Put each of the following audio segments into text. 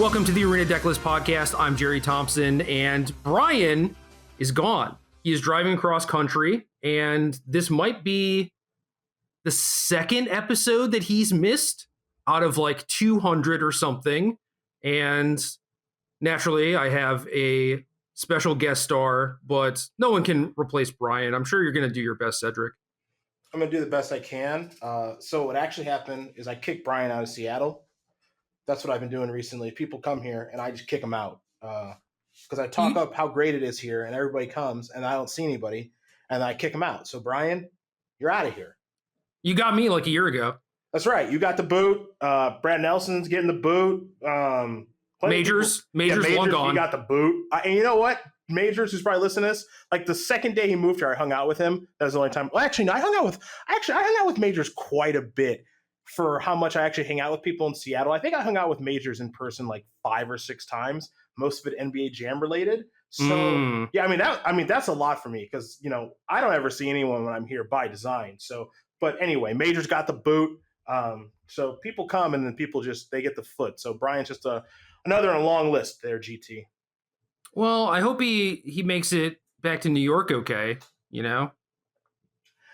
Welcome to the Arena Decklist Podcast. I'm Jerry Thompson, and Bryan is gone. He is driving across country, and this might be the second episode that he's missed out of like 200 or something. And naturally, I have a special guest star, but no one can replace Bryan. I'm sure you're going to do your best, Cedric. I'm going to do the best I can. So what actually happened is I kicked Bryan out of Seattle. That's what I've been doing recently. People come here and I just kick them out because I talk up how great it is here and everybody comes and I don't see anybody and I kick them out. So Bryan, you're out of here. You got me like a year ago. That's right. You got the boot. Brad Nelson's getting the boot. Majors long gone. You got the boot. And you know what? Majors, who's probably listening to this, like the second day he moved here, I hung out with him. That was the only time. Well, actually, no, I hung out with Majors quite a bit for how much I actually hang out with people in Seattle. I think I hung out with Majors in person like 5 or 6 times, most of it NBA Jam related. So yeah, I mean that's a lot for me because I don't ever see anyone when I'm here by design. So, but anyway, Majors got the boot. So people come and then people they get the foot. So Bryan's just another on a long list there, GT. Well, I hope he makes it back to New York okay,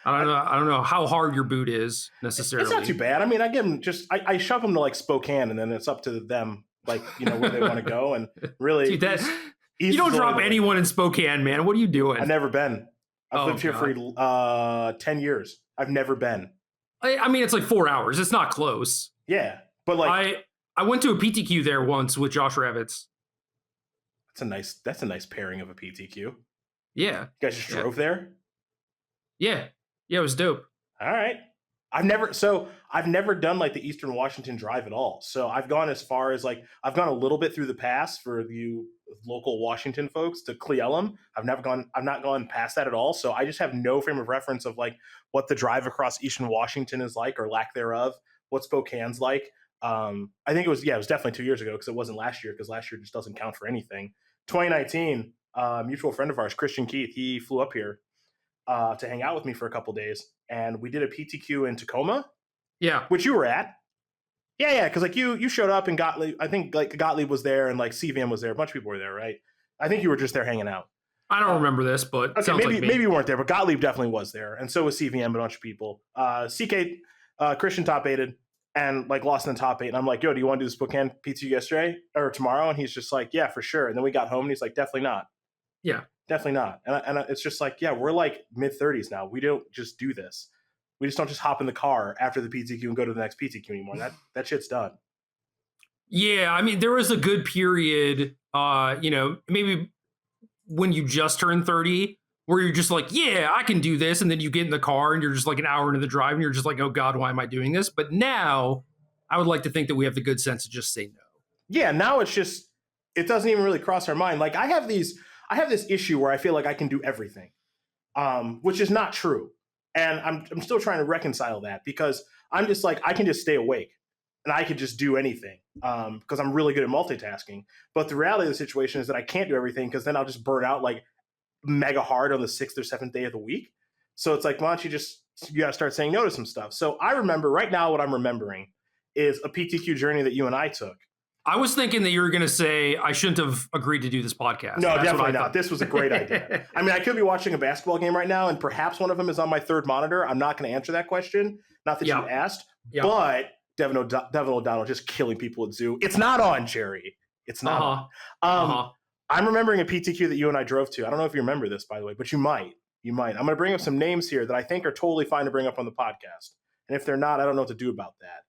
I don't know how hard your boot is necessarily. It's not too bad. I mean, I give him I shove him to like Spokane and then it's up to them, like, where they want to go. And really, dude, you don't drop anyone in Spokane, man. What are you doing? I've never been. I've lived here for 10 years. I've never been. I mean, it's like 4 hours. It's not close. Yeah. But like, I went to a PTQ there once with Josh Ravitz. That's a nice pairing of a PTQ. Yeah. You guys just drove there? Yeah. Yeah, it was dope. All right. I've never done like the Eastern Washington Drive at all. So I've gone as far as like, I've gone a little bit through the pass for you local Washington folks to Cle Elum. I've not gone past that at all. So I just have no frame of reference of like what the drive across Eastern Washington is like or lack thereof, what Spokane's like. I think it was definitely 2 years ago because it wasn't last year because last year just doesn't count for anything. 2019, mutual friend of ours, Christian Keith, he flew up here to hang out with me for a couple days, and we did a PTQ in Tacoma. Yeah, which you were at. Yeah, because like you showed up and Gottlieb. I think like Gottlieb was there and like CVM was there. A bunch of people were there, right? I think you were just there hanging out. I don't remember this, but okay, sounds like me. Maybe you weren't there, but Gottlieb definitely was there, and so was CVM, a bunch of people. CK Christian top 8'd and like lost in the top 8, and I'm like, yo, do you want to do the Spokane PTQ yesterday or tomorrow? And he's just like, yeah, for sure. And then we got home and he's like, definitely not. Yeah. Definitely not. And it's just like, yeah, we're like mid-30s now. We don't just do this. We just don't just hop in the car after the PTQ and go to the next PTQ anymore. That shit's done. Yeah, I mean, there was a good period, maybe when you just turned 30, where you're just like, yeah, I can do this. And then you get in the car and you're just like an hour into the drive and you're just like, oh God, why am I doing this? But now I would like to think that we have the good sense to just say no. Yeah, now it doesn't even really cross our mind. Like I have this issue where I feel like I can do everything, which is not true. And I'm still trying to reconcile that because I'm just like, I can just stay awake and I can just do anything because I'm really good at multitasking. But the reality of the situation is that I can't do everything because then I'll just burn out like mega hard on the 6th or 7th day of the week. So it's like, why don't you got to start saying no to some stuff. So I remember right now what I'm remembering is a PTQ journey that you and I took. I was thinking that you were going to say I shouldn't have agreed to do this podcast. No, definitely not. This was a great idea. I mean, I could be watching a basketball game right now, and perhaps one of them is on my third monitor. I'm not going to answer that question. Not that you asked, but Devin O'Donnell just killing people at Zoo. It's not on, Jerry. It's not on. I'm remembering a PTQ that you and I drove to. I don't know if you remember this, by the way, but you might. I'm going to bring up some names here that I think are totally fine to bring up on the podcast. And if they're not, I don't know what to do about that.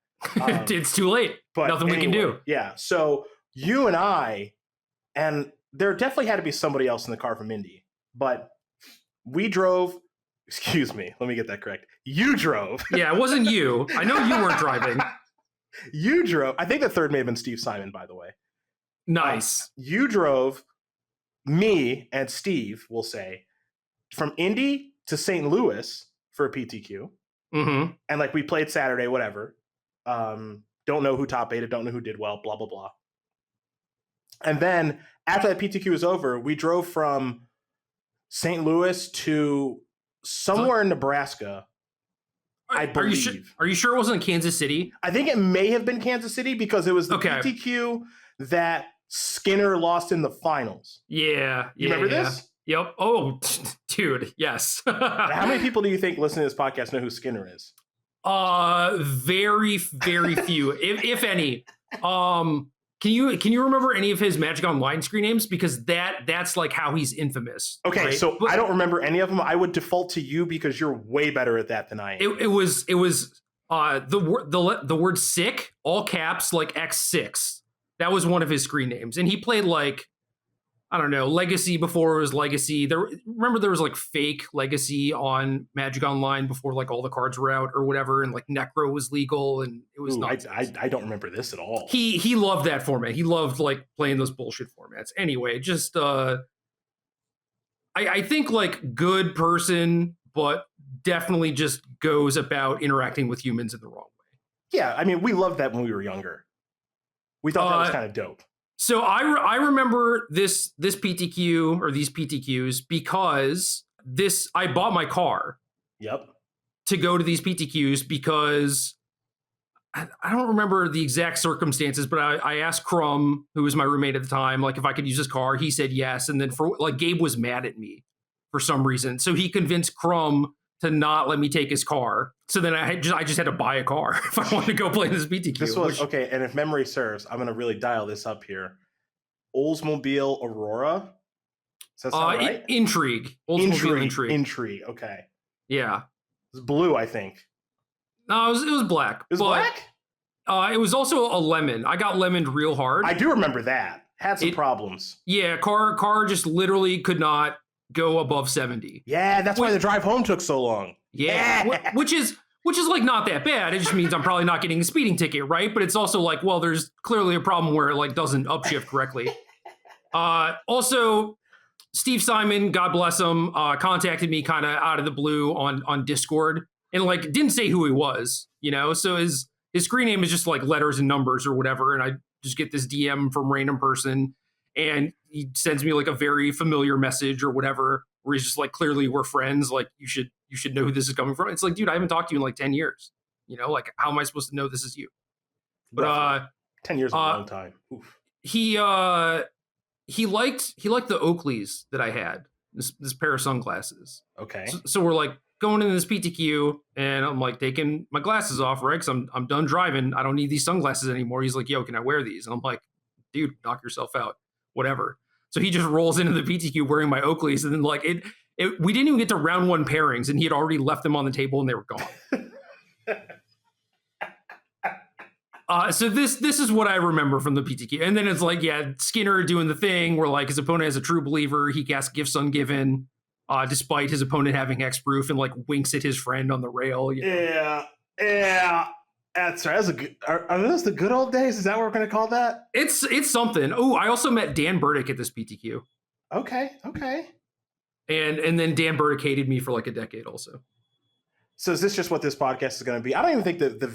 It's too late. But nothing we can do. Yeah. So you and I, and there definitely had to be somebody else in the car from Indy, but we drove. Excuse me. Let me get that correct. You drove. Yeah, it wasn't you. I know you weren't driving. You drove. I think the third may have been Steve Simon, by the way. Nice. You drove me and Steve, we'll say, from Indy to St. Louis for a PTQ. Mm-hmm. And like we played Saturday, whatever. Don't know who top 8, don't know who did well, blah, blah, blah. And then after that PTQ was over, we drove from St. Louis to somewhere in Nebraska, I believe. Are you sure it wasn't Kansas City? I think it may have been Kansas City because it was the PTQ that Skinner lost in the finals. Yeah. You remember this? Yep. Oh, dude, yes. How many people do you think listening to this podcast know who Skinner is? Very, very few, if any. Can you remember any of his Magic Online screen names? Because that's like how he's infamous. Okay, right? so I don't remember any of them. I would default to you because you're way better at that than I am. It was the word sick, all caps, like X6. That was one of his screen names, and he played like, I don't know, Legacy before it was Legacy. Remember there was like fake Legacy on Magic Online before like all the cards were out or whatever, and like Necro was legal, and it was not. I don't remember this at all. He loved that format. He loved like playing those bullshit formats. Anyway, just I think like good person, but definitely just goes about interacting with humans in the wrong way. Yeah, I mean, we loved that when we were younger. We thought that was kind of dope. So I remember this PTQ or these PTQs because I bought my car. Yep. To go to these PTQs because I don't remember the exact circumstances, but I asked Crumb, who was my roommate at the time, like if I could use his car. He said yes, and then Gabe was mad at me for some reason, so he convinced Crumb to not let me take his car. So then I just had to buy a car if I wanted to go play this BTQ. This was okay, and if memory serves, I'm going to really dial this up here. Oldsmobile Aurora. Does that sound right? Intrigue. Oldsmobile Intrigue. Intrigue. Okay. Yeah. It was blue, I think. No, it was black. It was black? It was also a lemon. I got lemoned real hard. I do remember that. Had some problems. Yeah, car just literally could not go above 70. Yeah, that's why the drive home took so long. Yeah, which is like not that bad. It just means I'm probably not getting a speeding ticket, right? But it's also like, well, there's clearly a problem where it like doesn't upshift correctly. Also, Steve Simon, God bless him, contacted me kind of out of the blue on Discord and like didn't say who he was, you know. So his screen name is just like letters and numbers or whatever, and I just get this DM from random person, and he sends me like a very familiar message or whatever, where he's just like, clearly we're friends, like you should know who this is coming from. It's like, dude, I haven't talked to you in like 10 years. You know, like how am I supposed to know this is you? But roughly. 10 years is a long time. Oof. He liked the Oakleys that I had, this pair of sunglasses. Okay. So we're like going into this PTQ, and I'm like taking my glasses off, right? Because I'm done driving. I don't need these sunglasses anymore. He's like, yo, can I wear these? And I'm like, dude, knock yourself out. Whatever. So he just rolls into the PTQ wearing my Oakleys, and then like we didn't even get to round one pairings, and he had already left them on the table and they were gone. So this is what I remember from the PTQ. And then it's like, yeah, Skinner doing the thing where like his opponent has a true believer. He casts Gifts Ungiven, despite his opponent having hexproof, and like winks at his friend on the rail. You know? Yeah. That's right. Are those the good old days? Is that what we're going to call that? It's something. Oh, I also met Dan Burdick at this PTQ. Okay. And then Dan Burdick hated me for like a decade also. So is this just what this podcast is going to be? I don't even think that the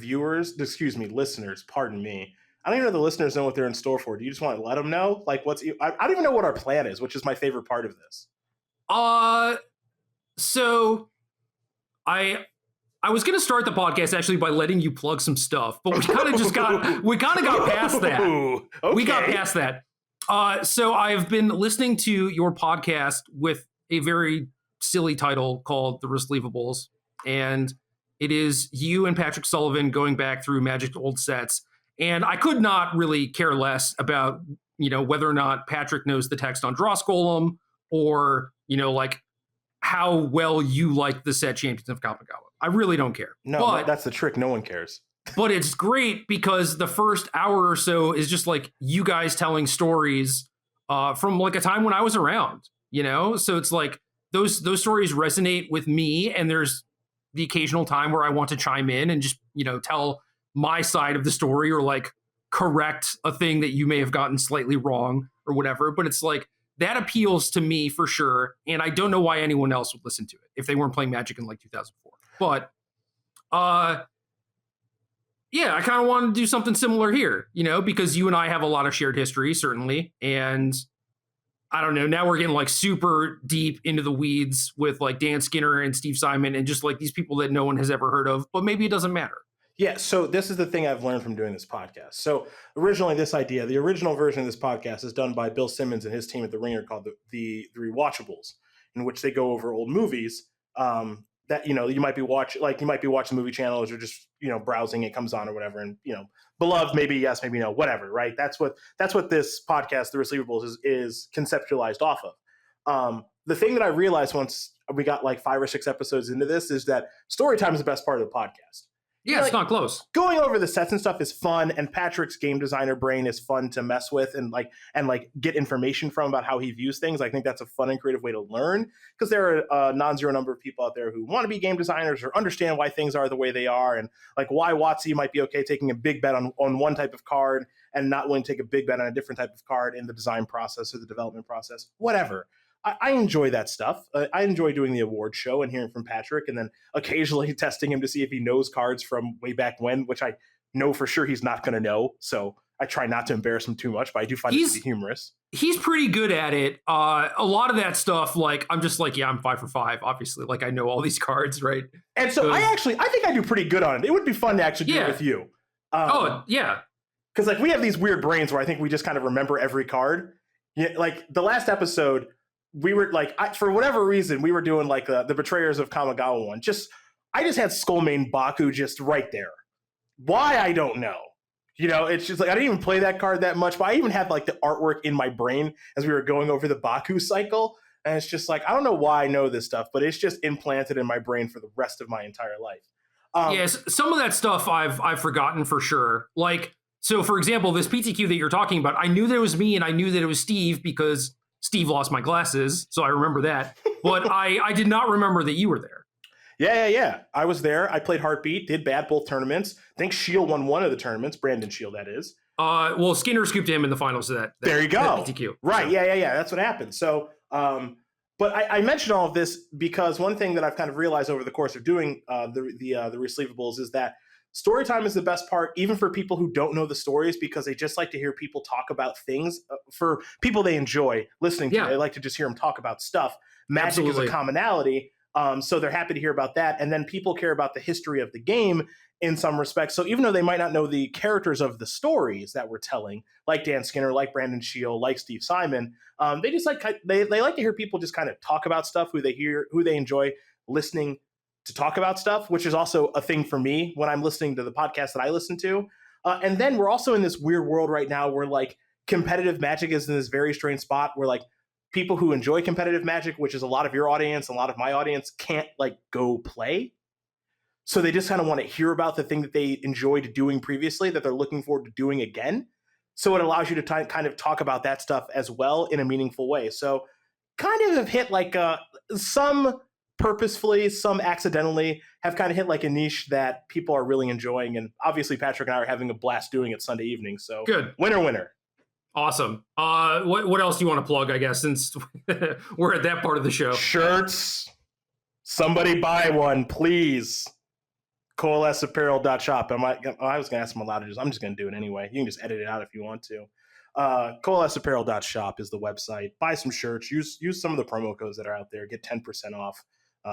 listeners, pardon me. I don't even know the listeners know what they're in store for. Do you just want to let them know? Like I don't even know what our plan is, which is my favorite part of this. So I was going to start the podcast actually by letting you plug some stuff, but we kind of got past that. Okay. We got past that. So I've been listening to your podcast with a very silly title called The Receivables. And it is you and Patrick Sullivan going back through Magic's old sets. And I could not really care less about, you know, whether or not Patrick knows the text on Dross Golem or, you know, like how well you like the set Champions of Kamigawa. I really don't care. No, that's the trick. No one cares. But it's great because the first hour or so is just like you guys telling stories from like a time when I was around, you know? So it's like those stories resonate with me, and there's the occasional time where I want to chime in and just, you know, tell my side of the story or like correct a thing that you may have gotten slightly wrong or whatever. But it's like that appeals to me for sure. And I don't know why anyone else would listen to it if they weren't playing Magic in like 2004. But yeah, I kind of want to do something similar here, you know, because you and I have a lot of shared history, certainly. And I don't know, now we're getting like super deep into the weeds with like Dan Skinner and Steve Simon and just like these people that no one has ever heard of, but maybe it doesn't matter. Yeah, so this is the thing I've learned from doing this podcast. So originally, the original version of this podcast is done by Bill Simmons and his team at The Ringer called the Rewatchables, in which they go over old movies that you might be watching, the movie channels or just browsing, it comes on or whatever, and beloved, maybe yes, maybe no, whatever, right? That's what this podcast, The Receivables, is conceptualized off of. The thing that I realized once we got like 5 or 6 episodes into this is that story time is the best part of the podcast. Yeah, it's not close. Going over the sets and stuff is fun, and Patrick's game designer brain is fun to mess with and get information from about how he views things. I think that's a fun and creative way to learn, because there are a non-zero number of people out there who want to be game designers or understand why things are the way they are, and like why WotC might be okay taking a big bet on one type of card and not willing to take a big bet on a different type of card in the design process or the development process, whatever. I enjoy that stuff. I enjoy doing the award show and hearing from Patrick, and then occasionally testing him to see if he knows cards from way back when, which I know for sure he's not going to know. So I try not to embarrass him too much, but I do find it to be humorous. He's pretty good at it. A lot of that stuff, like, I'm just like, yeah, I'm 5 for 5, obviously. Like, I know all these cards, right? And so I think I do pretty good on it. It would be fun to actually do it with you. Yeah. Because like we have these weird brains where I think we just kind of remember every card. Yeah, like the last episode, we were like, for whatever reason, we were doing like the Betrayers of Kamigawa one. I just had Skullmane Baku just right there. Why, I don't know. It's just like, I didn't even play that card that much, but I even had like the artwork in my brain as we were going over the Baku cycle. And it's just like, I don't know why I know this stuff, but it's just implanted in my brain for the rest of my entire life. Yes, some of that stuff I've forgotten for sure. Like, so for example, this PTQ that you're talking about, I knew that it was me and I knew that it was Steve because Steve lost my glasses, so I remember that. But I did not remember that you were there. Yeah. I was there. I played Heartbeat, did bad both tournaments. I think Shield won one of the tournaments. Brandon Shield, that is. Well, Skinner scooped him in the finals of that. There you go. That PTQ. Right. So. Yeah. That's what happened. So, but I mentioned all of this because one thing that I've kind of realized over the course of doing the Receivables is that story time is the best part, even for people who don't know the stories, because they just like to hear people talk about things. For people they enjoy listening to, they like to just hear them talk about stuff. Magic is a commonality, so they're happy to hear about that. And then people care about the history of the game in some respects. So even though they might not know the characters of the stories that we're telling, like Dan Skinner, like Brandon Shield, like Steve Simon, they just they like to hear people just kind of talk about stuff, who they enjoy listening to talk about stuff, which is also a thing for me when I'm listening to the podcast that I listen to. And then we're also in this weird world right now where like competitive Magic is in this very strange spot where like people who enjoy competitive Magic, which is a lot of your audience, a lot of my audience, can't like go play. So they just kind of want to hear about the thing that they enjoyed doing previously that they're looking forward to doing again. So it allows you to kind of talk about that stuff as well in a meaningful way. So kind of have hit like some purposefully, some accidentally, have kind of hit like a niche that people are really enjoying. And obviously Patrick and I are having a blast doing it Sunday evening. So good. Winner. Awesome. What else do you want to plug, I guess, since we're at that part of the show? Shirts. Somebody buy one, please. CoalesceApparel.shop. I was going to ask them allowed to I'm just going to do it anyway. You can just edit it out if you want to. CoalesceApparel.shop is the website. Buy some shirts. Use some of the promo codes that are out there. Get 10% off.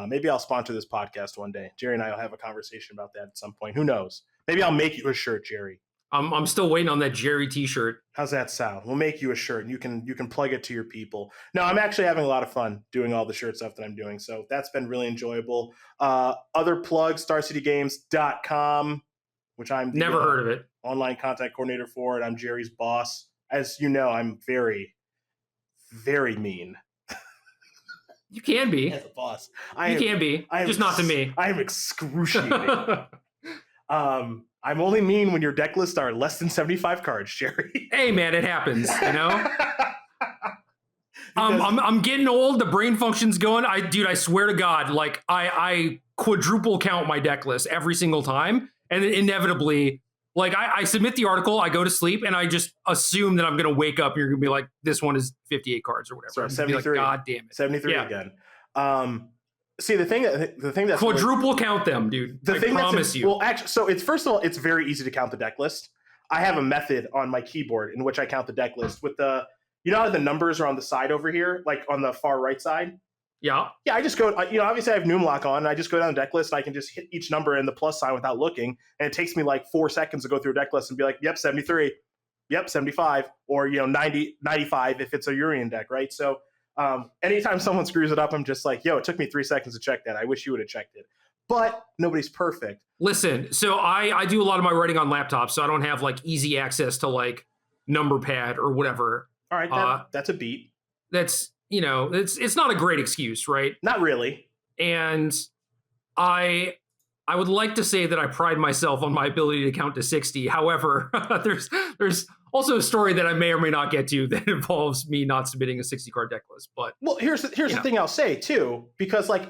Maybe I'll sponsor this podcast one day. Jerry and I will have a conversation about that at some point. Who knows? Maybe I'll make you a shirt, Jerry. I'm still waiting on that Jerry t-shirt. How's that sound? We'll make you a shirt and you can plug it to your people. No, I'm actually having a lot of fun doing all the shirt stuff that I'm doing. So that's been really enjoyable. Other plugs, StarCityGames.com, which I'm never heard of it. Online content coordinator for it. I'm Jerry's boss. As you know, I'm very, very mean. You can be. As a boss. You can be. Just not to me. I am excruciating. I'm only mean when your deck lists are less than 75 cards, Jerry. Hey, man, it happens, you know? I'm getting old. The brain function's going. I swear to God, like I quadruple count my deck list every single time. And then inevitably, like I submit the article, I go to sleep, and I just assume that I'm going to wake up and you're going to be like, this one is 58 cards or whatever. Sorry, 73. Like, God damn it. 73 again. See, the thing that's quadruple count them, dude. I promise you. Well, actually, so first of all, it's very easy to count the deck list. I have a method on my keyboard in which I count the deck list with how the numbers are on the side over here, like on the far right side. Yeah. Yeah, I just go, obviously I have Noomlock on, and I just go down the deck list, and I can just hit each number and the plus sign without looking, and it takes me like 4 seconds to go through a deck list and be like, yep, 73, yep, 75, or, 90, 95 if it's a Urian deck, right? So anytime someone screws it up, I'm just like, yo, it took me 3 seconds to check that. I wish you would have checked it. But nobody's perfect. Listen, so I do a lot of my writing on laptops, so I don't have like easy access to like number pad or whatever. All right, that's a beat. That's, it's not a great excuse, right? Not really. And I would like to say that I pride myself on my ability to count to 60. However, there's also a story that I may or may not get to that involves me not submitting a 60 card deck list. But here's the thing I'll say too, because like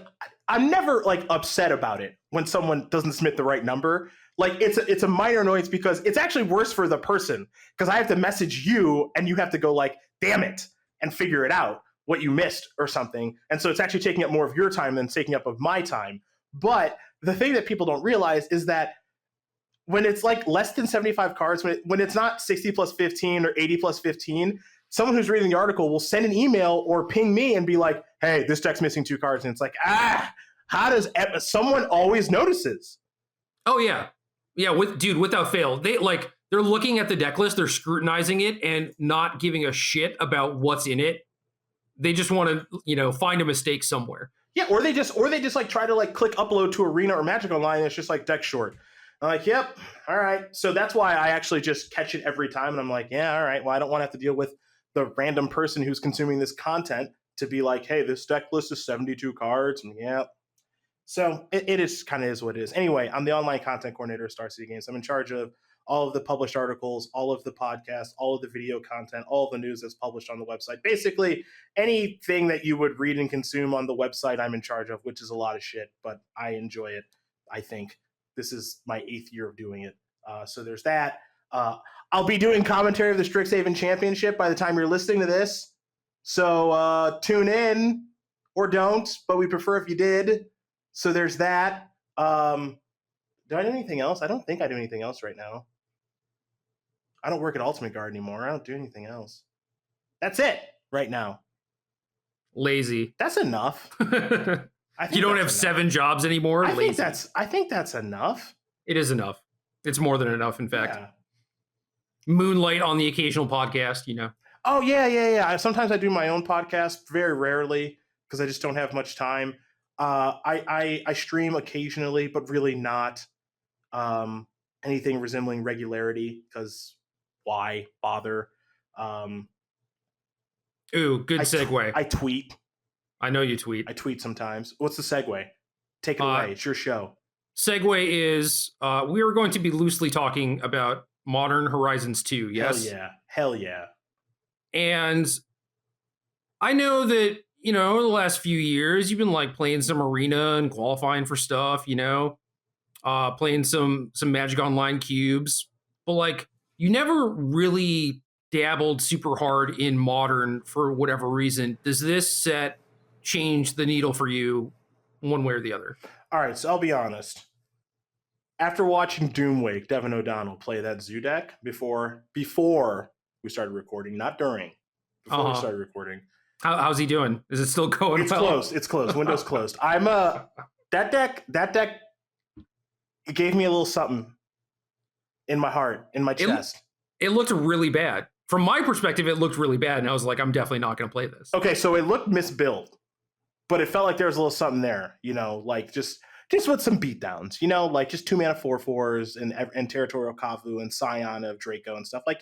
I'm never like upset about it when someone doesn't submit the right number. Like it's a minor annoyance because it's actually worse for the person, because I have to message you and you have to go like, damn it, and figure it out what you missed or something. And so it's actually taking up more of your time than taking up of my time. But the thing that people don't realize is that when it's like less than 75 cards, when it's not 60 plus 15 or 80 plus 15, someone who's reading the article will send an email or ping me and be like, hey, this deck's missing 2 cards. And it's like, how does someone always notices? Oh yeah. Yeah. Without fail, they're looking at the deck list, they're scrutinizing it and not giving a shit about what's in it. They just want to, find a mistake somewhere. Yeah, or they just like try to like click upload to Arena or Magic Online, and it's just like deck short. I'm like, yep, all right. So that's why I actually just catch it every time, and I'm like, yeah, all right. Well, I don't want to have to deal with the random person who's consuming this content to be like, hey, this deck list is 72 cards, and yeah. So it is kind of is what it is. Anyway, I'm the online content coordinator of Star City Games. I'm in charge of all of the published articles, all of the podcasts, all of the video content, all of the news that's published on the website. Basically, anything that you would read and consume on the website, I'm in charge of, which is a lot of shit, but I enjoy it, I think. This is my 8th year of doing it. So there's that. I'll be doing commentary of the Strixhaven Championship by the time you're listening to this. So tune in, or don't, but we prefer if you did. So there's that. Do I do anything else? I don't think I do anything else right now. I don't work at Ultimate Guard anymore. I don't do anything else. That's it right now. Lazy. That's enough. You don't have enough. 7 jobs anymore? I think that's enough. It is enough. It's more than enough, in fact. Yeah. Moonlight on the occasional podcast, Oh, yeah. Sometimes I do my own podcast, very rarely, because I just don't have much time. I stream occasionally, but really not anything resembling regularity, because why bother? Ooh, good segue. I tweet. I know you tweet. I tweet sometimes. What's the segue? Take it away. It's your show. Segue is we are going to be loosely talking about Modern Horizons 2. Yes? Hell yeah. And I know that, the last few years, you've been like playing some Arena and qualifying for stuff, playing some Magic Online cubes, but like you never really dabbled super hard in Modern for whatever reason. Does this set change the needle for you one way or the other? All right, so I'll be honest. After watching Doomwake, Devin O'Donnell play that Zoo deck before we started recording, not during, before we started recording. How's he doing? Is it still going? It's closed. Window's closed. That deck. It gave me a little something in my heart, in my chest. It looked really bad. From my perspective, it looked really bad, and I was like, I'm definitely not going to play this. Okay, so it looked misbuilt, but it felt like there was a little something there. Like just with some beatdowns. Like just 2-mana 4/4s and Territorial Kavu and Scion of Draco and stuff. Like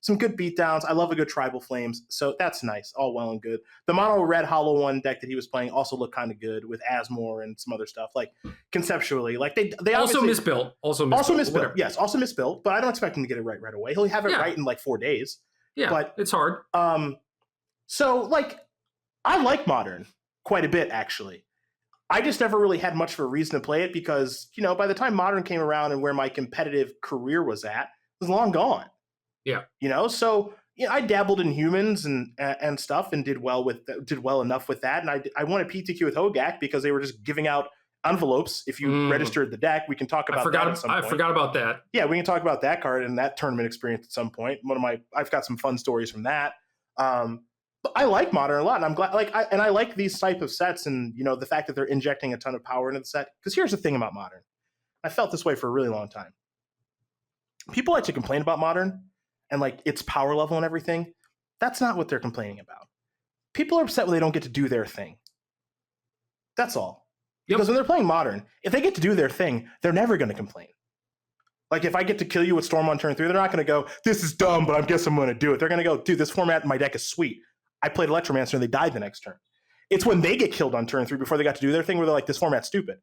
some good beatdowns. I love a good Tribal Flames, so that's nice. All well and good. The mono red Hollow One deck that he was playing also looked kind of good with Asmore and some other stuff. Like conceptually, like they also misbuilt. Also misbuilt. Yes, also misbuilt. But I don't expect him to get it right away. He'll have it right in like 4 days. Yeah, but it's hard. So like I like Modern quite a bit actually. I just never really had much of a reason to play it because, by the time Modern came around and where my competitive career was at, it was long gone. Yeah. So I dabbled in Humans and stuff and did well enough with that. And I won a PTQ with Hogak because they were just giving out envelopes if you registered the deck. We can talk about that at some point. I forgot about that. Yeah, we can talk about that card and that tournament experience at some point. I've got some fun stories from that. I like Modern a lot, and I'm glad. I like these type of sets, and the fact that they're injecting a ton of power into the set. Because here's the thing about Modern, I felt this way for a really long time. People like to complain about Modern and like its power level and everything. That's not what they're complaining about. People are upset when they don't get to do their thing. That's all. Yep. Because when they're playing Modern, if they get to do their thing, they're never going to complain. Like if I get to kill you with Storm on turn 3, they're not going to go, this is dumb, but I guess I'm going to do it. They're going to go, dude, this format in my deck is sweet. I played Electromancer and they died the next turn. It's when they get killed on turn 3 before they got to do their thing where they're like, this format's stupid.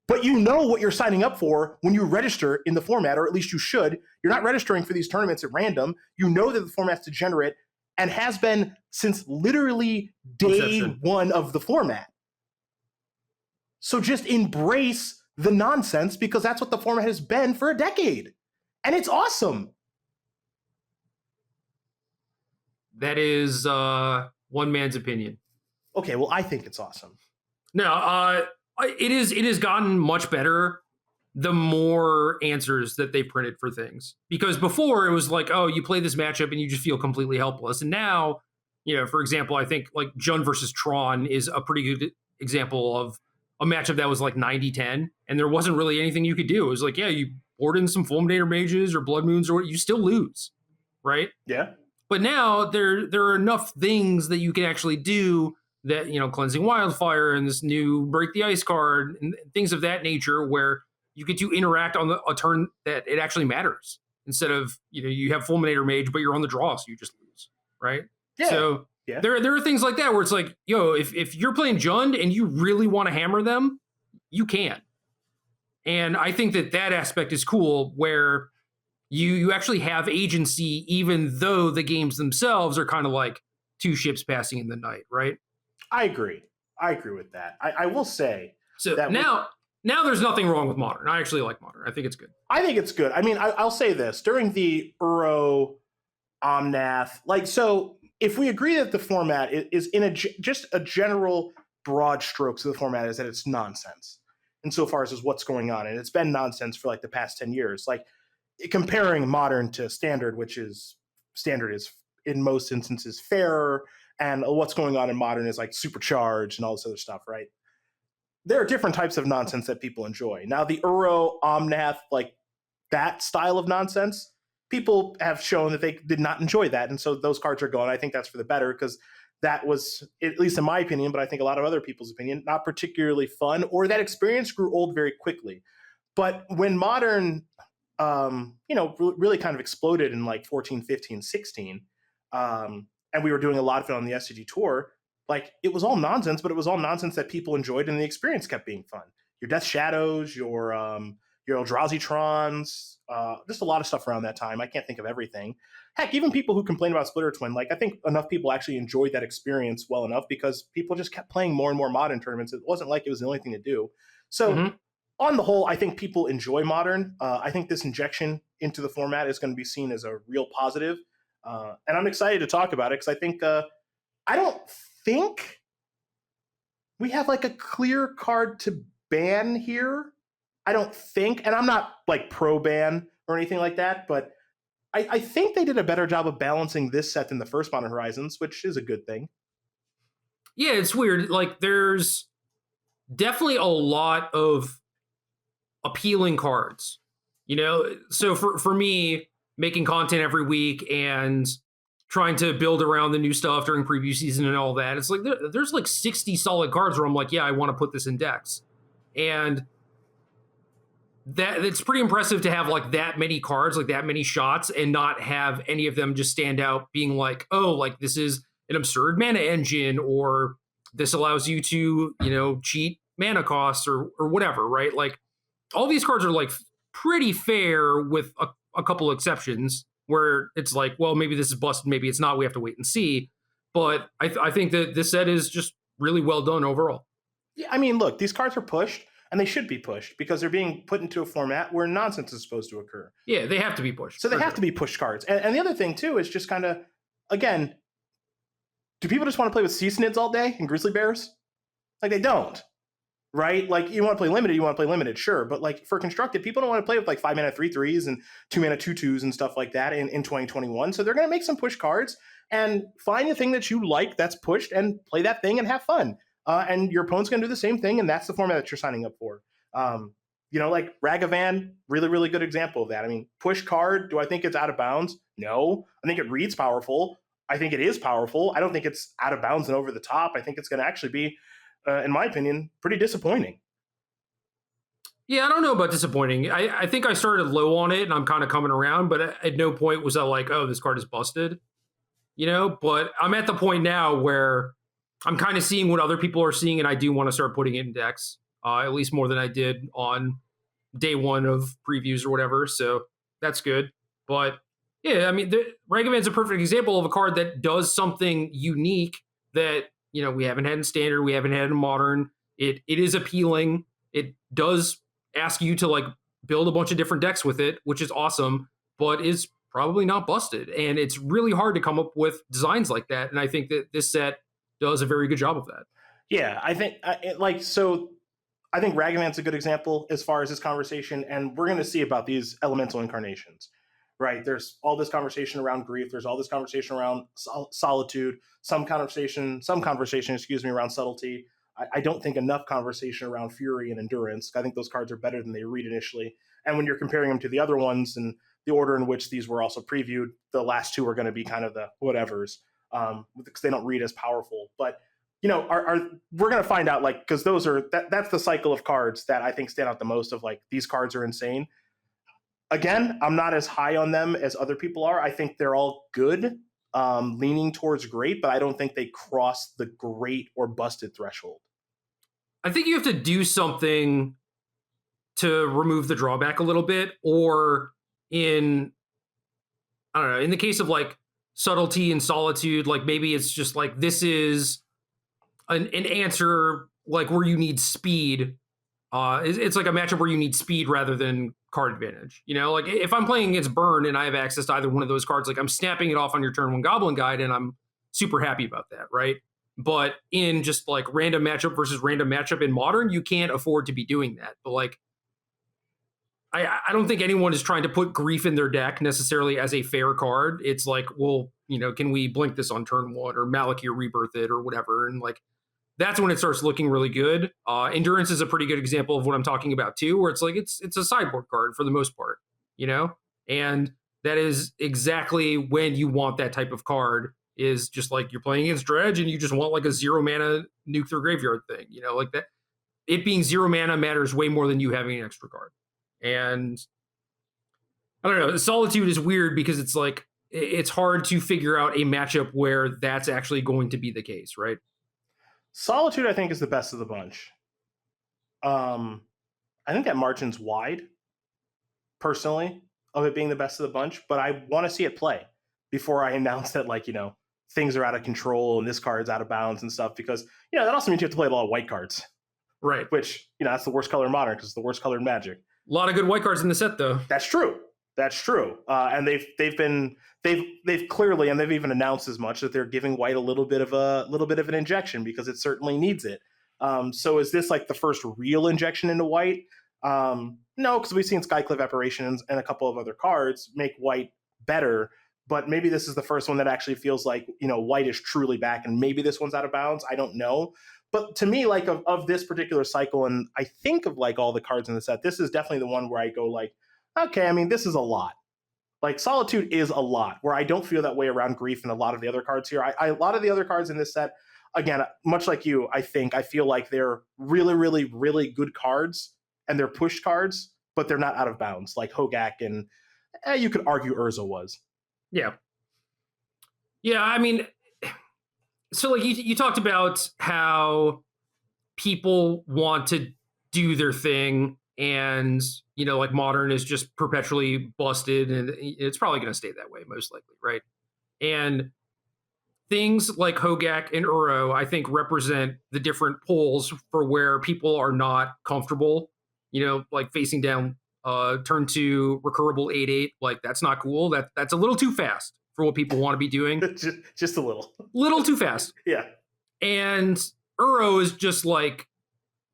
But you know what you're signing up for when you register in the format, or at least you should. You're not registering for these tournaments at random. You know that the format's degenerate and has been since literally day one of the format. So just embrace the nonsense because that's what the format has been for a decade. And it's awesome. That is one man's opinion. Okay, well, I think it's awesome. No, it has gotten much better the more answers that they printed for things. Because before it was like, oh, you play this matchup and you just feel completely helpless. And now, for example, I think like Jund versus Tron is a pretty good example of a matchup that was like 90-10, and there wasn't really anything you could do. It was like, yeah, you board in some Fulminator Mages or Blood Moons, or you still lose, right? Yeah. But now there are enough things that you can actually do that, Cleansing Wildfire and this new Break the Ice card and things of that nature where you get to interact on a turn that it actually matters instead of, you have Fulminator Mage, but you're on the draw, so you just lose, right? Yeah. So there are things like that where it's like, if you're playing Jund and you really want to hammer them, you can. And I think that aspect is cool where you actually have agency, even though the games themselves are kind of like two ships passing in the night, right? I agree with that. I will say. So that now there's nothing wrong with Modern. I actually like Modern. I think it's good. I think it's good. I mean, I'll say this. During the Uro Omnath, so if we agree that the format is in just a general broad strokes of the format is that it's nonsense insofar as what's going on. And it's been nonsense for like the past 10 years. Like comparing Modern to Standard, Standard is in most instances fairer, and what's going on in Modern is like supercharged and all this other stuff, right? There are different types of nonsense that people enjoy. Now, the Uro, Omnath, like that style of nonsense, people have shown that they did not enjoy that, and so those cards are gone. I think that's for the better because that was, at least in my opinion, but I think a lot of other people's opinion, not particularly fun, or that experience grew old very quickly. But when Modern, really kind of exploded in like 14, 15, 16, and we were doing a lot of it on the SCG tour, like it was all nonsense, but it was all nonsense that people enjoyed, and the experience kept being fun. Your Death Shadows, your Eldrazitrons, just a lot of stuff around that time. I can't think of everything. Heck, even people who complain about Splitter Twin, like I think enough people actually enjoyed that experience well enough because people just kept playing more and more Modern tournaments. It wasn't like it was the only thing to do. So on the whole, I think people enjoy Modern. I think this injection into the format is going to be seen as a real positive. And I'm excited to talk about it because I think I don't think we have like a clear card to ban here. I don't think, and I'm not like pro ban or anything like that, but I think they did a better job of balancing this set than the first Modern Horizons, which is a good thing. Yeah, it's weird. Like there's definitely a lot of appealing cards, so for me, making content every week and trying to build around the new stuff during preview season and all that, it's like there's like 60 solid cards where I'm like, yeah, I want to put this in decks. And that it's pretty impressive to have like that many cards, like that many shots, and not have any of them just stand out being like, oh, like this is an absurd mana engine, or this allows you to, cheat mana costs or whatever, right? Like all these cards are like pretty fair with a couple exceptions where it's like, well, maybe this is busted, maybe it's not, we have to wait and see. But I think that this set is just really well done overall. Yeah, I mean, look, these cards are pushed, and they should be pushed because they're being put into a format where nonsense is supposed to occur. Yeah, they have to be pushed. So they have to be pushed cards. And the other thing, too, is just kind of, again, do people just want to play with Sea Snids all day and Grizzly Bears? Like, they don't, right? Like, you want to play limited, sure. But, like, for Constructed, people don't want to play with, like, 5-mana 3/3s and 2-mana 2/2s and stuff like that in 2021. So they're going to make some push cards. and find the thing that you like that's pushed and play that thing and have fun. And your opponent's going to do the same thing, and that's the format that you're signing up for. Like Ragavan, really, really good example of that. I mean, push card, do I think it's out of bounds? No. I think it reads powerful. I think it is powerful. I don't think it's out of bounds and over the top. I think it's going to actually be, in my opinion, pretty disappointing. Yeah, I don't know about disappointing. I think I started low on it and I'm kind of coming around, but at no point was I like, oh, this card is busted. But I'm at the point now where I'm kind of seeing what other people are seeing, and I do want to start putting it in decks, at least more than I did on day one of previews or whatever. So that's good. But yeah, I mean, Ragavan's a perfect example of a card that does something unique that, we haven't had in Standard, we haven't had in Modern. It is appealing. It does ask you to like build a bunch of different decks with it, which is awesome, but is probably not busted. And it's really hard to come up with designs like that. And I think that this set does a very good job of that. Yeah, I think I think Ragavan's a good example as far as this conversation, and we're going to see about these elemental incarnations, right? There's all this conversation around grief. There's all this conversation around solitude, some conversation, around subtlety. I don't think enough conversation around fury and endurance. I think those cards are better than they read initially. And when you're comparing them to the other ones and the order in which these were also previewed, the last two are going to be kind of the whatevers, because they don't read as powerful. But we're going to find out, like, because that's the cycle of cards that I think stand out the most of, like, these cards are insane. Again, I'm not as high on them as other people are. I think they're all good, leaning towards great, but I don't think they cross the great or busted threshold. I think you have to do something to remove the drawback a little bit, or in the case of like subtlety and solitude, like maybe it's just like, this is an answer like where you need speed. It's like a matchup where you need speed rather than card advantage. Like if I'm playing against Burn and I have access to either one of those cards, like I'm snapping it off on your turn one Goblin Guide, and I'm super happy about that, right? But in just like random matchup versus random matchup in Modern, you can't afford to be doing that. But like, I don't think anyone is trying to put grief in their deck necessarily as a fair card. It's like, well, can we blink this on turn one, or Malakir Rebirth it, or whatever? And like, that's when it starts looking really good. Endurance is a pretty good example of what I'm talking about too, where it's like, it's a sideboard card for the most part, and that is exactly when you want that type of card, is just like you're playing against Dredge and you just want like a 0 mana nuke their graveyard thing, like that. It being 0 mana matters way more than you having an extra card. And I don't know, Solitude is weird because it's like, it's hard to figure out a matchup where that's actually going to be the case, right? Solitude, I think, is the best of the bunch. I think that margin's wide, personally, of it being the best of the bunch, but I want to see it play before I announce that, like, things are out of control and this card's out of bounds and stuff, because, that also means you have to play a lot of white cards. Right. Which, that's the worst color in Modern because it's the worst color in Magic. A lot of good white cards in the set, though. That's true. And they've clearly, and they've even announced as much, that they're giving white a little bit of an injection because it certainly needs it. So is this like the first real injection into white? No, because we've seen Skycliff Apparitions and a couple of other cards make white better, but maybe this is the first one that actually feels like, white is truly back, and maybe this one's out of bounds. I don't know. But to me, like, of this particular cycle, and I think of like all the cards in the set, this is definitely the one where I go like, okay, I mean, this is a lot. Like, Solitude is a lot, where I don't feel that way around Grief and a lot of the other cards here. A lot of the other cards in this set, again, much like you, I feel like they're really, really, really good cards, and they're push cards, but they're not out of bounds, like Hogak and you could argue Urza was. Yeah. Yeah, I mean, so like you talked about how people want to do their thing, and like Modern is just perpetually busted, and it's probably going to stay that way most likely, right? And things like Hogak and Uro, I think, represent the different poles for where people are not comfortable, like facing down turn 2 recurable 8/8, like that's not cool. That's a little too fast for what people want to be doing. just a little too fast. Yeah. And Uro is just like,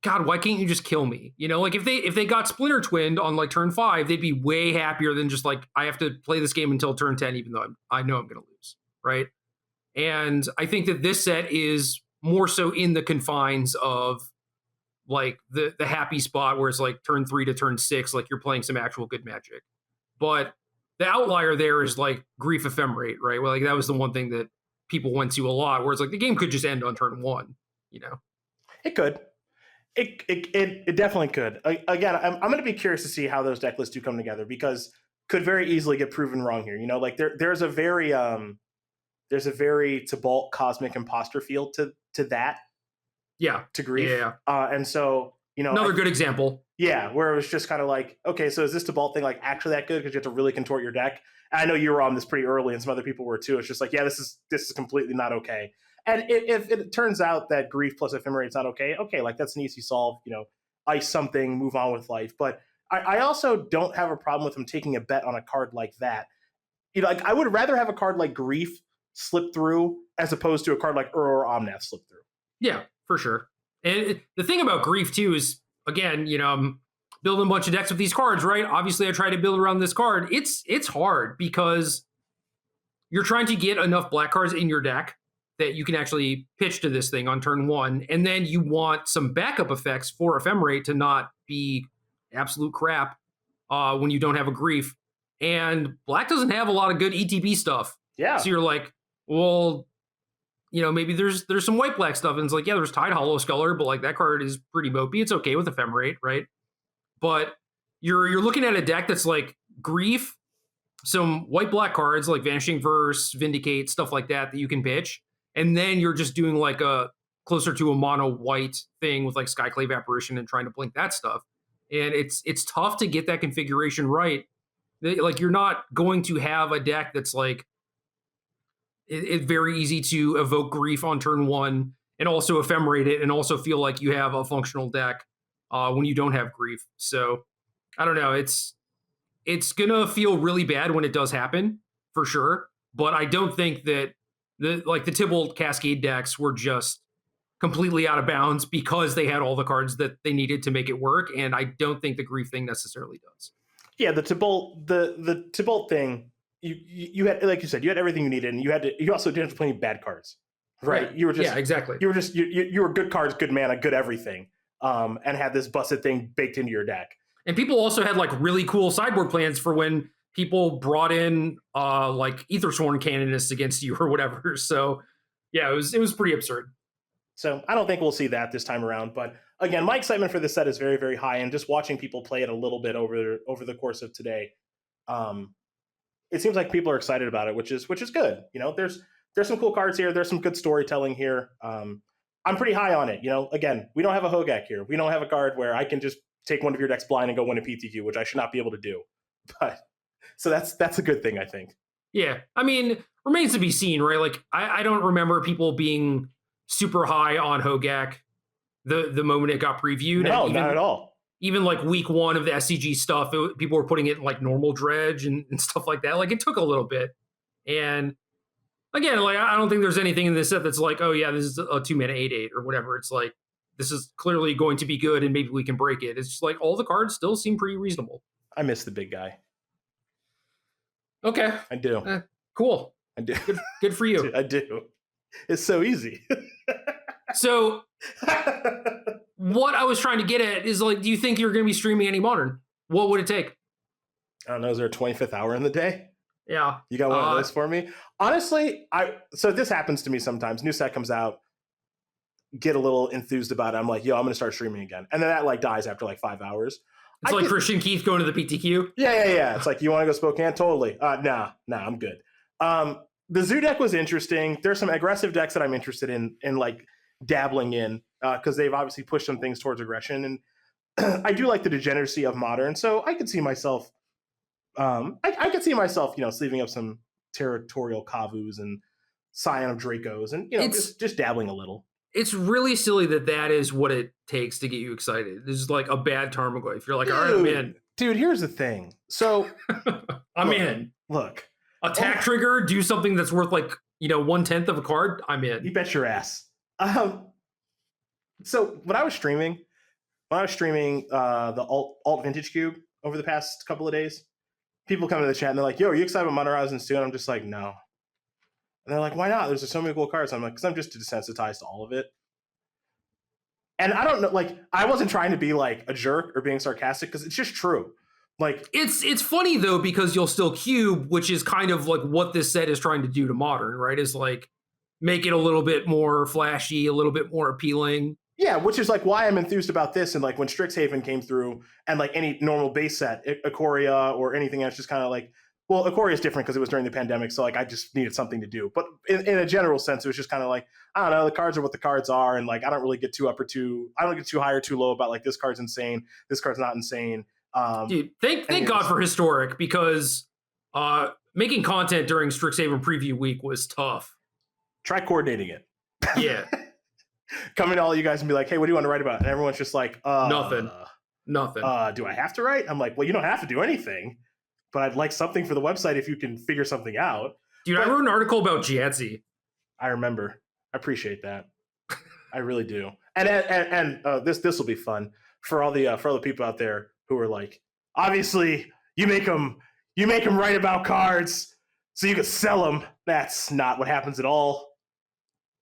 God, why can't you just kill me? Like if they got Splinter Twinned on like turn 5, they'd be way happier than just like, I have to play this game until turn 10, even though I know I'm going to lose, right? And I think that this set is more so in the confines of like the happy spot where it's like turn 3 to turn 6, like you're playing some actual good Magic. But the outlier there is like Grief Ephemerate, right? Well, like that was the one thing that people went to a lot, where it's like the game could just end on turn 1, you know? It could. It definitely could. Again, I'm going to be curious to see how those deck lists do come together, because could very easily get proven wrong here. You know, like there's a very Tibalt Cosmic Imposter feel to that. Yeah. To Grief. Yeah. And so, you know, another good example. Yeah, where it was just kind of like, okay, so is this Tibalt thing like actually that good? Because you have to really contort your deck. And I know you were on this pretty early, and some other people were too. It's just like, yeah, this is completely not okay. And if it turns out that Grief plus Ephemerate is not okay, like that's an easy solve. You know, ice something, move on with life. But I also don't have a problem with him taking a bet on a card like that. You know, like I would rather have a card like Grief slip through as opposed to a card like or Omnath slip through. Yeah, for sure. And the thing about Grief too is, again, you know, I'm building a bunch of decks with these cards, right? Obviously, I try to build around this card. It's hard because you're trying to get enough black cards in your deck that you can actually pitch to this thing on turn 1, and then you want some backup effects for Ephemerate to not be absolute crap when you don't have a Grief. And black doesn't have a lot of good ETB stuff. Yeah. So you're like, well, you know, maybe there's some white black stuff, and it's like, yeah, there's Tide Hollow Sculler, but like that card is pretty mopey. It's okay with Ephemerate, right? But you're looking at a deck that's like Grief, some white black cards like Vanishing Verse, Vindicate, stuff like that you can pitch, and then you're just doing like a closer to a mono white thing with like Skyclave Apparition and trying to blink that stuff. And it's tough to get that configuration right. Like you're not going to have a deck that's like it's very easy to evoke Grief on turn 1 and also Ephemerate it and also feel like you have a functional deck when you don't have Grief. So I don't know. It's gonna feel really bad when it does happen, for sure. But I don't think that the Tibalt Cascade decks were just completely out of bounds because they had all the cards that they needed to make it work. And I don't think the Grief thing necessarily does. Yeah, the Tibalt thing. You had, like you said, you had everything you needed, and you also didn't have to play any bad cards, right? You were just exactly. You were just you were good cards, good mana, good everything, and had this busted thing baked into your deck. And people also had like really cool sideboard plans for when people brought in like Aethersworn Canonists against you or whatever. So yeah, it was pretty absurd. So I don't think we'll see that this time around. But again, my excitement for this set is very, very high, and just watching people play it a little bit over the course of today, it seems like people are excited about it, which is good. You know, there's some cool cards here. There's some good storytelling here. I'm pretty high on it. You know, again, we don't have a Hogak here. We don't have a card where I can just take one of your decks blind and go win a PTQ, which I should not be able to do. But so that's a good thing, I think. Yeah, I mean, remains to be seen, right? Like I don't remember people being super high on Hogak the moment it got previewed. No, not at all. Even like week 1 of the SCG stuff, people were putting it in like normal dredge and stuff like that. Like it took a little bit. And again, like I don't think there's anything in this set that's like, oh yeah, this is a 2-mana 8/8 or whatever. It's like, this is clearly going to be good and maybe we can break it. It's just like all the cards still seem pretty reasonable. I miss the big guy. Okay. I do. Cool. I do. Good for you. I do. It's so easy. So what I was trying to get at is like, do you think you're going to be streaming any Modern? What would it take? I don't know. Is there a 25th hour in the day? Yeah. You got one of those for me? Honestly, so this happens to me sometimes. New set comes out, get a little enthused about it. I'm like, yo, I'm going to start streaming again. And then that like dies after like 5 hours. It's like Christian Keith going to the PTQ. Yeah. It's like, you want to go Spokane? Totally. Nah, I'm good. The Zoo deck was interesting. There's some aggressive decks that I'm interested in like dabbling in because they've obviously pushed some things towards aggression. And I do like the degeneracy of Modern. So I could see myself, I could see myself, you know, sleeving up some territorial Kavus and Scion of Dracos and, you know, just dabbling a little. It's really silly that is what it takes to get you excited. This is like a bad Tarmogoyf. You're like, all right, I'm in. Dude, here's the thing. So I'm in. Look. Attack trigger, do something that's worth like, you know, 1/10 of a card, I'm in. You bet your ass. So when I was streaming the alt Vintage Cube over the past couple of days, people come to the chat and they're like, yo, are you excited about Modern Horizons 2? And I'm just like, no. And they're like, why not? There's so many cool cards. I'm like, because I'm just desensitized to all of it. And I don't know, like, I wasn't trying to be like a jerk or being sarcastic because it's just true. Like, it's funny though, because you'll still cube, which is kind of like what this set is trying to do to Modern, right? Is like make it a little bit more flashy, a little bit more appealing. Yeah, which is like why I'm enthused about this. And like when Strixhaven came through and like any normal base set, Ikoria or anything else, just kind of like, well, Ikoria is different because it was during the pandemic. So like I just needed something to do. But in a general sense, it was just kind of like, I don't know, the cards are what the cards are. And like, I don't really get too I don't get too high or too low about like this card's insane. This card's not insane. Dude, thank God for Historic, because making content during Strixhaven preview week was tough. Try coordinating it. Yeah. Coming to all you guys and be like, hey, what do you want to write about? And everyone's just like, Nothing. Do I have to write? I'm like, well, you don't have to do anything, but I'd like something for the website if you can figure something out. Dude, I wrote an article about Jadzi. I remember. I appreciate that. I really do. And this will be fun for all the people out there who are like, obviously you make them write about cards so you can sell them. That's not what happens at all.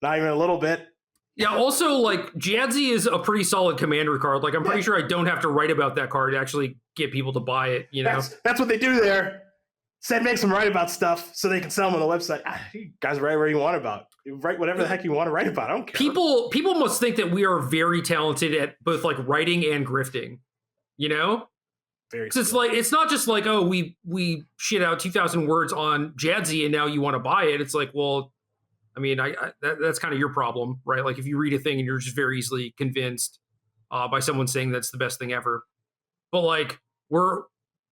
Not even a little bit. Yeah, also, like, Jadzi is a pretty solid commander card. Like, I'm pretty sure I don't have to write about that card to actually get people to buy it, you know? That's what they do there. Set makes them write about stuff so they can sell them on the website. You guys write whatever you want about. Write whatever the heck you want to write about. I don't care. People must think that we are very talented at both, like, writing and grifting, you know? Because it's like, it's not just like, oh, we shit out 2,000 words on Jadzi and now you want to buy it. It's like, well, I mean, that's kind of your problem, right? Like if you read a thing and you're just very easily convinced by someone saying that's the best thing ever. But like we're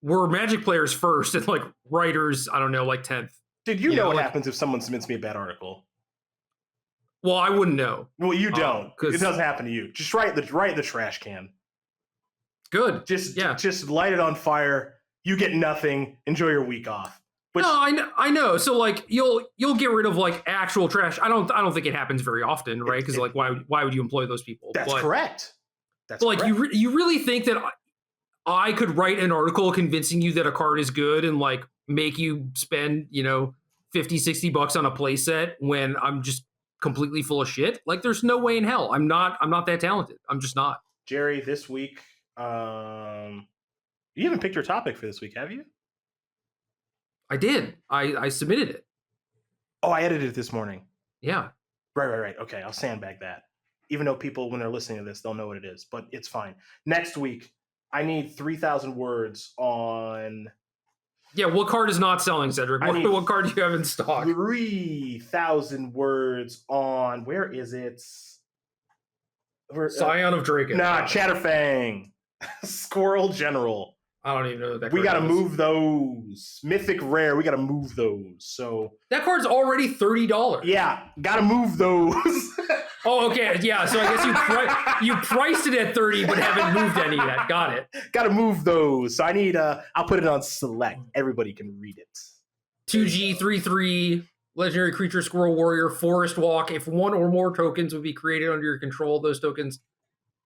Magic players first and like writers, I don't know, like 10th. Dude, you know what happens if someone submits me a bad article? Well, I wouldn't know. Well, you don't. It doesn't happen to you. Just write the trash can. Good. Just light it on fire. You get nothing. Enjoy your week off. No, I know. So like you'll get rid of like actual trash. I don't think it happens very often, right? Because like why would you employ those people? That's correct. That's like correct. You really think that I could write an article convincing you that a card is good and like make you spend, you know, $50-$60 on a playset when I'm just completely full of shit? Like there's no way in hell. I'm not that talented. I'm just not. Jerry, this week, you haven't picked your topic for this week, have you? I did. I submitted it. Oh, I edited it this morning. Yeah. Right. Okay, I'll sandbag that. Even though people, when they're listening to this, they'll know what it is, but it's fine. Next week, I need 3,000 words on... Yeah, what card is not selling, Cedric? What card do you have in stock? 3,000 words on... Where is it? Scion of Draken. Nah, Chatterfang. Squirrel General. I don't even know that card. We got to move those. Mythic Rare, we got to move those. So that card's already $30. Yeah, got to move those. Oh, okay. Yeah, so I guess you priced it at 30 but haven't moved any yet. Got it. Got to move those. So I need I'll put it on select. Everybody can read it. 2G 3/3 legendary creature Squirrel Warrior Forest Walk. If one or more tokens would be created under your control, those tokens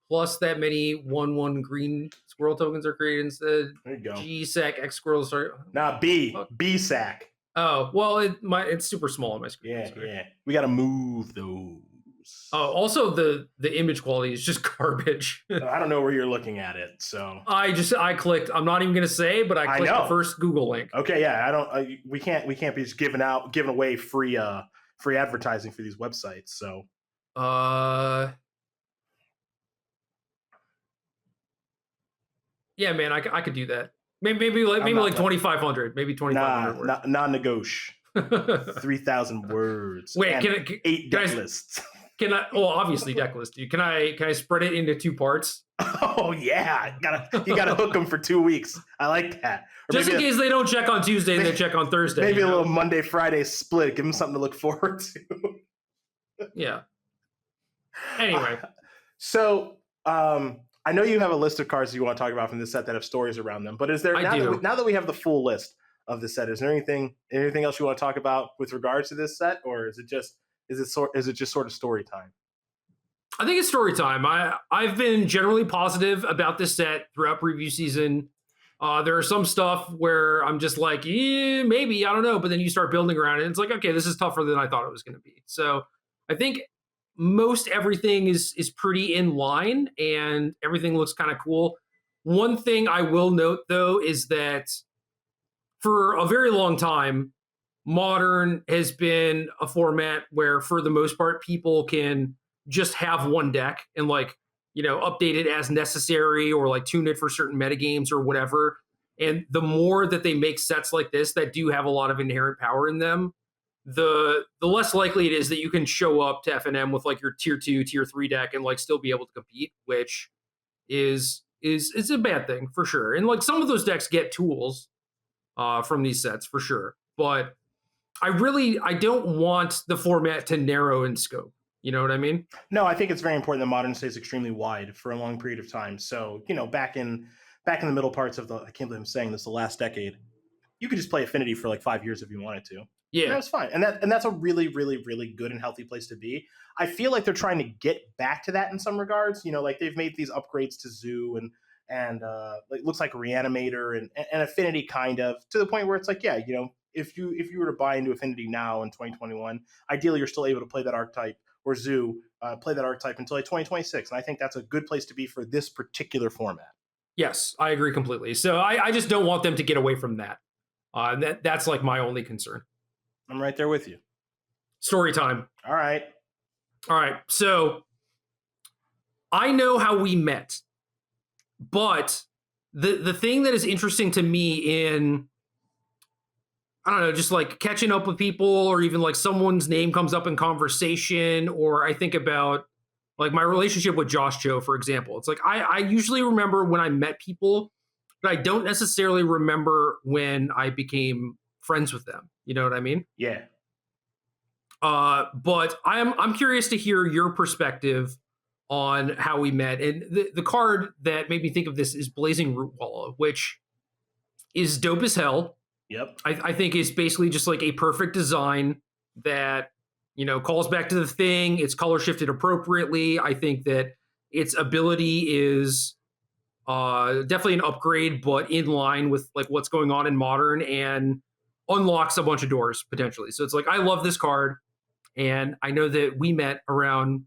plus that many 1/1 green squirrel tokens are created instead. There you go. G-Sac X squirrels are... Nah, B-Sac. Oh, well, it's super small on my screen. Yeah. We got to move those. Oh, also the image quality is just garbage. I don't know where you're looking at it, so I clicked. I'm not even gonna say, but I clicked the first Google link. Okay, yeah, I don't. We can't be just giving away free advertising for these websites. So, yeah, man, I could do that. Maybe like 2,500, maybe 2,500 words. Non-negotiable. 3,000 words. Wait, can 8 deck lists. Can I? Well, obviously deck list. Can I spread it into 2 parts? Oh yeah, you gotta hook them for 2 weeks. I like that. Or just in case they don't check on Tuesday and they check on Thursday. Maybe a little Monday Friday split. Give them something to look forward to. Yeah. Anyway, so I know you have a list of cards you want to talk about from this set that have stories around them. But is there now that we have the full list of the set, is there anything else you want to talk about with regards to this set, or is it just sort of story time? I think it's story time. I've been generally positive about this set throughout preview season. There are some stuff where I'm just like, maybe, I don't know. But then you start building around it, and it's like, okay, this is tougher than I thought it was going to be. So I think most everything is pretty in line, and everything looks kind of cool. One thing I will note, though, is that for a very long time, Modern has been a format where, for the most part, people can just have one deck and like, update it as necessary or like tune it for certain metagames or whatever. And the more that they make sets like this that do have a lot of inherent power in them, the less likely it is that you can show up to FNM with like your tier 2, tier 3 deck and like still be able to compete, which is a bad thing for sure. And like some of those decks get tools from these sets for sure. But I don't want the format to narrow in scope. You know what I mean? No, I think it's very important that Modern stays extremely wide for a long period of time. So, back in the middle parts of I can't believe I'm saying this, the last decade, you could just play Affinity for like 5 years if you wanted to. Yeah, that's fine. And that's a really, really, really good and healthy place to be. I feel like they're trying to get back to that in some regards. Like they've made these upgrades to Zoo and it looks like Reanimator and Affinity kind of, to the point where it's like, yeah, if you were to buy into Affinity now in 2021, ideally you're still able to play that archetype, or Zoo, play that archetype until like 2026. And I think that's a good place to be for this particular format. Yes, I agree completely. So I just don't want them to get away from that. That's like my only concern. I'm right there with you. Story time. All right. So I know how we met, but the thing that is interesting to me in, I don't know, just like catching up with people, or even like someone's name comes up in conversation, or I think about like my relationship with Josh Joe, for example. It's like I usually remember when I met people, but I don't necessarily remember when I became friends with them. You know what I mean? Yeah. But I'm curious to hear your perspective on how we met. And the card that made me think of this is Blazing Rootwalla, which is dope as hell. Yep. I think is basically just like a perfect design that, calls back to the thing. It's color shifted appropriately. I think that its ability is definitely an upgrade, but in line with like what's going on in Modern, and unlocks a bunch of doors potentially. So it's like, I love this card, and I know that we met around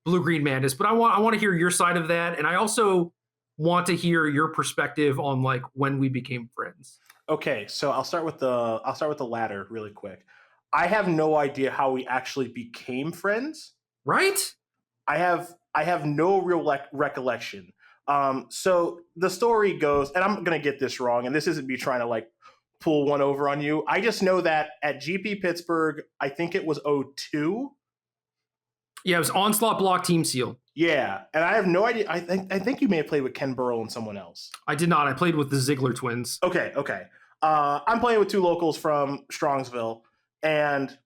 Blue Green Madness, but I want to hear your side of that, and I also want to hear your perspective on like when we became friends. Okay, so I'll start with the latter really quick. I have no idea how we actually became friends. Right? I have no real recollection. So the story goes, and I'm gonna get this wrong, and this isn't me trying to like pull one over on you. I just know that at GP Pittsburgh, I think it was 02. Yeah, it was Onslaught Block Team Seal. Yeah, and I have no idea. I think you may have played with Ken Burrow and someone else. I did not. I played with the Ziegler twins. Okay. I'm playing with two locals from Strongsville, and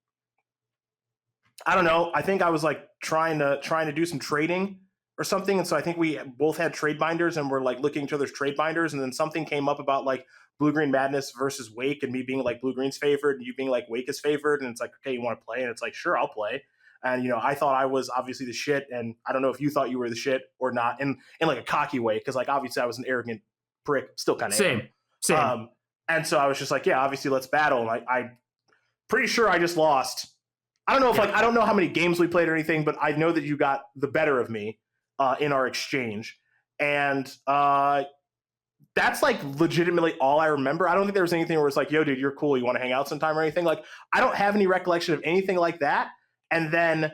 I don't know. I think I was like trying to do some trading or something, and so I think we both had trade binders, and we're like looking at each other's trade binders, and then something came up about like Blue Green Madness versus Wake, and me being like Blue Green's favored, and you being like Wake is favored, and it's like, okay, you want to play? And it's like, sure, I'll play. And I thought I was obviously the shit, and I don't know if you thought you were the shit or not, in like a cocky way, because like obviously I was an arrogant prick, still kind of Same. And so I was just like, yeah, obviously let's battle. And I pretty sure I just lost. I don't know if I don't know how many games we played or anything, but I know that you got the better of me in our exchange. And that's like legitimately all I remember. I don't think there was anything where it's like, yo, dude, you're cool, you want to hang out sometime or anything. Like, I don't have any recollection of anything like that. And then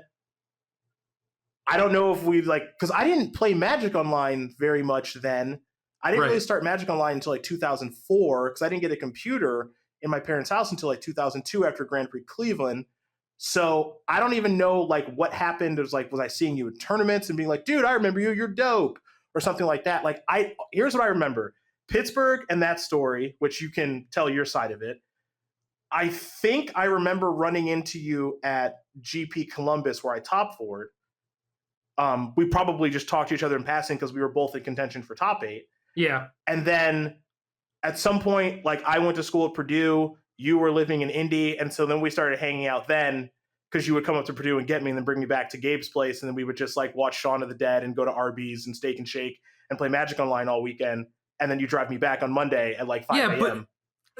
I don't know if we like, because I didn't play Magic Online very much then. I didn't really start Magic Online until like 2004, because I didn't get a computer in my parents' house until like 2002 after Grand Prix Cleveland. So I don't even know like what happened. It was like, was I seeing you in tournaments and being like, dude, I remember you, you're dope, or something like that. Like, here's what I remember. Pittsburgh and that story, which you can tell your side of it. I think I remember running into you at GP Columbus where I top forward. We probably just talked to each other in passing because we were both in contention for top 8. Yeah. And then at some point, like, I went to school at Purdue, you were living in Indy, and so then we started hanging out then, because you would come up to Purdue and get me and then bring me back to Gabe's place, and then we would just like watch Shaun of the Dead and go to Arby's and Steak and Shake and play Magic Online all weekend. and then you drive me back on Monday at like 5 Yeah, a.m.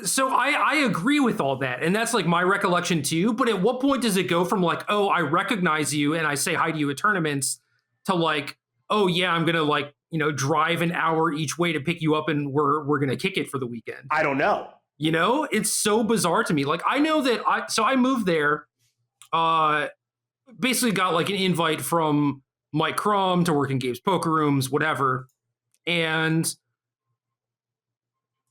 So I agree with all that, and that's like my recollection too. But at what point does it go from like, oh, I recognize you and I say hi to you at tournaments, to like, oh yeah, I'm gonna like drive an hour each way to pick you up and we're gonna kick it for the weekend. I don't know. It's so bizarre to me. Like I know that I moved there, basically got like an invite from Mike Crum to work in Gabe's poker rooms, whatever, and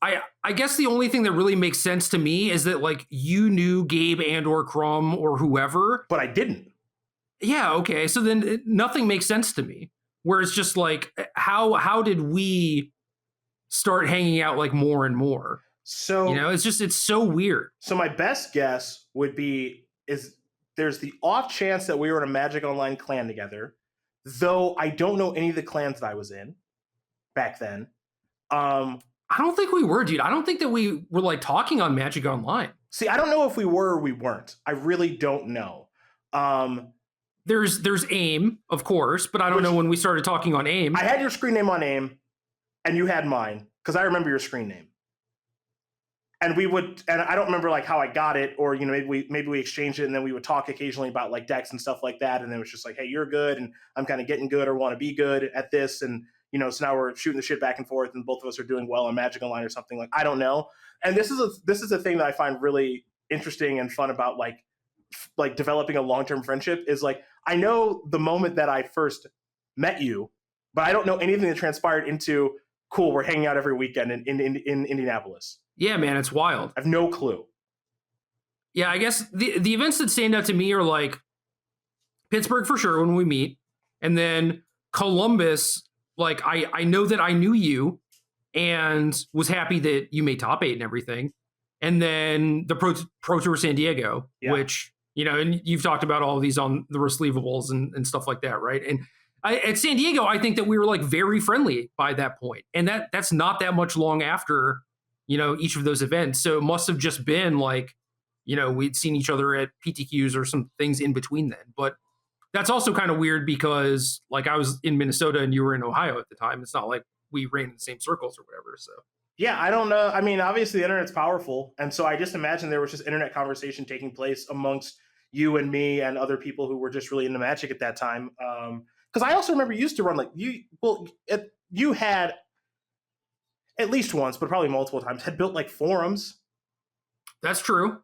I guess the only thing that really makes sense to me is that like you knew Gabe and or Crum or whoever, but I didn't. Yeah, okay. So then nothing makes sense to me. Where it's just like, how did we start hanging out like more and more? So it's so weird. So my best guess would be is there's the off chance that we were in a Magic Online clan together, though I don't know any of the clans that I was in back then. I don't think we were, dude. I don't think that we were like talking on Magic Online. See, I don't know if we were or we weren't. I really don't know. There's AIM, of course, but I don't know when we started talking on AIM. I had your screen name on AIM, and you had mine, because I remember your screen name. And I don't remember like how I got it, or maybe we exchanged it, and then we would talk occasionally about like decks and stuff like that. And then it was just like, hey, you're good, and I'm kind of getting good or want to be good at this, and so now we're shooting the shit back and forth, and both of us are doing well on Magic Online or something. Like I don't know. And this is a thing that I find really interesting and fun about like developing a long-term friendship is like I know the moment that I first met you, but I don't know anything that transpired into cool. We're hanging out every weekend in Indianapolis. Yeah, man, it's wild. I have no clue. Yeah, I guess the events that stand out to me are like Pittsburgh for sure when we meet, and then Columbus. Like I know that I knew you and was happy that you made top 8 and everything, and then the Pro Tour San Diego, which and you've talked about all of these on the receivables and stuff like that, right? And at San Diego, I think that we were like very friendly by that point, and that's not that much long after each of those events. So it must have just been like, we'd seen each other at PTQs or some things in between then. But that's also kind of weird because like I was in Minnesota and you were in Ohio at the time. It's not like we ran in the same circles or whatever. So yeah, I don't know. I mean, obviously the internet's powerful. And so I just imagine there was just internet conversation taking place amongst you and me and other people who were just really into Magic at that time. Because I also remember you used to run like you had at least once, but probably multiple times, had built like forums. That's true.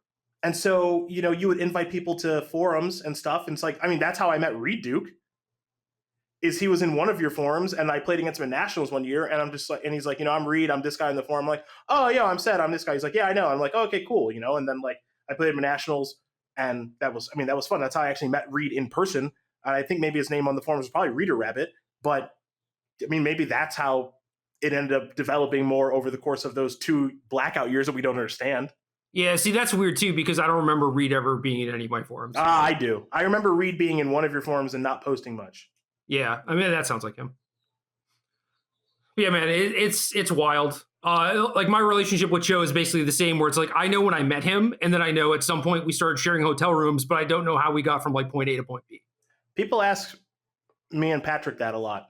And so, you would invite people to forums and stuff. And it's like, I mean, that's how I met Reed Duke. Is he was in one of your forums, and I played against him at Nationals one year, and I'm just like, and he's like, I'm Reed, I'm this guy in the forum. I'm like, oh yeah, I'm Seth, I'm this guy. He's like, yeah, I know. I'm like, oh, okay, cool, and then like I played him at Nationals, and that was fun. That's how I actually met Reed in person. And I think maybe his name on the forums was probably Reader Rabbit, but I mean, maybe that's how it ended up developing more over the course of those 2 blackout years that we don't understand. Yeah, see, that's weird too, because I don't remember Reed ever being in any of my forums. I do. I remember Reed being in one of your forums and not posting much. Yeah, I mean, that sounds like him. But yeah, man, it's wild. Like my relationship with Joe is basically the same, where it's like I know when I met him, and then I know at some point we started sharing hotel rooms, but I don't know how we got from like point A to point B. People ask me and Patrick that a lot.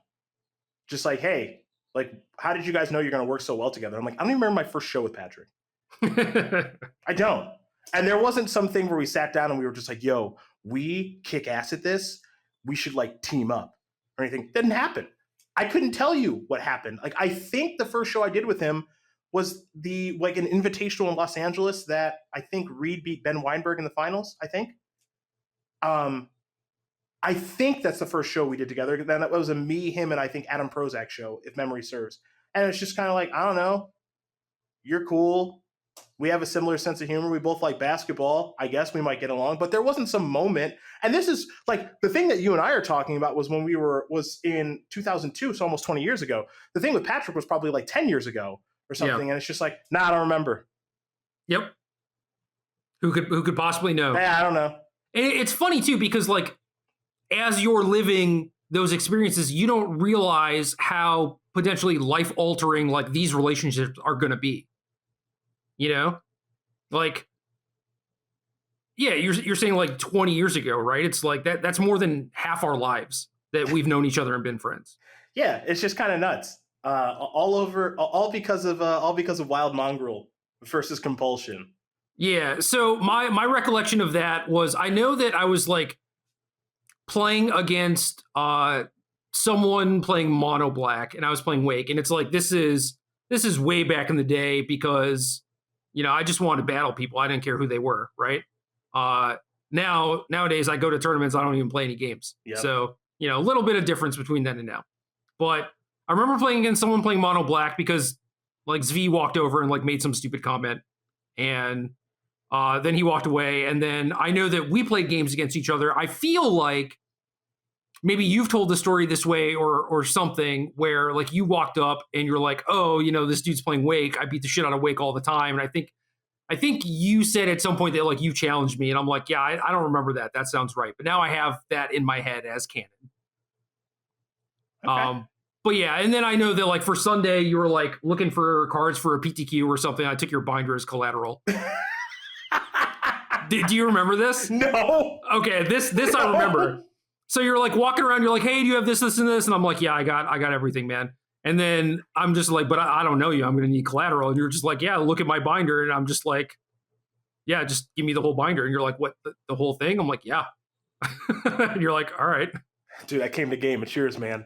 Just like, hey, like, how did you guys know you're going to work so well together? I'm like, I don't even remember my first show with Patrick. I don't. And there wasn't something where we sat down and we were just like, yo, we kick ass at this. We should like team up or anything. Didn't happen. I couldn't tell you what happened. Like, I think the first show I did with him was an invitational in Los Angeles that I think Reed beat Ben Weinberg in the finals, I think. I think that's the first show we did together. Then that was a me, him, and I think Adam Prozac show, if memory serves. And it's just kind of like, I don't know. You're cool. We have a similar sense of humor. We both like basketball. I guess we might get along. But there wasn't some moment. And this is like the thing that you and I are talking about was when was in 2002, so almost 20 years ago. The thing with Patrick was probably like 10 years ago or something. Yeah. And it's just like, I don't remember. Yep. Who could possibly know? Yeah, I don't know. And it's funny too, because like, as you're living those experiences, you don't realize how potentially life-altering like these relationships are going to be. Like, yeah, you're saying like 20 years ago, right? It's like that's more than half our lives that we've known each other and been friends. Yeah, it's just kind of nuts. all because of Wild Mongrel versus Compulsion. Yeah. So my recollection of that was I know that I was like playing against someone playing Mono Black, and I was playing Wake, and it's like this is way back in the day because I just wanted to battle people. I didn't care who they were, right? Nowadays I go to tournaments, I don't even play any games. Yep. So a little bit of difference between then and now. But I remember playing against someone playing Mono Black because like Zvi walked over and like made some stupid comment, and then he walked away. And then I know that we played games against each other. I feel like maybe you've told the story this way or something where like you walked up and you're like, oh, this dude's playing Wake. I beat the shit out of Wake all the time. And I think you said at some point that like you challenged me, and I'm like, yeah, I don't remember that. That sounds right. But now I have that in my head as canon. Okay. But yeah, and then I know that like for Sunday you were like looking for cards for a PTQ or something. I took your binder as collateral. Do you remember this? No. Okay, this I remember. So you're like walking around, you're like, hey, do you have this, and this? And I'm like, yeah, I got everything, man. And then I'm just like, but I don't know you. I'm going to need collateral. And you're just like, yeah, look at my binder. And I'm just like, yeah, just give me the whole binder. And you're like, what, the whole thing? I'm like, yeah. And you're like, all right. Dude, I came to game of cheers, man.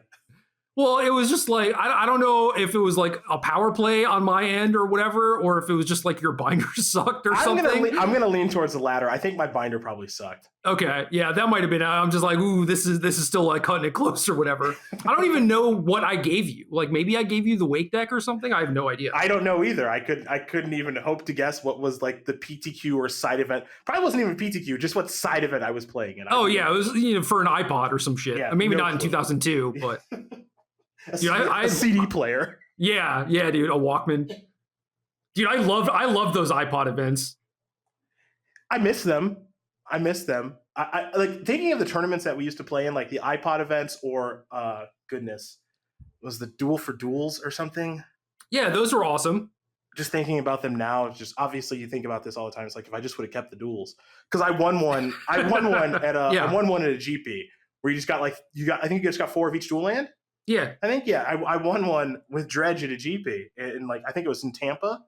Well, it was just like, I don't know if it was like a power play on my end or whatever, or if it was just like your binder sucked or something. I'm going to lean towards the latter. I think my binder probably sucked. Okay. Yeah, that might have been. I'm just like, ooh, this is still like cutting it close or whatever. I don't even know what I gave you. Like maybe I gave you the Wake deck or something. I have no idea. I don't know either. I couldn't even hope to guess what was like the PTQ or side event. Probably wasn't even PTQ, just what side event I was playing in. Yeah, it was for an iPod or some shit. Yeah, Maybe no not in 2002, but dude, a CD player. Yeah, dude, a Walkman. Dude, I love those iPod events. I miss them. I like thinking of the tournaments that we used to play in, like the iPod events, or was the Duel for Duels or something? Yeah, those were awesome. Just thinking about them now, just obviously you think about this all the time. It's like if I just would have kept the duels, because I won one at a GP where I think you just got 4 of each dual land. Yeah, I think I won one with Dredge at a GP, and like I think it was in Tampa.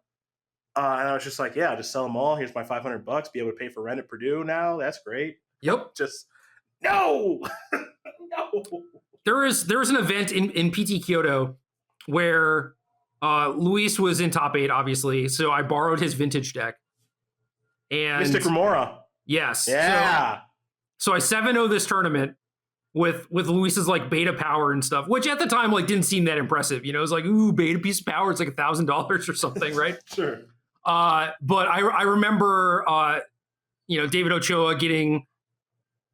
And I was just like, yeah, just sell them all. Here's my $500. Be able to pay for rent at Purdue now. That's great. Yep. Just no. No. There was an event in PT Kyoto where Luis was in top 8, obviously. So I borrowed his vintage deck. And Mystic Remora. Yes. Yeah. So I 7-0 this tournament with Luis's like beta power and stuff, which at the time like didn't seem that impressive. It was like, ooh, beta piece of power. It's like $1,000 or something, right? Sure. But I remember, David Ochoa getting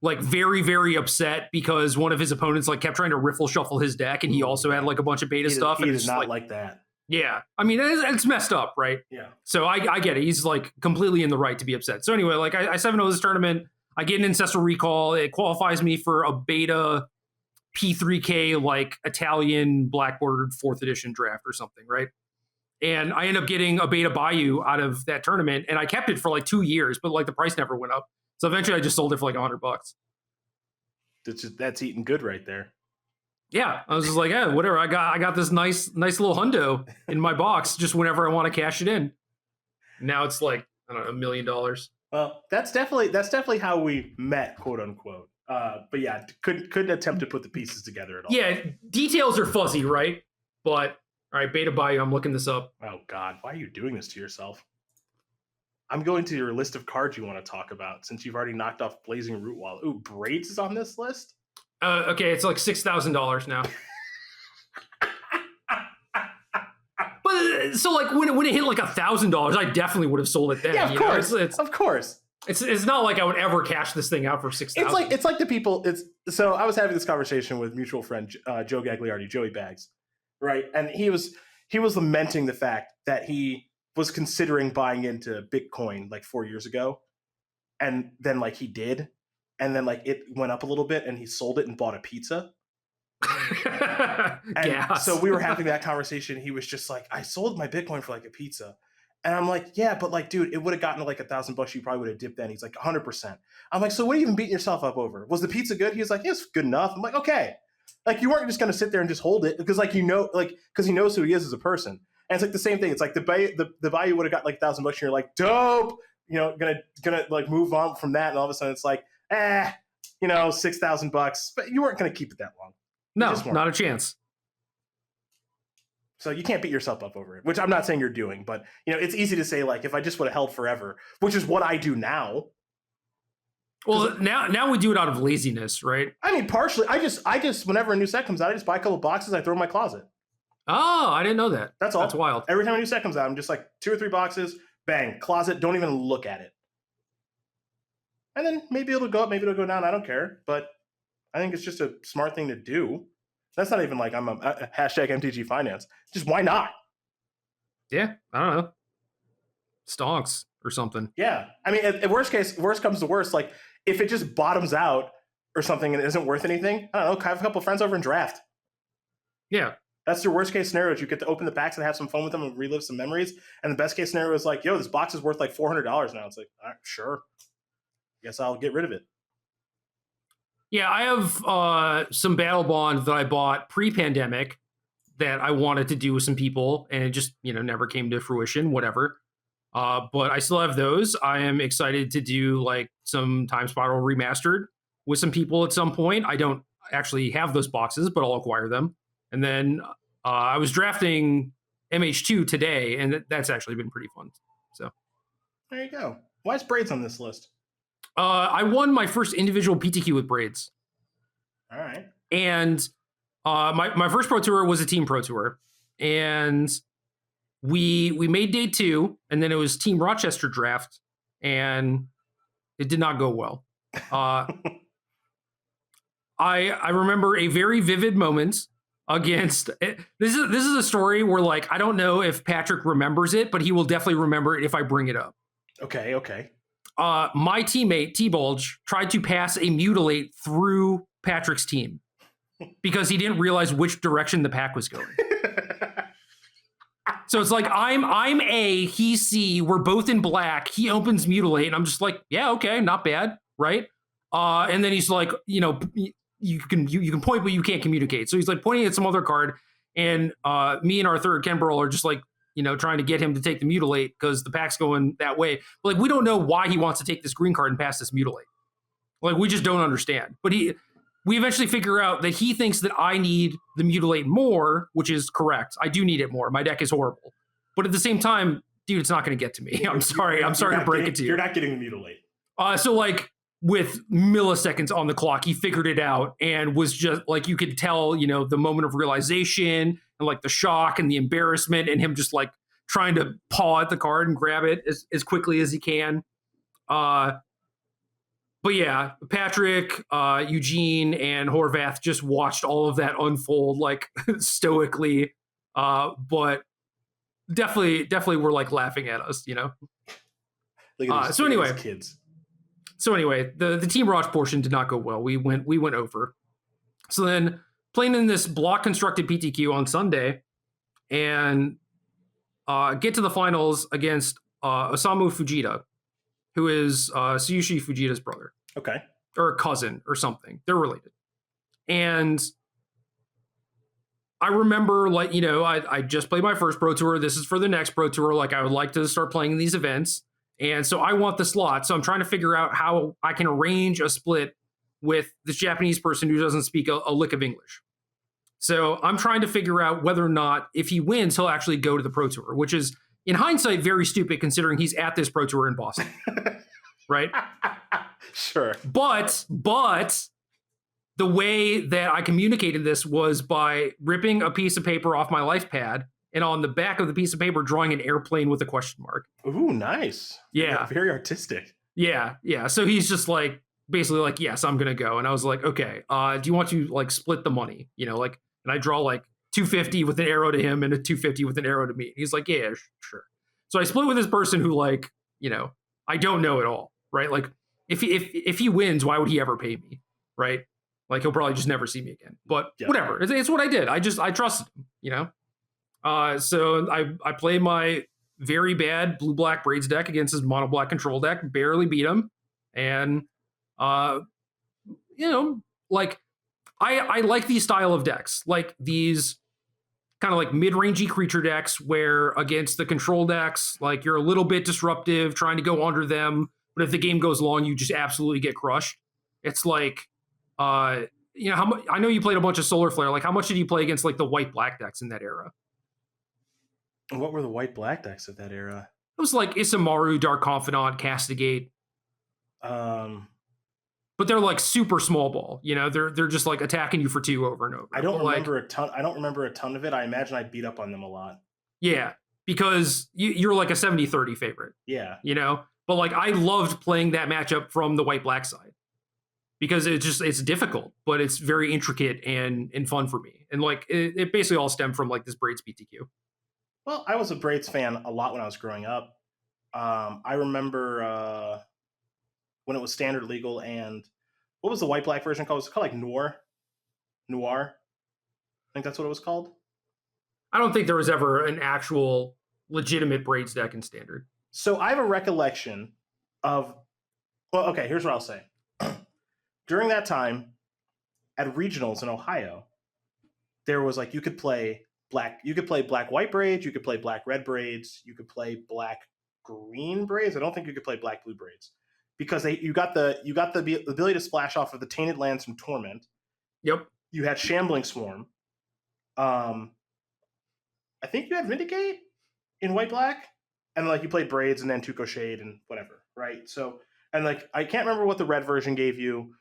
like very, very upset because one of his opponents like kept trying to riffle shuffle his deck, and he also had like a bunch of beta stuff. He and did not like that. Yeah, I mean it's messed up, right? Yeah. So I get it. He's like completely in the right to be upset. So anyway, like I 7-0 this tournament. I get an Ancestral Recall. It qualifies me for a beta P3K like Italian black bordered 4th edition draft or something, right? And I end up getting a beta Bayou out of that tournament, and I kept it for like 2 years, but like the price never went up. So eventually I just sold it for like $100. That's eating good right there. Yeah, I was just like, yeah, whatever. I got this nice little hundo in my box just whenever I want to cash it in. Now it's like, I don't know, $1 million. Well, that's definitely how we met, quote unquote. But yeah, couldn't attempt to put the pieces together at all. Yeah, details are fuzzy, right? But all right, Beta Bayou, I'm looking this up. Oh God, why are you doing this to yourself? I'm going to your list of cards you want to talk about since you've already knocked off Blazing Root Wall. Ooh, Braids is on this list? Okay, it's like $6,000 now. But so like when it hit like $1,000, I definitely would have sold it then. Yeah, of course. Of course. It's not like I would ever cash this thing out for $6,000. It's like the people. So I was having this conversation with mutual friend Joe Gagliardi, Joey Bags, right? And he was lamenting the fact that he was considering buying into Bitcoin like 4 years ago, and then like he did, and then like it went up a little bit, and he sold it and bought a pizza. And so we were having that conversation. He was just like, I sold my Bitcoin for like a pizza. And I'm like, yeah, but like, dude, it would have gotten to like $1,000. You probably would have dipped then. He's like, 100%. I'm like, so what are you even beating yourself up over? Was the pizza good? He was like, yeah, it's good enough. I'm like, okay. Like you weren't just going to sit there and just hold it because like, because he knows who he is as a person. And it's like the same thing. It's like the value would have got like $1,000 and you're like, dope, gonna like move on from that. And all of a sudden it's like, $6,000, but you weren't going to keep it that long. No, not a chance. So you can't beat yourself up over it, which I'm not saying you're doing, but it's easy to say like, if I just would have held forever, which is what I do now. Well, now we do it out of laziness, right? I mean, partially. I just whenever a new set comes out, I just buy a couple boxes, I throw in my closet. Oh, I didn't know that. That's all. That's wild. Every time a new set comes out, I'm just like 2 or 3 boxes, bang, closet, don't even look at it. And then maybe it'll go up, maybe it'll go down. I don't care. But I think it's just a smart thing to do. That's not even like I'm a hashtag MTG finance. Just why not? Yeah, I don't know. Stonks or something. Yeah. I mean, at worst comes to worst, like if it just bottoms out or something and it isn't worth anything, I don't know, have a couple of friends over and draft. Yeah. That's your worst case scenario. You get to open the packs and have some fun with them and relive some memories. And the best case scenario is like, yo, this box is worth like $400 now. It's like, all right, sure. Guess I'll get rid of it. Yeah, I have some Battle Bond that I bought pre-pandemic that I wanted to do with some people, and it just, never came to fruition, whatever. But I still have those. I am excited to do like some Time Spiral Remastered with some people at some point. I don't actually have those boxes, but I'll acquire them. And then I was drafting MH2 today, and that's actually been pretty fun. So there you go. Why is Braids on this list? I won my first individual PTQ with Braids. All right. And my first Pro Tour was a team Pro Tour. And we made day 2, and then it was Team Rochester draft, and it did not go well. I remember a very vivid moment against this is a story where like I don't know if Patrick remembers it, but he will definitely remember it if I bring it up. Okay. My teammate T-Bulge tried to pass a mutilate through Patrick's team because he didn't realize which direction the pack was going. So it's like I'm A, he's C, we're both in black. He opens mutilate, and I'm just like, yeah, okay, not bad, right? And then he's like, you can point, but you can't communicate. So he's like pointing at some other card, and me and our third Ken Burl are just like, trying to get him to take the mutilate because the pack's going that way. But like, we don't know why he wants to take this green card and pass this mutilate. Like, we just don't understand. But we eventually figure out that he thinks that I need the mutilate more, which is correct. I do need it more. My deck is horrible. But at the same time, dude, it's not going to get to me. I'm sorry to break it to you. You're not getting the mutilate. So like with milliseconds on the clock, he figured it out and was just like, you could tell, the moment of realization and like the shock and the embarrassment and him just like trying to paw at the card and grab it as quickly as he can. But yeah, Patrick, Eugene, and Horvath just watched all of that unfold like stoically. But definitely were like laughing at us, Look at these, so anyway, kids. So anyway, the Team Roch portion did not go well. We went over. So then playing in this block constructed PTQ on Sunday and get to the finals against Osamu Fujita, who is Tsuyushi Fujita's brother. Okay. Or a cousin or something. They're related. And I remember like, I just played my first Pro Tour. This is for the next Pro Tour. Like I would like to start playing in these events. And so I want the slot. So I'm trying to figure out how I can arrange a split with this Japanese person who doesn't speak a lick of English. So I'm trying to figure out whether or not if he wins, he'll actually go to the Pro Tour, which is in hindsight very stupid considering he's at this Pro Tour in Boston. Right? Sure. But the way that I communicated this was by ripping a piece of paper off my life pad and on the back of the piece of paper drawing an airplane with a question mark. Ooh, nice. Yeah. Very artistic. Yeah. So he's just like, basically like, yes, I'm going to go. And I was like, okay, do you want to like split the money? Like, and I draw like 250 with an arrow to him and a 250 with an arrow to me. He's like, yeah, sure. So I split with this person who like, I don't know at all, right? Like if he wins, why would he ever pay me? Right? Like he'll probably just never see me again, but yeah. Whatever. It's what I did. I trusted him, So I played my very bad blue-black Braids deck against his mono-black control deck, barely beat him. And, like I like these style of decks, like these kind of like mid-rangey creature decks where against the control decks, like you're a little bit disruptive, trying to go under them, but if the game goes long, you just absolutely get crushed. It's like, uh, how much? I know you played a bunch of Solar Flare. Like, how much did you play against like the white-black decks in that era? What were the white-black decks of that era? It was like Isamaru, Dark Confidant, Castigate. But they're like super small ball. They're just like attacking you for 2 over and over. I don't remember a ton. I don't remember a ton of it. I imagine I beat up on them a lot. Yeah, because you're like a 70-30 favorite. Yeah. But like I loved playing that matchup from the white-black side because it's difficult, but it's very intricate and fun for me. And like it basically all stemmed from like this Braids BTQ. Well, I was a Braids fan a lot when I was growing up. I remember when it was standard legal, and what was the white-black version called? It was called like Noir. I think that's what it was called. I don't think there was ever an actual legitimate Braids deck in standard. So I have a recollection of, well, okay, here's what I'll say. During that time, at regionals in Ohio, there was like you could play black white braids, you could play black red braids, you could play black green braids. I don't think you could play black blue braids because you got the ability to splash off of the Tainted Lands from Torment. Yep. You had Shambling Swarm. I think you had Vindicate in white black, and like you played Braids and then Tuco Shade and whatever, right? So, and like I can't remember what the red version gave you.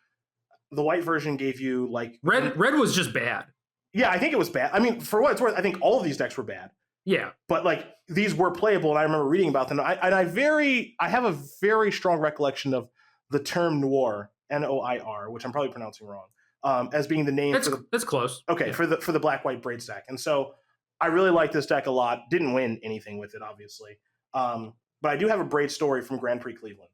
The white version gave you like red was just bad. Yeah, I think it was bad. I mean, for what it's worth, I think all of these decks were bad. Yeah, but like these were playable, and I remember reading about them. I have a very strong recollection of the term Noir, Noir, which I'm probably pronouncing wrong, as being the name. That's close. Okay, yeah. for the black white Braids deck, and so I really like this deck a lot. Didn't win anything with it, obviously, but I do have a Braid story from Grand Prix Cleveland.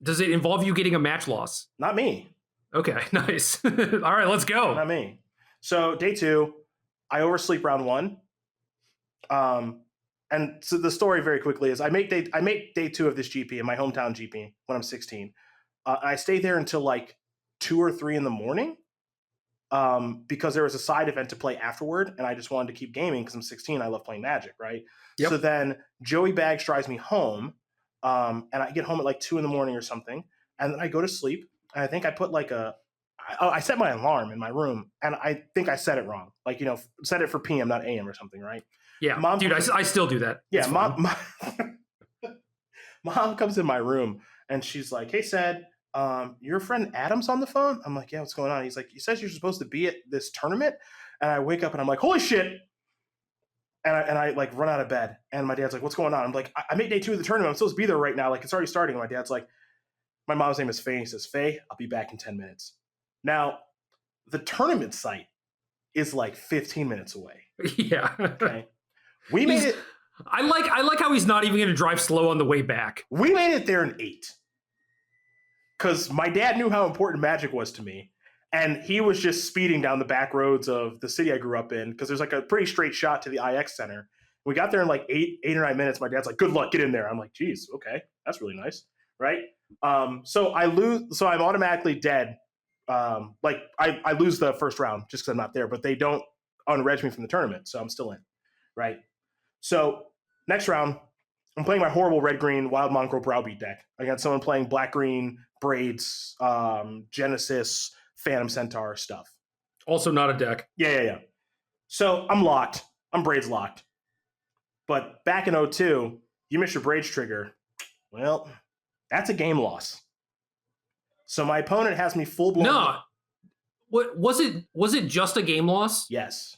Does it involve you getting a match loss? Not me. Okay, nice. All right, let's go. Not me. So day 2, I oversleep round 1. And so the story very quickly is I make day 2 of this GP in my hometown GP when I'm 16. I stay there until like 2 or 3 in the morning because there was a side event to play afterward, and I just wanted to keep gaming because I'm 16. I love playing Magic, right? Yep. So then Joey Bags drives me home, and I get home at like 2 in the morning or something, and then I go to sleep, and I think I put like I set my alarm in my room, and I think I set it wrong. Like, set it for PM, not AM or something, right? Yeah, Mom, dude, I still do that. Yeah, Mom comes in my room, and she's like, "Hey, Sed, your friend Adam's on the phone?" I'm like, "Yeah, what's going on?" He's like, "He says you're supposed to be at this tournament." And I wake up, and I'm like, "Holy shit!" And I like run out of bed, and my dad's like, "What's going on?" I'm like, I made day 2 of the tournament. I'm supposed to be there right now. Like, it's already starting. And my dad's like, my mom's name is Faye. He says, "Faye, I'll be back in 10 minutes. Now, the tournament site is like 15 minutes away. Yeah. Okay. We made it. I like how he's not even going to drive slow on the way back. We made it there in 8. Because my dad knew how important Magic was to me. And he was just speeding down the back roads of the city I grew up in. Because there's like a pretty straight shot to the IX Center. We got there in like 8 or 9 minutes. My dad's like, "Good luck, get in there." I'm like, "Geez, okay. That's really nice." Right? So I lose. So I'm automatically dead. I lose the first round just because I'm not there. But they don't unreg me from the tournament. So I'm still in. Right? So next round, I'm playing my horrible red-green Wild Mongrel Browbeat deck against someone playing black-green Braids, Genesis, Phantom Centaur stuff. Also not a deck. Yeah. So I'm locked. I'm Braids locked. But back in 02, you miss your Braids trigger. Well, that's a game loss. So my opponent has me full-blown. No. What was it? Was it just a game loss? Yes.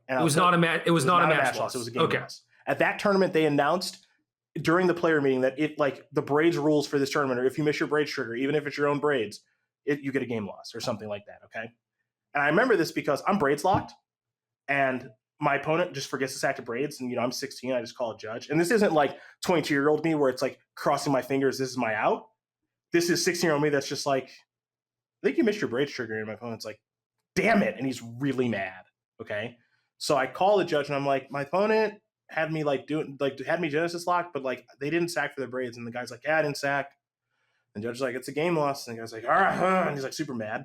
And it was not a match. It was not a match loss. It was a game loss. At that tournament, they announced during the player meeting that if like the Braids rules for this tournament, or if you miss your Braids trigger, even if it's your own Braids, you get a game loss or something like that. Okay. And I remember this because I'm Braids locked, and my opponent just forgets to sack the Braids, and I'm 16. I just call a judge, and this isn't like 22-year-old me where it's like crossing my fingers. This is my out. This is 16-year-old me that's just like, "I think you missed your Braids trigger," and my opponent's like, "Damn it!" and he's really mad. Okay. So I call the judge, and I'm like, "My opponent had me had me Genesis locked, but like they didn't sack for the Braids." And the guy's like, "Yeah, I didn't sack." And the judge's like, "It's a game loss." And the guy's like, "Ah," and he's like super mad.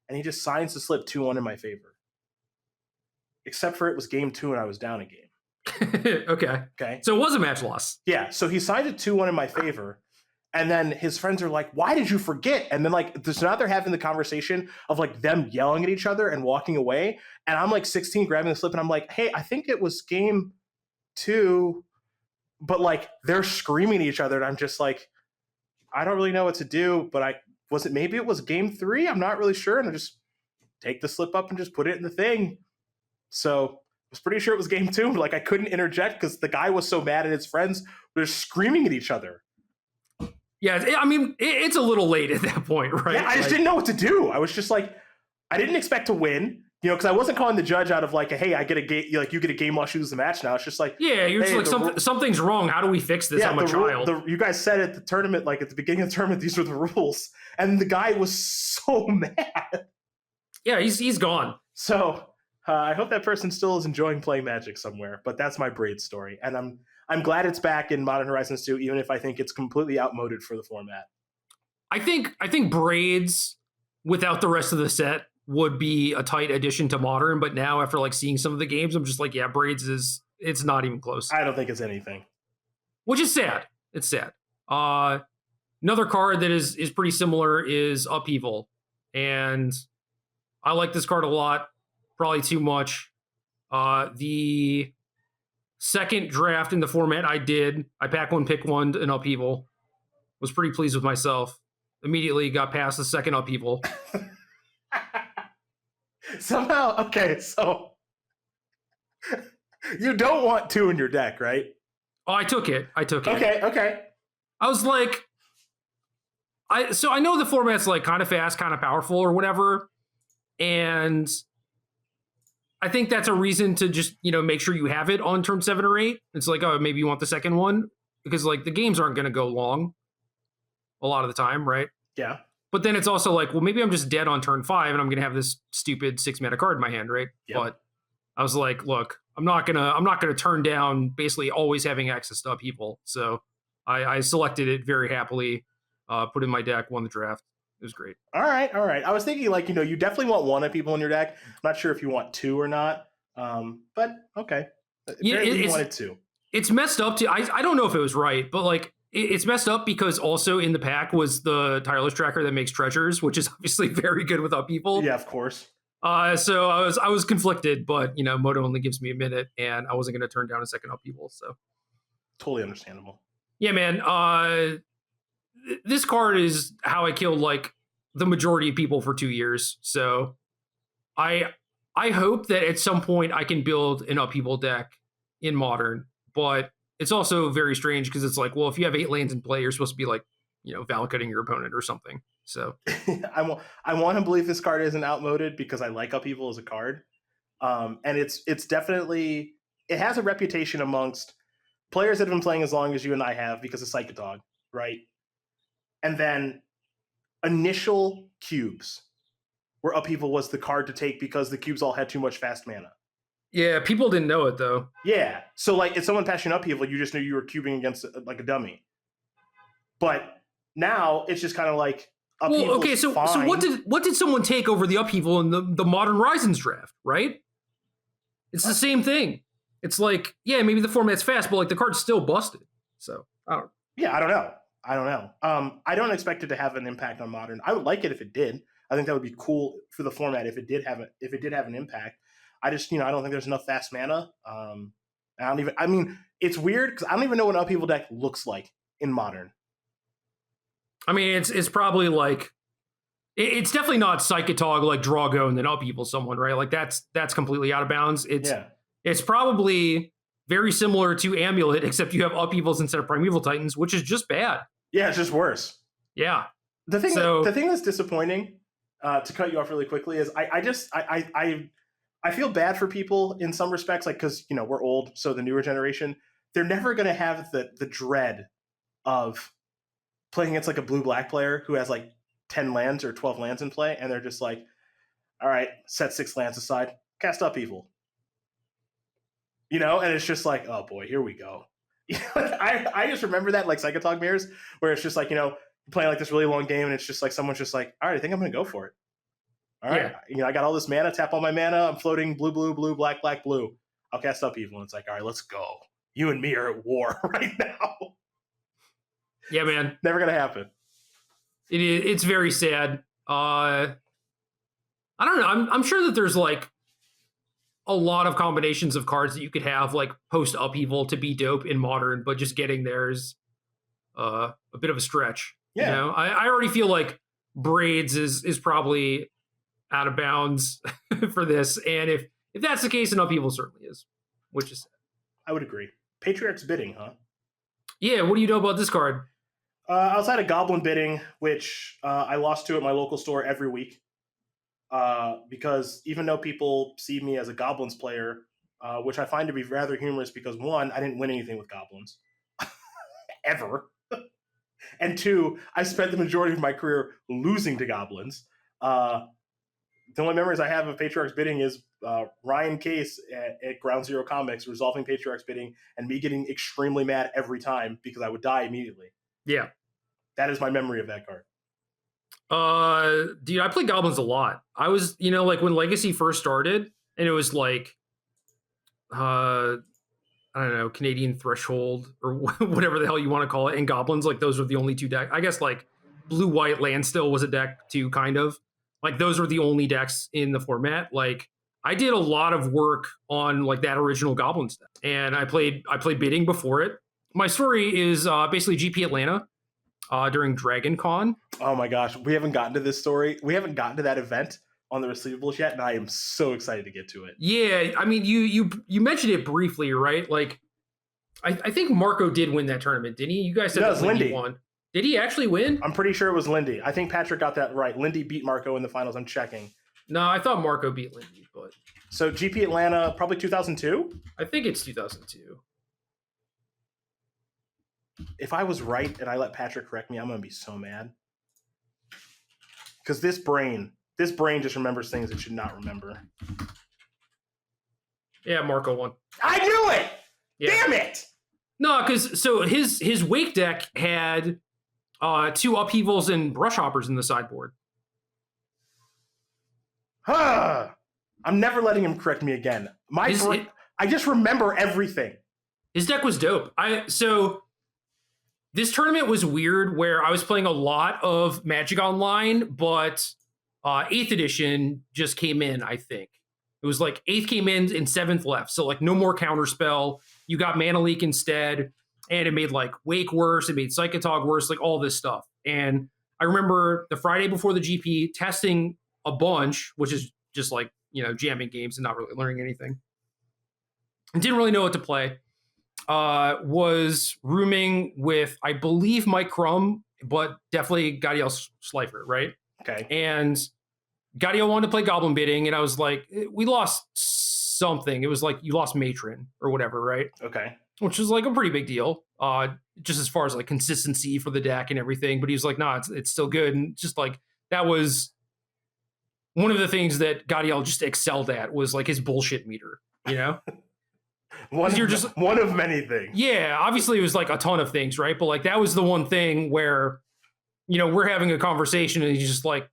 and he just signs the slip 2-1 in my favor. Except for it was game 2 and I was down a game. Okay. So it was a match loss. Yeah. So he signed it 2-1 in my favor. And then his friends are like, why did you forget? And then like, so now they're having the conversation of like them yelling at each other and walking away. And I'm like 16 grabbing the slip and I'm like, hey, I think it was game 2. But like they're screaming at each other. And I'm just like, I don't really know what to do. But maybe it was game 3? I'm not really sure. And I just take the slip up and just put it in the thing. So I was pretty sure it was game 2. But like I couldn't interject because the guy was so mad and his friends were screaming at each other. Yeah, I mean, it's a little late at that point, right? Yeah, I just didn't know what to do. I was just like, I didn't expect to win, because I wasn't calling the judge out of like, hey, I get a game, like you get a game while she loses the match now. It's just like, yeah, you're just like something's wrong. How do we fix this? I'm a child. You guys said at the tournament, like at the beginning of the tournament, these were the rules, and the guy was so mad. Yeah, he's gone. So I hope that person still is enjoying playing Magic somewhere. But that's my Braids story, and I'm glad it's back in Modern Horizons 2, even if I think it's completely outmoded for the format. I think Braids without the rest of the set would be a tight addition to Modern, but now after like seeing some of the games, I'm just like, yeah, Braids it's not even close. I don't think it's anything. Which is sad. It's sad. Another card that is pretty similar is Upheaval. And I like this card a lot, probably too much. The second draft in the format I pack one, pick one, an Upheaval. Was pretty pleased with myself. Immediately got past the second Upheaval. Somehow, okay, so you don't want 2 in your deck, right? Oh, I took it. Okay. I was like, I know the format's like kind of fast, kind of powerful or whatever. And I think that's a reason to just, make sure you have it on turn 7 or 8. It's like, oh, maybe you want the second one because like the games aren't going to go long a lot of the time, right? Yeah. But then it's also like, well, maybe I'm just dead on turn 5 and I'm going to have this stupid 6-mana card in my hand, right? Yep. But I was like, look, I'm not gonna turn down basically always having access to Upheaval. So I selected it very happily, put in my deck, won the draft. It was great. All right. I was thinking like, you definitely want 1 Upheaval in your deck. I'm not sure if you want 2 or not. But okay. Yeah, you wanted 2. It's messed up to, I don't know if it was right, but like it's messed up because also in the pack was the tireless tracker that makes treasures, which is obviously very good with Upheaval. Yeah, of course. So I was conflicted, but Moto only gives me a minute, and I wasn't going to turn down a second Upheaval. So totally understandable. Yeah, man. This card is how I killed like the majority of people for 2 years. So I hope that at some point I can build an Upheaval deck in Modern, but it's also very strange because it's like, well, if you have 8 lands in play, you're supposed to be like, valid cutting your opponent or something. So I want to believe this card isn't outmoded because I like Upheaval as a card. And it's definitely, it has a reputation amongst players that have been playing as long as you and I have because of Psychotog, right? And then initial cubes where Upheaval was the card to take because the cubes all had too much fast mana. Yeah, people didn't know it though. Yeah, so like if someone passed you an Upheaval, you just knew you were cubing against like a dummy. But now it's just kind of like Upheaval's well, okay, so what did someone take over the Upheaval in the Modern Horizons draft, right? It's the same thing. It's like, yeah, maybe the format's fast, but like the card's still busted. So I don't know. Yeah, I don't know. I don't expect it to have an impact on Modern. I would like it if it did. I think that would be cool for the format if it did have an impact. I just, I don't think there's enough fast mana. It's weird because I don't even know what an Upheaval deck looks like in Modern. I mean, it's probably like, it's definitely not Psychotog like Drago and then Upheaval someone, right? Like that's completely out of bounds. It's probably very similar to Amulet, except you have Upheavals instead of Primeval Titans, which is just bad. Yeah, it's just worse. Yeah. The thing that's disappointing, to cut you off really quickly, is I feel bad for people in some respects, like because we're old, so the newer generation, they're never going to have the dread of playing against like a blue-black player who has like 10 lands or 12 lands in play, and they're just like, all right, set 6 lands aside, cast Upheaval. And it's just like, oh boy, here we go. I just remember that like Psychotog mirrors, where it's just like, playing like this really long game, and it's just like someone's just like, all right, I think I'm going to go for it. All right, I got all this mana. Tap all my mana. I'm floating blue, blue, blue, black, black, blue. I'll cast Upheaval. And it's like, all right, let's go. You and me are at war right now. Yeah, man. Never gonna happen. It's very sad. I don't know. I'm sure that there's like a lot of combinations of cards that you could have like post Upheaval to be dope in Modern, but just getting there is a bit of a stretch. Yeah. You know, I already feel like Braids is probably out of bounds for this, and if that's the case, then Upheaval certainly is, which is sad. I would agree. Patriarch's Bidding, huh? Yeah. What do you know about this card? Outside of Goblin Bidding, which I lost to at my local store every week, because even though people see me as a Goblins player, which I find to be rather humorous because, one, I didn't win anything with Goblins. Ever. And two, I spent the majority of my career losing to Goblins. The only memories I have of Patriarch's Bidding is Ryan Case at Ground Zero Comics resolving Patriarch's Bidding and me getting extremely mad every time because I would die immediately. Yeah. That is my memory of that card. Dude, I played Goblins a lot. I was, like when Legacy first started, and it was like, I don't know, Canadian Threshold or whatever the hell you want to call it, and Goblins, like those were the only two decks. I guess like Blue White Land Still was a deck too, kind of. Like those were the only decks in the format. Like I did a lot of work on like that original Goblins deck, and I played Bidding before it. My story is basically GP Atlanta. During Dragon Con. Oh my gosh, we haven't gotten to this story. We haven't gotten to that event on the receivables yet, and I am so excited to get to it. Yeah, I mean, you mentioned it briefly, right? Like, I think Marco did win that tournament, didn't he? You guys said that Lindy won. Did he actually win? I'm pretty sure it was Lindy. I think Patrick got that right. Lindy beat Marco in the finals. I'm checking. No, I thought Marco beat Lindy, but... So GP Atlanta, probably 2002? I think it's 2002. If I was right and I let Patrick correct me, I'm going to be so mad. Because this brain just remembers things it should not remember. Yeah, Marco won. I knew it! Yeah. Damn it! No, because so his Wake deck had 2 Upheavals and Brush Hoppers in the sideboard. Huh. I'm never letting him correct me again. I just remember everything. His deck was dope. This tournament was weird where I was playing a lot of Magic Online, but 8th edition just came in, I think. It was like 8th came in and 7th left. So like no more Counterspell. You got Mana Leak instead. And it made like Wake worse. It made Psychotog worse, like all this stuff. And I remember the Friday before the GP testing a bunch, which is just like, jamming games and not really learning anything. And didn't really know what to play. Was rooming with, I believe, Mike Crum, but definitely Gadiel Schleifer, right? Okay. And Gadiel wanted to play Goblin Bidding, and I was like, we lost something. It was like you lost Matron or whatever, right? Okay. Which is like a pretty big deal, just as far as like consistency for the deck and everything. But he was like, nah, it's still good. And just like that was one of the things that Gadiel just excelled at was like his bullshit meter, One of many things. Yeah, obviously it was like a ton of things, right? But like that was the one thing where, we're having a conversation and he's just like,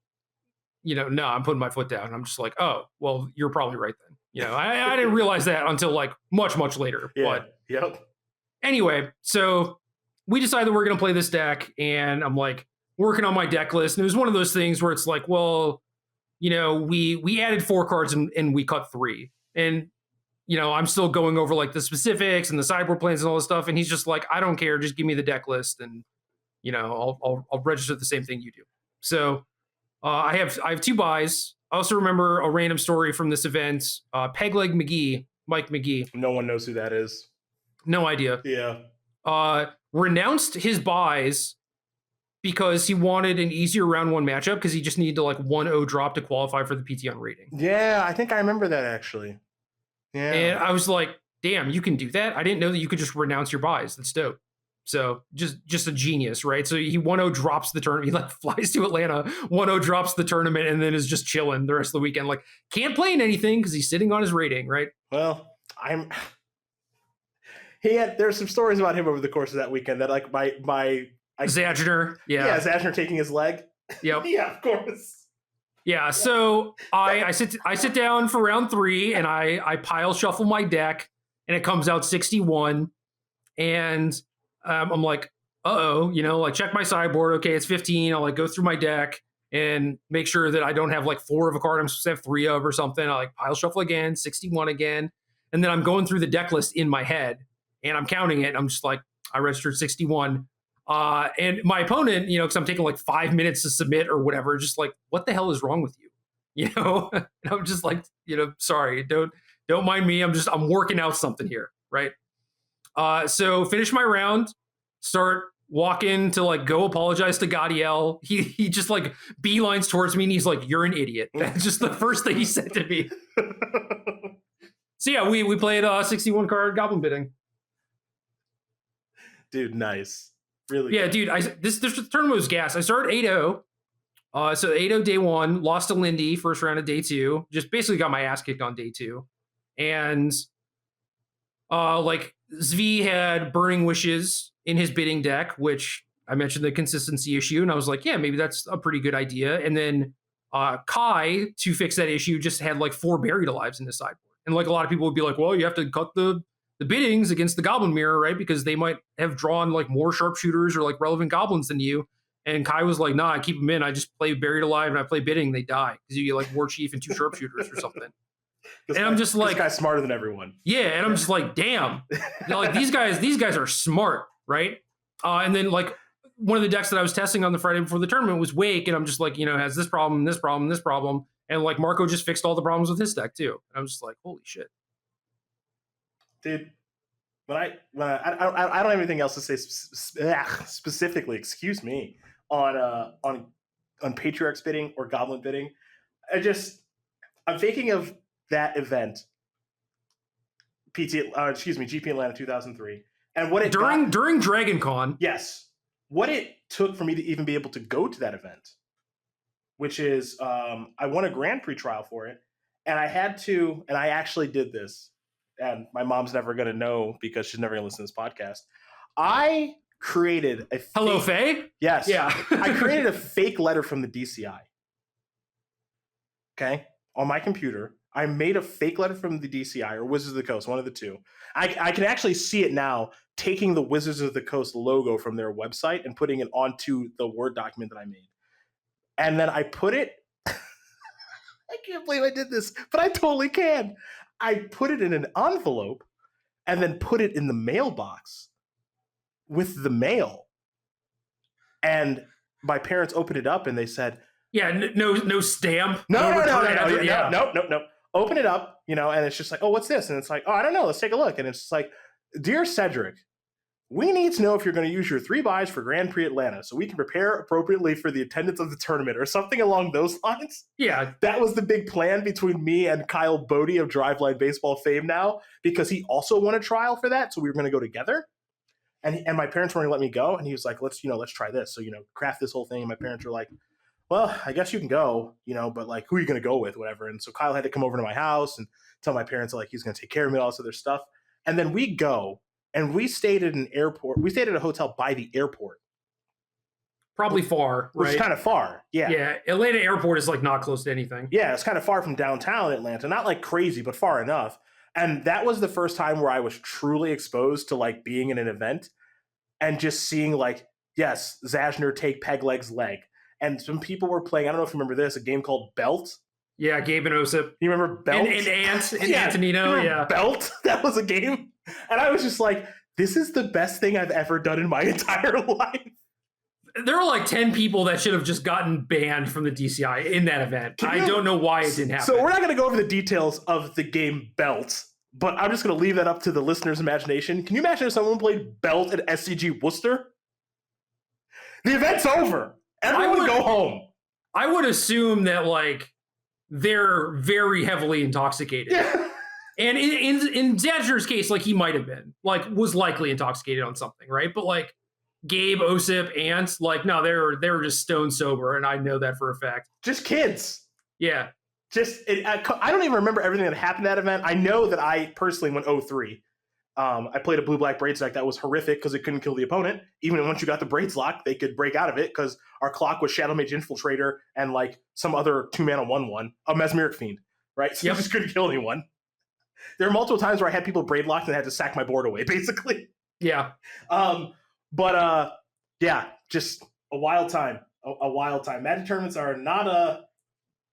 no, I'm putting my foot down. And I'm just like, oh, well, you're probably right then. I didn't realize that until like much, much later. Yeah. But yep. Anyway, so we decided we're going to play this deck, and I'm like working on my deck list. And it was one of those things where it's like, well, we added 4 cards and we cut 3. And I'm still going over like the specifics and the sideboard plans and all this stuff. And he's just like, I don't care. Just give me the deck list. And, I'll register the same thing you do. So I have 2 buys. I also remember a random story from this event. Pegleg McGee, Mike McGee. No one knows who that is. No idea. Yeah. Renounced his buys because he wanted an easier round 1 matchup because he just needed to like 1-0 drop to qualify for the PTN rating. Yeah, I think I remember that actually. Yeah. And I was like, damn, you can do that? I didn't know that you could just renounce your buys. That's dope. So just a genius, right? So he 1-0 drops the tournament. He like flies to Atlanta, 1-0 drops the tournament, and then is just chilling the rest of the weekend. Like can't play in anything because he's sitting on his rating, right? Well, there's some stories about him over the course of that weekend that like my Zadgener. Yeah, Zadgener taking his leg. Yep. Yeah, of course. Yeah, so I sit down for round 3 and I pile shuffle my deck and it comes out 61 and I'm like, uh-oh, like check my sideboard. Okay, it's 15. I'll like go through my deck and make sure that I don't have like 4 of a card I'm supposed to have 3 of or something. I like pile shuffle again, 61 again. And then I'm going through the deck list in my head and I'm counting it. I'm just like, I registered 61. And my opponent, because I'm taking like 5 minutes to submit or whatever, just like, what the hell is wrong with you? And I'm just like, sorry, don't mind me. I'm working out something here, right? So finish my round, start walking to like go apologize to Gadiel. He just like beelines towards me and he's like, "You're an idiot." That's just the first thing he said to me. So yeah, we played 61 card Goblin Bidding. Dude, nice. Really? Yeah, good. dude. This tournament was gas. I started 8-0. So 8-0 day 1, lost to Lindy first round of day 2. Just basically got my ass kicked on day 2, and like Zvi had Burning Wishes in his bidding deck, which I mentioned the consistency issue, and I was like, yeah, maybe that's a pretty good idea. And then Kai, to fix that issue, just had like 4 Buried Alives in his sideboard. And like a lot of people would be like, well, you have to cut the biddings against the Goblin Mirror, right? Because they might have drawn like more sharpshooters or like relevant goblins than you. And Kai was like, nah, I keep them in. I just play Buried Alive and I play bidding. They die because you get like War Chief and 2 sharpshooters or something. I'm just like, this guy's smarter than everyone. Yeah, and I'm just like, damn. Like these guys are smart, right? And then like one of the decks that I was testing on the Friday before the tournament was Wake, and I'm just like, has this problem, this problem, this problem, and like Marco just fixed all the problems with his deck too. And I'm just like, holy shit, dude. When I don't have anything else to say specifically, excuse me, on Patriarch's bidding or Goblin bidding. I'm thinking of that event, GP Atlanta 2003, and what it during Dragon Con. Yes, what it took for me to even be able to go to that event, which is I won a Grand Prix trial for it, and I had to, and I actually did this. And my mom's never going to know because she's never going to listen to this podcast. I created a Hello, Faye? Yes. Yeah. I created a fake letter from the DCI. Okay? On my computer. I made a fake letter from the DCI or Wizards of the Coast, one of the two. I can actually see it now, taking the Wizards of the Coast logo from their website and putting it onto the Word document that I made. And then I put it... I can't believe I did this, but I totally can. I put it in an envelope and then put it in the mailbox with the mail. And my parents opened it up and they said, yeah, no stamp. No. Open it up, and it's just like, oh, what's this? And it's like, oh, I don't know. Let's take a look. And it's just like, dear Cedric, we need to know if you're going to use your 3 buys for Grand Prix Atlanta so we can prepare appropriately for the attendance of the tournament or something along those lines. Yeah. That was the big plan between me and Kyle Bodie of Driveline Baseball fame now, because he also won a trial for that. So we were going to go together. And my parents weren't going to let me go. And he was like, let's try this. So, craft this whole thing. And my parents were like, well, I guess you can go, but like, who are you going to go with? Whatever. And so Kyle had to come over to my house and tell my parents like he's going to take care of me, all this other stuff. And then we go. And we stayed at an airport. We stayed at a hotel by the airport. Probably far, right? Which is kind of far, yeah. Yeah, Atlanta airport is like not close to anything. Yeah, it's kind of far from downtown Atlanta. Not like crazy, but far enough. And that was the first time where I was truly exposed to like being in an event and just seeing like, yes, Zajner take Pegleg's leg. And some people were playing, I don't know if you remember this, a game called Belt. Yeah, Gabe and Osip. You remember Belt? And Antonino, yeah. Belt? That was a game. And I was just like, this is the best thing I've ever done in my entire life. There were like 10 people that should have just gotten banned from the DCI in that event. I don't know why it didn't happen. So we're not going to go over the details of the game Belt, but I'm just going to leave that up to the listener's imagination. Can you imagine if someone played Belt at SCG Worcester? The event's over. Everyone would go home. I would assume that like they're very heavily intoxicated. Yeah. And in Zajner's case, like he might have been, like was likely intoxicated on something, right? But like Gabe, Osip, Ant, like no, they were just stone sober, and I know that for a fact. Just kids. Yeah. I don't even remember everything that happened at that event. I know that I personally went 0-3. I played a blue-black Braids deck that was horrific because it couldn't kill the opponent. Even once you got the Braids lock, they could break out of it because our clock was Shadow Mage Infiltrator and like some other 2-mana 1/1, a Mesmeric Fiend, right? So you just couldn't kill anyone. There were multiple times where I had people Braid locked and I had to sack my board away, basically. Yeah. Yeah, just a wild time. A wild time. Magic tournaments are not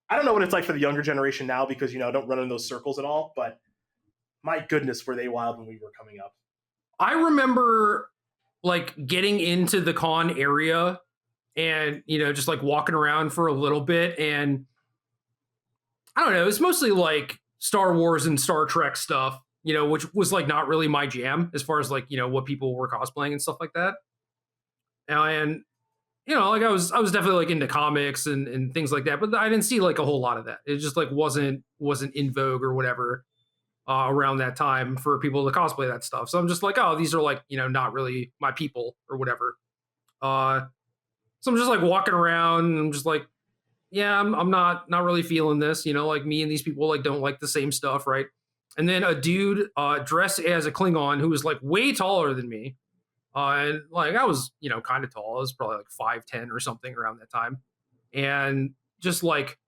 I don't know what it's like for the younger generation now because, don't run in those circles at all, but my goodness, were they wild when we were coming up. I remember like getting into the con area and, just like walking around for a little bit. And I don't know, it's mostly like Star Wars and Star Trek stuff, which was like not really my jam as far as like, what people were cosplaying and stuff like that. And, like I was definitely like into comics and things like that, but I didn't see like a whole lot of that. It just like wasn't in vogue or whatever. Around that time for people to cosplay that stuff. So I'm just like, oh, these are like, not really my people or whatever. So I'm just like walking around and I'm just like, yeah, I'm not really feeling this, like me and these people like don't like the same stuff, right? And then a dude dressed as a Klingon who was like way taller than me. And like I was, kind of tall. I was probably like 5'10" or something around that time. And just like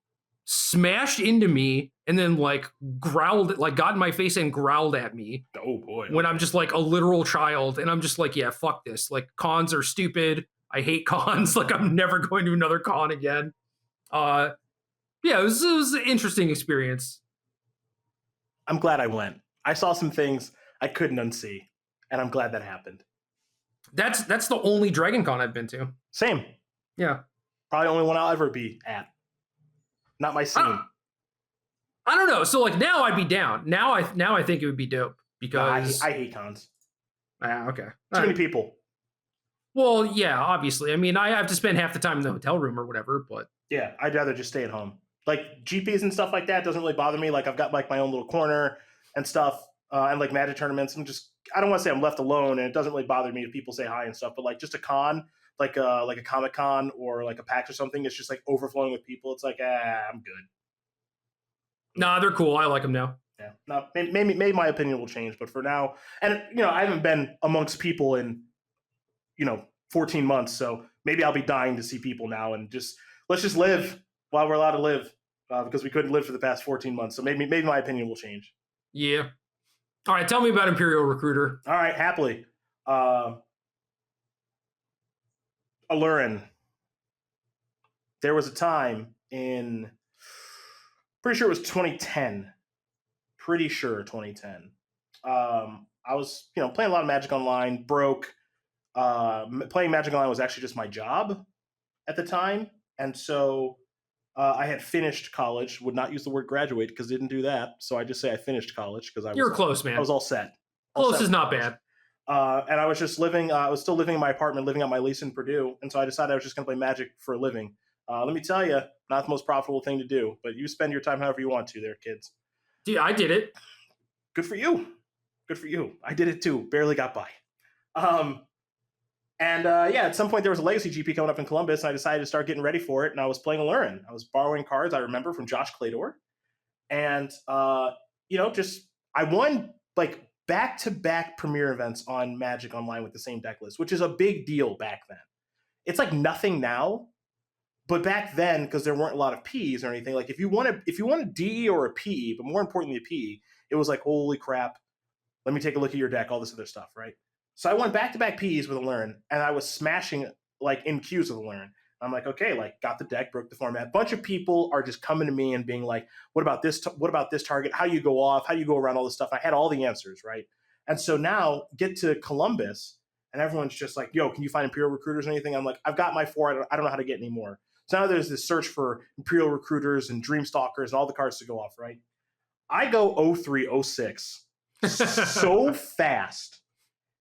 smashed into me and then like growled, like got in my face and growled at me. Oh boy. When I'm just like a literal child and I'm just like, yeah, fuck this. Like cons are stupid. I hate cons. Like I'm never going to another con again. Yeah, it was an interesting experience. I'm glad I went. I saw some things I couldn't unsee, and I'm glad that happened. That's the only Dragon Con I've been to. Same. Yeah. Probably the only one I'll ever be at. Not my scene. I don't know. So like now I'd be down. Now I think it would be dope because I hate cons. Okay. Too many people. Well, yeah, obviously. I mean, I have to spend half the time in the hotel room or whatever, but yeah, I'd rather just stay at home. Like GPs and stuff like that doesn't really bother me. Like I've got like my own little corner and stuff, and like Magic tournaments. I don't want to say I'm left alone, and it doesn't really bother me if people say hi and stuff. But like just a con, like a Comic Con or like a PAX or something, it's just like overflowing with people. It's like I'm good. Nah, they're cool. I like them now. Yeah, no, maybe my opinion will change, but for now, and I haven't been amongst people in 14 months, so maybe I'll be dying to see people now, and let's just live while we're allowed to live, because we couldn't live for the past 14 months. So maybe my opinion will change. Yeah. All right, tell me about Imperial Recruiter. All right, happily. Alurin. There was a time in, pretty sure it was 2010. Pretty sure 2010. I was, playing a lot of Magic Online, broke. Playing Magic Online was actually just my job at the time. And so I had finished college, would not use the word graduate because I didn't do that. So I just say I finished college because You're close, man. I was all set. Close is not bad. And I was just I was still living in my apartment, living out my lease in Purdue. And so I decided I was just going to play Magic for a living. Let me tell you, not the most profitable thing to do, but you spend your time however you want to there, kids. Dude, I did it. Good for you. Good for you. I did it too. Barely got by. At some point there was a Legacy GP coming up in Columbus, and I decided to start getting ready for it. And I was playing Alurin. I was borrowing cards, I remember, from Josh Clador. And, I won like back-to-back premiere events on Magic Online with the same deck list, which is a big deal back then. It's like nothing now, but back then, because there weren't a lot of Ps or anything, like if you want a D or a P, but more importantly a P, it was like, holy crap, let me take a look at your deck, all this other stuff, right? So I won back-to-back Ps with Alurin, and I was smashing like in queues with Alurin. I'm like, okay, like got the deck, broke the format. A bunch of people are just coming to me and being like, what about this? What about this target? How do you go off? How do you go around all this stuff? I had all the answers, right? And so now get to Columbus, and everyone's just like, yo, can you find Imperial Recruiters or anything? I'm like, I've got my 4. I don't know how to get any more. So now there's this search for Imperial Recruiters and Dreamstalkers and all the cards to go off, right? I go 03, 06 so fast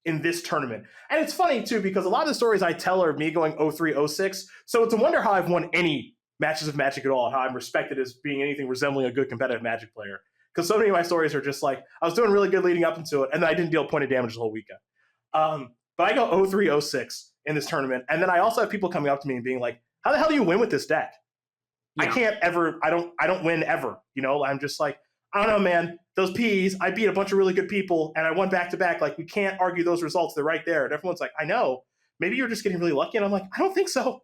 in this tournament. And it's funny, too, because a lot of the stories I tell are me going 03, 06. So it's a wonder how I've won any matches of Magic at all, and how I'm respected as being anything resembling a good competitive Magic player. Because so many of my stories are just like, I was doing really good leading up into it, and then I didn't deal point of damage the whole weekend. But I go 03, 06 in this tournament. And then I also have people coming up to me and being like, how the hell do you win with this deck? Yeah. I don't win ever. I'm just like, I don't know, man. those P's, I beat a bunch of really good people, and I won back-to-back. Like, we can't argue those results. They're right there. And everyone's like, I know. Maybe you're just getting really lucky. And I'm like, I don't think so.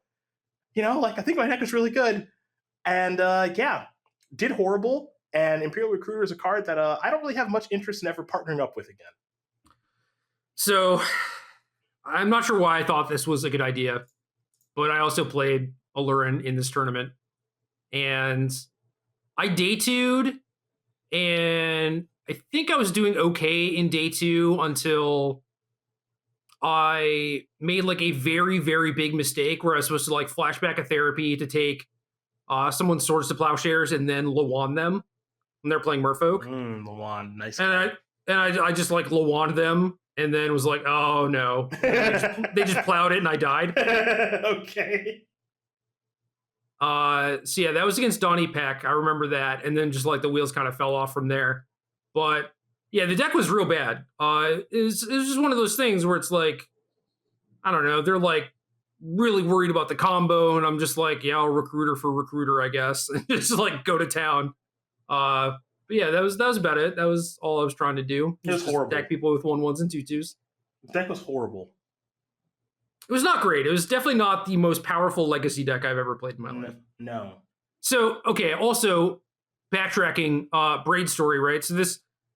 Like, I think my deck is really good. And, did horrible. And Imperial Recruiter is a card that I don't really have much interest in ever partnering up with again. So, I'm not sure why I thought this was a good idea, but I also played Alurin in this tournament. And I day two'd, and I think I was doing okay in day two until I made like a very, very big mistake where I was supposed to like flashback a therapy to take someone's Swords to Plowshares and then Lawan them when they're playing Merfolk. Lawan, nice. And I just like Lawan them and then was like, oh no. They just plowed it and I died. Okay. So yeah, that was against Donnie Peck. I remember that. And then just like the wheels kind of fell off from there. But yeah, the deck was real bad. It was just one of those things where it's like, I don't know, they're like really worried about the combo. And I'm just like, yeah, I'll recruiter for recruiter, I guess. just like go to town. But yeah, that was about it. That was all I was trying to do. It was horrible. Deck people with 1/1s and 2/2s. The deck was horrible. It was not great. It was definitely not the most powerful legacy deck I've ever played in my life. No. So, okay, also backtracking, Braid story, right? So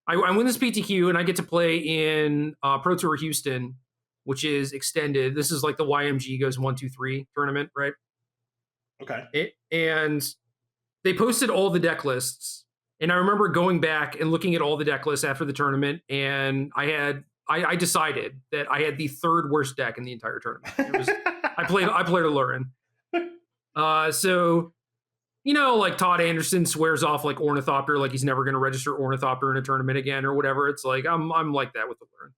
I win this PTQ and I get to play in Pro Tour Houston, which is extended. This is like the YMG goes 1, 2, 3 tournament, right? Okay. And they posted all the deck lists. And I remember going back and looking at all the deck lists after the tournament, and I decided that I had the third worst deck in the entire tournament. I played Alurin. So, like Todd Anderson swears off like Ornithopter, like he's never going to register Ornithopter in a tournament again or whatever. It's like I'm like that with Alurin.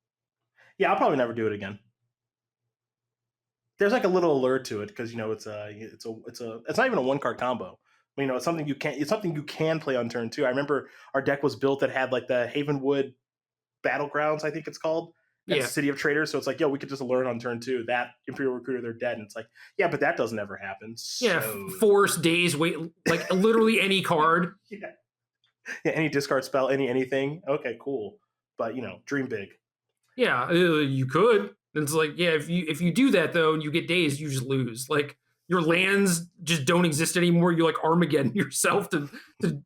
Yeah, I'll probably never do it again. There's like a little allure to it because it's not even a 1-card combo. It's something you can play on turn 2. I remember our deck was built that had like the Havenwood Battlegrounds, I think it's called. Yeah. City of Traders. So it's like, we could just learn on turn 2 that Imperial Recruiter, they're dead. And it's like, yeah, but that doesn't ever happen. So... Yeah, force, days, wait, like literally any card. Yeah, any discard spell, anything. Okay, cool. But, dream big. Yeah, you could. And it's like, yeah, if you do that, though, and you get days, you just lose. Like, your lands just don't exist anymore. You like Armageddon yourself to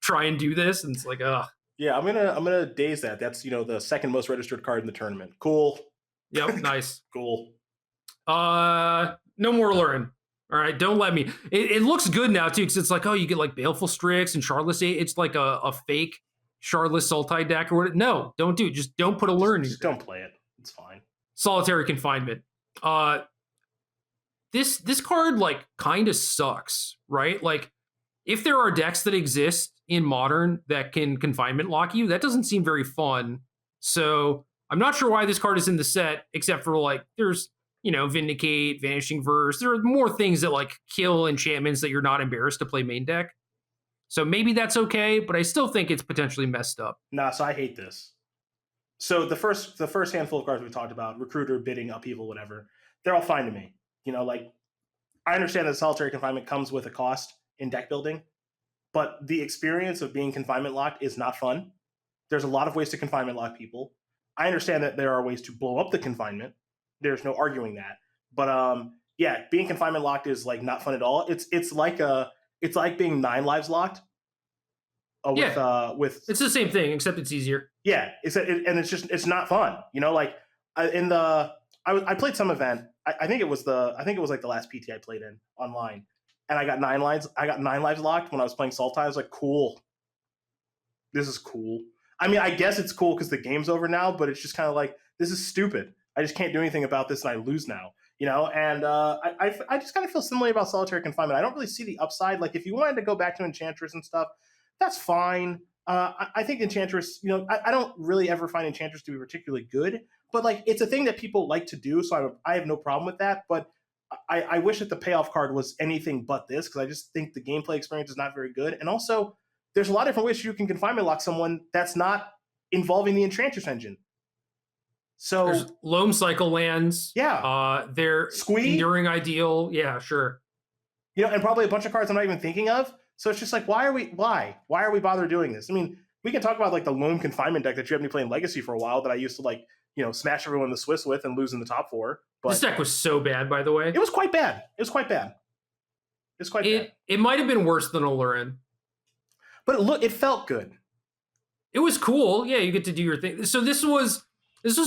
try and do this. And it's like, ugh. Yeah, I'm gonna daze that. That's the second most registered card in the tournament. Cool. Yep, nice. Cool. No more Alurin. All right, don't let me. It looks good now too, because it's like, oh, you get like Baleful Strix and Shardless Agent. It's like a fake Shardless Sultai deck or what? No, don't do it. Just don't put Alurin. Just don't play it. It's fine. Solitary Confinement. This card like kind of sucks, right? Like, if there are decks that exist in Modern that can Confinement lock you, that doesn't seem very fun. So I'm not sure why this card is in the set, except for like there's Vindicate, Vanishing Verse. There are more things that like kill enchantments that you're not embarrassed to play main deck. So maybe that's okay, but I still think it's potentially messed up. Nah, so I hate this. So the first handful of cards we talked about, Recruiter, Bidding, Upheaval, whatever, they're all fine to me. Like I understand that Solitary Confinement comes with a cost in deck building, but the experience of being confinement locked is not fun. There's a lot of ways to confinement lock people. I understand that there are ways to blow up the confinement. There's no arguing that. But being confinement locked is like not fun at all. It's like being 9 lives locked. With it's the same thing except it's easier. Yeah, it's not fun. I played some event. I think it was like the last PT I played in online, and I got 9 lives. I got 9 lives locked when I was playing Sultai. I was like, cool. This is cool. I mean, I guess it's cool because the game's over now, but it's just kind of like, this is stupid. I just can't do anything about this, and I lose now. And I just kind of feel similarly about Solitary Confinement. I don't really see the upside. Like, if you wanted to go back to Enchantress and stuff, that's fine. I think Enchantress, I don't really ever find Enchantress to be particularly good, but like it's a thing that people like to do, so I have no problem with that. But I wish that the payoff card was anything but this, because I just think the gameplay experience is not very good. And also, there's a lot of different ways you can confinement lock someone that's not involving the Enchantress engine. So there's Loam Cycle lands. Yeah. They're Squee? Enduring Ideal. Yeah, sure. And probably a bunch of cards I'm not even thinking of. So it's just like, why are we bothering doing this? I mean, we can talk about like the lone confinement deck that you had me playing Legacy for a while that I used to like, smash everyone in the Swiss with and lose in the top 4. But this deck was so bad, by the way. It was quite bad. Bad. It might have been worse than Alurin. But look, it felt good. It was cool. Yeah, you get to do your thing. So this was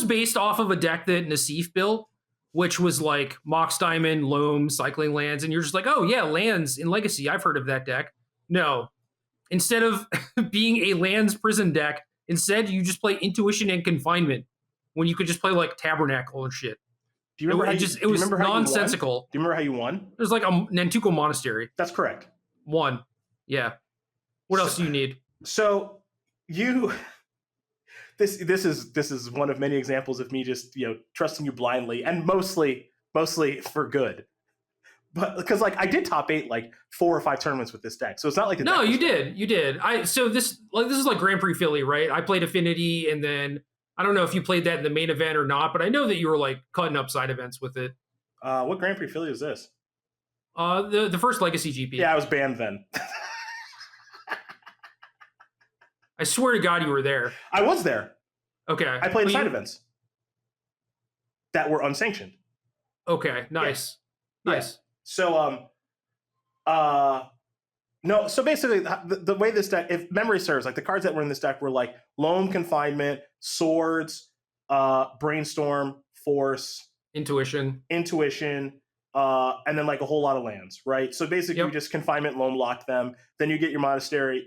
based off of a deck that Nassif built, which was like Mox Diamond, Loam, cycling lands, and you're just like, oh yeah, lands in Legacy. I've heard of that deck. No. Instead of being a lands prison deck, instead you just play Intuition and Confinement when you could just play like Tabernacle and shit. Do you remember it was nonsensical. Do you remember how you won? It was like a Nantuko Monastery. That's correct. One. Yeah. What else do you need? So this is one of many examples of me just trusting you blindly, and mostly for good. But because like I did top 8 like 4 or 5 tournaments with this deck, so it's not like the no, you did. So this is like Grand Prix Philly, right? I played Affinity, and then I don't know if you played that in the main event or not, but I know that you were like cutting up side events with it. What Grand Prix Philly is this? The first Legacy GP. Yeah, I was banned then. I swear to God you were there. I was there. Okay. I played side events that were unsanctioned. Okay, nice. Yeah. Nice. So no, so basically the way this deck, if memory serves, like the cards that were in this deck were like Lone Confinement, Swords, Brainstorm, Force, Intuition, and then like a whole lot of lands, right? So basically you just Confinement, Loam lock them, then you get your Monastery,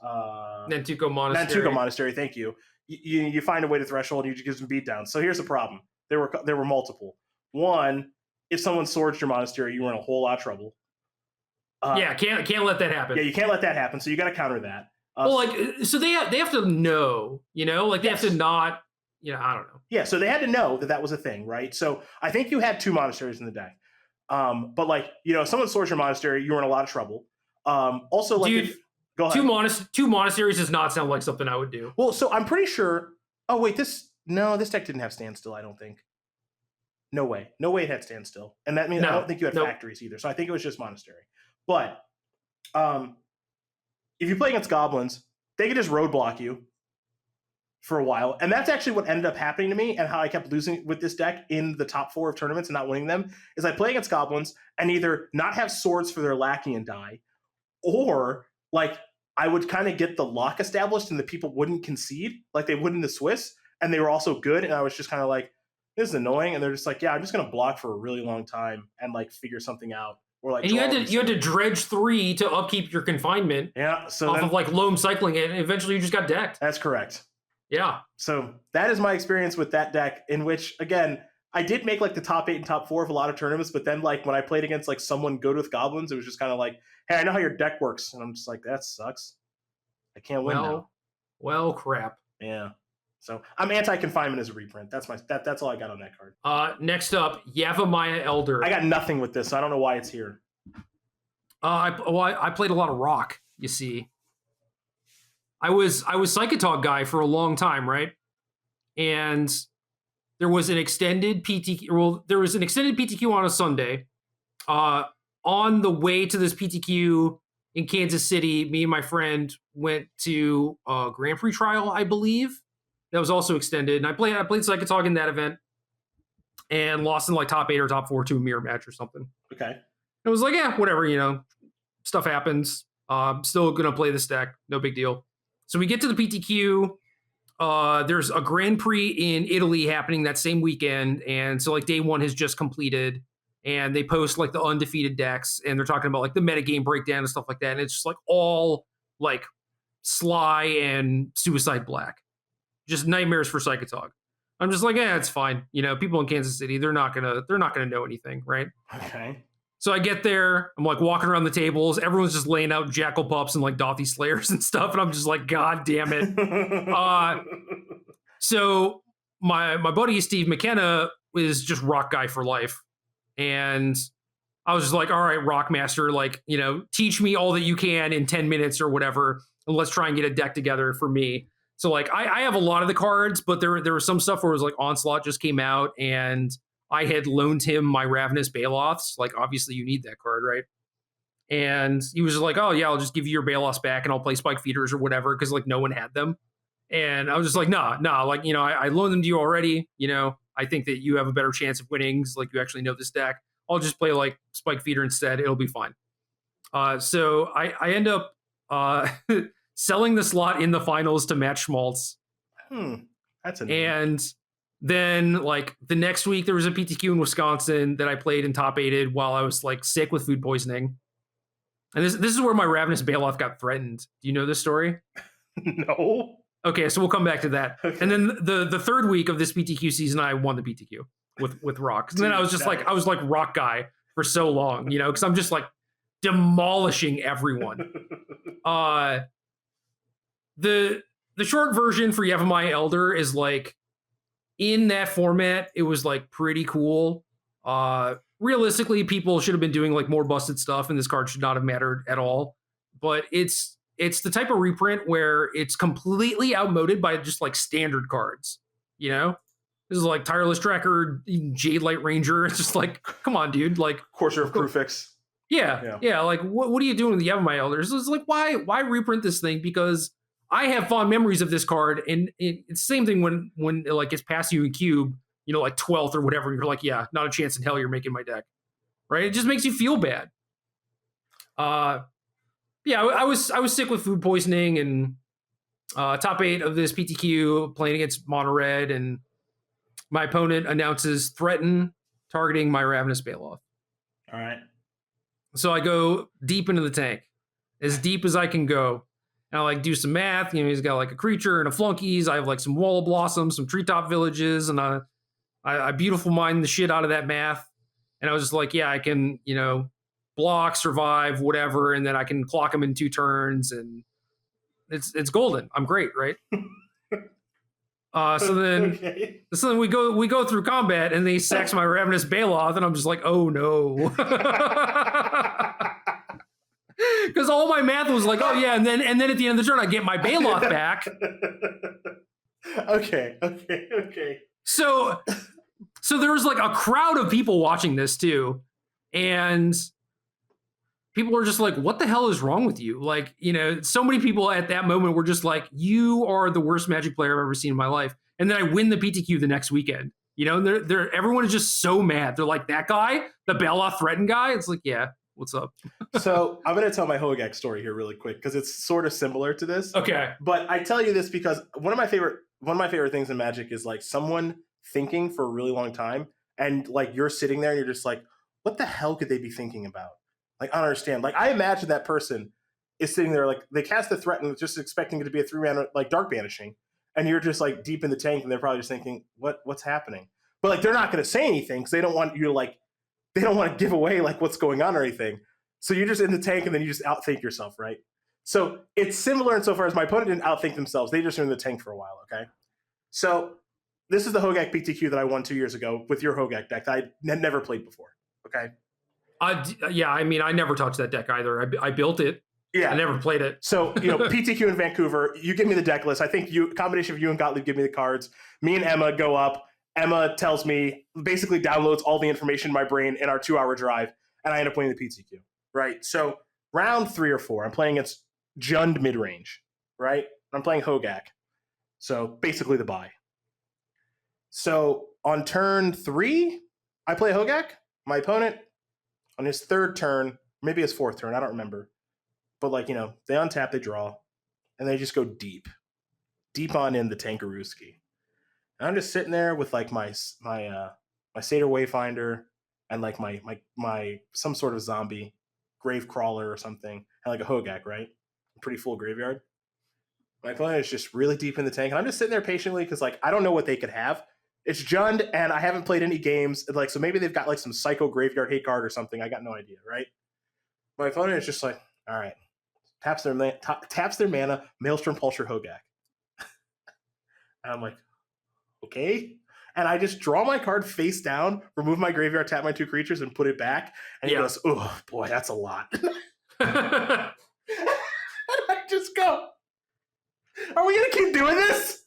Nantuko Monastery, thank you. You find a way to threshold and you just give some beatdowns. So here's the problem. There were multiple. One, if someone swords your Monastery, you were in a whole lot of trouble. Can't let that happen. Yeah, you can't let that happen. So you got to counter that. So they have to know, like they have to not, I don't know. Yeah, so they had to know that was a thing, right? So I think you had 2 monasteries in the deck. But like, if someone swords your Monastery, you were in a lot of trouble. Also, like, dude, go ahead. Two monasteries does not sound like something I would do. Well, so I'm pretty sure. Oh wait, this deck didn't have standstill. I don't think. No way it had standstill, and that means I don't think you had factories either. So I think it was just monastery. But if you play against goblins, they can just roadblock you for a while, and that's actually what ended up happening to me, and how I kept losing with this deck in the top 4 of tournaments and not winning them. Is I play against goblins and either not have swords for their lackey and die, or like I would kind of get the lock established and the people wouldn't concede like they would in the Swiss, and they were also good, and I was just kind of like, this is annoying, and they're just like, yeah, I'm just gonna block for a really long time and like figure something out. Or like, and you had to dredge 3 to upkeep your Confinement. Yeah, so off of like Loam cycling it, and eventually you just got decked. That's correct. Yeah. So that is my experience with that deck, in which again I did make like the top 8 and top 4 of a lot of tournaments, but then like when I played against like someone good with goblins, it was just kind of like, hey, I know how your deck works, and I'm just like, that sucks. I can't win now. Well, crap. Yeah. So I'm anti-confinement as a reprint. That's all I got on that card. Next up, Yavimaya Elder. I got nothing with this, so I don't know why it's here. I played a lot of Rock, you see. I was Psychotog guy for a long time, right? And there was an extended PTQ. Well, there was an extended PTQ on a Sunday. On the way to this PTQ in Kansas City, me and my friend went to a Grand Prix trial, I believe. That was also extended. And I played Psychotog in that event and lost in like top 8 or top 4 to a mirror match or something. Okay. It was like, yeah, whatever, stuff happens. Still going to play this deck. No big deal. So we get to the PTQ. There's a Grand Prix in Italy happening that same weekend. And so like day 1 has just completed. And they post like the undefeated decks, and they're talking about like the metagame breakdown and stuff like that. And it's just like all like Sly and Suicide Black, just nightmares for Psychotog. I'm just like, yeah, it's fine. People in Kansas City, they're not gonna know anything, right? Okay. So I get there, I'm like walking around the tables, everyone's just laying out Jackal Pups and like Dothy Slayers and stuff, and I'm just like, God damn it. So my buddy Steve McKenna is just Rock guy for life. And I was just like, all right, Rockmaster, like, teach me all that you can in 10 minutes or whatever, and let's try and get a deck together for me. So like, I have a lot of the cards, but there was some stuff where it was like Onslaught just came out, and I had loaned him my Ravenous Baloths. Like, obviously you need that card, right? And he was like, oh yeah, I'll just give you your Balos back and I'll play Spike Feeders or whatever, because like no one had them. And I was just like, nah, like, I loaned them to you already. I think that you have a better chance of winning, like you actually know this deck. I'll just play like Spike Feeder instead. It'll be fine. So I end up selling the slot in the finals to Matt Schmaltz. That's a name. And then like the next week there was a PTQ in Wisconsin that I played and top 8'd while I was like sick with food poisoning. And this is where my Ravenous Baloth got threatened. Do you know this story? No. Okay, so we'll come back to that. Okay. And then the third week of this PTQ season, I won the PTQ with Rock. And then I was just like, I was like Rock guy for so long, because I'm just like demolishing everyone. The short version for Yavimaya Elder is like, in that format, it was like pretty cool. Realistically, people should have been doing like more busted stuff, and this card should not have mattered at all. But it's the type of reprint where it's completely outmoded by just like standard cards. This is like Tireless Tracker, Jade Light Ranger. It's just like, come on, dude. Like Courser of Crewfix. Yeah. Like, what are you doing with the Yavimaya Elders? It's like, why reprint this thing? Because I have fond memories of this card, and it's the same thing when it like gets past you in Cube, like 12th or whatever. You're like, yeah, not a chance in hell you're making my deck, right? It just makes you feel bad. Yeah, I was sick with food poisoning, and top 8 of this PTQ playing against Mono Red, and my opponent announces threaten, targeting my Ravenous Baloth. All right. So I go deep into the tank, as deep as I can go. And I like do some math. He's got like a creature and a flunkies. I have like some Wall of Blossoms, some Treetop Villages, and I beautiful mind the shit out of that math. And I was just like, yeah, I can, block, survive, whatever, and then I can clock them in 2 turns, and it's golden. I'm great, right? So then we go through combat, and they sax my Ravenous Baloth, and I'm just like, oh no. Because all my math was like, oh yeah, and then at the end of the turn I get my Baloth back. Okay. So there was like a crowd of people watching this too, and people were just like, what the hell is wrong with you? Like, so many people at that moment were just like, you are the worst Magic player I've ever seen in my life. And then I win the PTQ the next weekend. And everyone is just so mad. They're like, that guy, the Baloth threaten guy. It's like, yeah, what's up? So I'm going to tell my Hogak story here really quick, because it's sort of similar to this. Okay. But I tell you this because one of my favorite things in Magic is like someone thinking for a really long time, and like you're sitting there and you're just like, what the hell could they be thinking about? Like, I don't understand. Like, I imagine that person is sitting there, like, they cast the threat and just expecting it to be a 3-mana, like, Dark Banishing. And you're just, like, deep in the tank, and they're probably just thinking, what's happening? But, like, they're not going to say anything because they don't want you to, like, they don't want to give away, like, what's going on or anything. So you're just in the tank, and then you just outthink yourself, right? So it's similar insofar as my opponent didn't outthink themselves. They just were in the tank for a while, okay? So this is the Hogak PTQ that I won 2 years ago with your Hogak deck that I had never played before, okay? Yeah, I mean, I never touched that deck either. I built it. Yeah. I never played it. So, PTQ in Vancouver, you give me the deck list. I think combination of you and Gottlieb give me the cards. Me and Emma go up. Emma tells me, basically downloads all the information in my brain in our 2-hour drive, and I end up winning the PTQ, right? So round 3 or 4, I'm playing against Jund midrange, right? I'm playing Hogak. So basically the buy. So on turn 3, I play Hogak. My opponent, on his 3rd turn, maybe his 4th turn, I don't remember. But, like, they untap, they draw, and they just go deep on in the Tankarooski. And I'm just sitting there with, like, my Satyr Wayfinder and, like, my some sort of zombie, Grave Crawler or something, and, like, a Hogak, right? Pretty full graveyard. My opponent is just really deep in the tank, and I'm just sitting there patiently because, like, I don't know what they could have. It's Jund, and I haven't played any games. Like, so maybe they've got, like, some Psycho Graveyard hate card or something. I got no idea, right? My opponent is just like, all right. Taps their mana, Maelstrom Pulsar Hogak. And I'm like, okay. And I just draw my card face down, remove my graveyard, tap my 2 creatures, and put it back. And he goes, oh, boy, that's a lot. And I just go, are we going to keep doing this?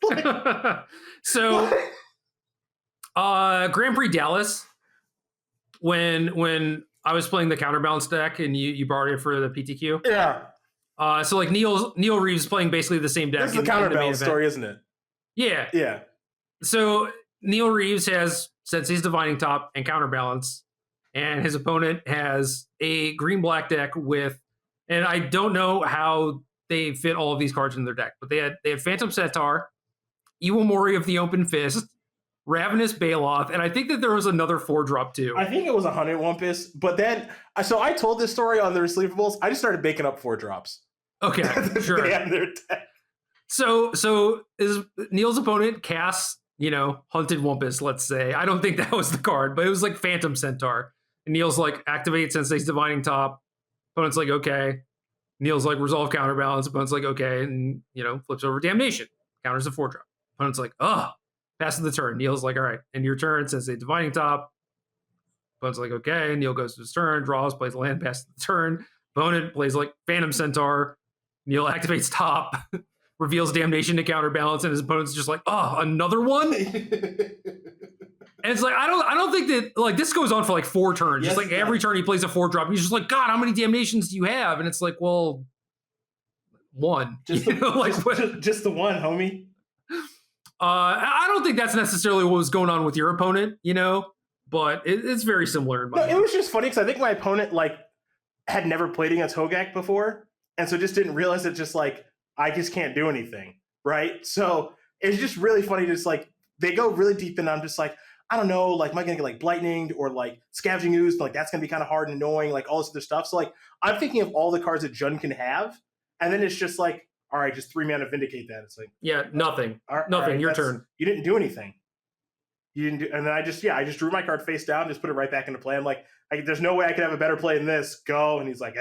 So, Grand Prix Dallas, when I was playing the counterbalance deck, and you borrowed it for the PTQ. Yeah. So like Neil Reeves playing basically the same deck. This is the counterbalance story, isn't it? Yeah. Yeah. So Neil Reeves has Sensei's Divining Top and counterbalance, and his opponent has a green-black deck with, and I don't know how they fit all of these cards in their deck, but they had Phantom Centaur, Evil Mori of the Open Fist, Ravenous Baloth, and I think that there was another 4-drop too. I think it was 100 Wumpus, but then, so I told this story on the Receivables. I just started making up 4-drops. Okay, sure. They have their deck. So is Neil's opponent casts, Hunted Wumpus, let's say. I don't think that was the card, but it was like Phantom Centaur. And Neil's like, activate Sensei's Divining Top. Opponent's like, okay. Neil's like, resolve counterbalance. Opponent's like, okay. And, flips over Damnation. Counters a 4-drop. Opponent's like, passes the turn. Neil's like, all right. And your turn, Sensei Divining Top. Opponent's like, okay. Neil goes to his turn, draws, plays a land, passes the turn. Opponent plays like Phantom Centaur. Neil activates top, reveals Damnation to counterbalance, and his opponent's just like, another one? And it's like, I don't think that, like, this goes on for like 4 turns. Yes, just like every turn he plays a 4-drop. He's just like, God, how many Damnations do you have? And it's like, well, 1. Just the one, homie. I don't think that's necessarily what was going on with your opponent, but it's very similar. In my it was just funny because I think my opponent, like, had never played against Hogak before, and so just didn't realize that just, like, I just can't do anything, right? So it's just really funny, just, like, they go really deep in, I'm just like, I don't know, like, am I going to get, like, Blightninged or, like, Scavenging Ooze? Like, that's going to be kind of hard and annoying, like, all this other stuff. So, like, I'm thinking of all the cards that Jun can have, and then it's just like, all right, just 3 mana Vindicate that. It's like, yeah, nothing. Nothing, right, your turn. You didn't do anything. You didn't do, and then I just drew my card face down, just put it right back into play. I'm like, there's no way I could have a better play than this. Go. And he's like,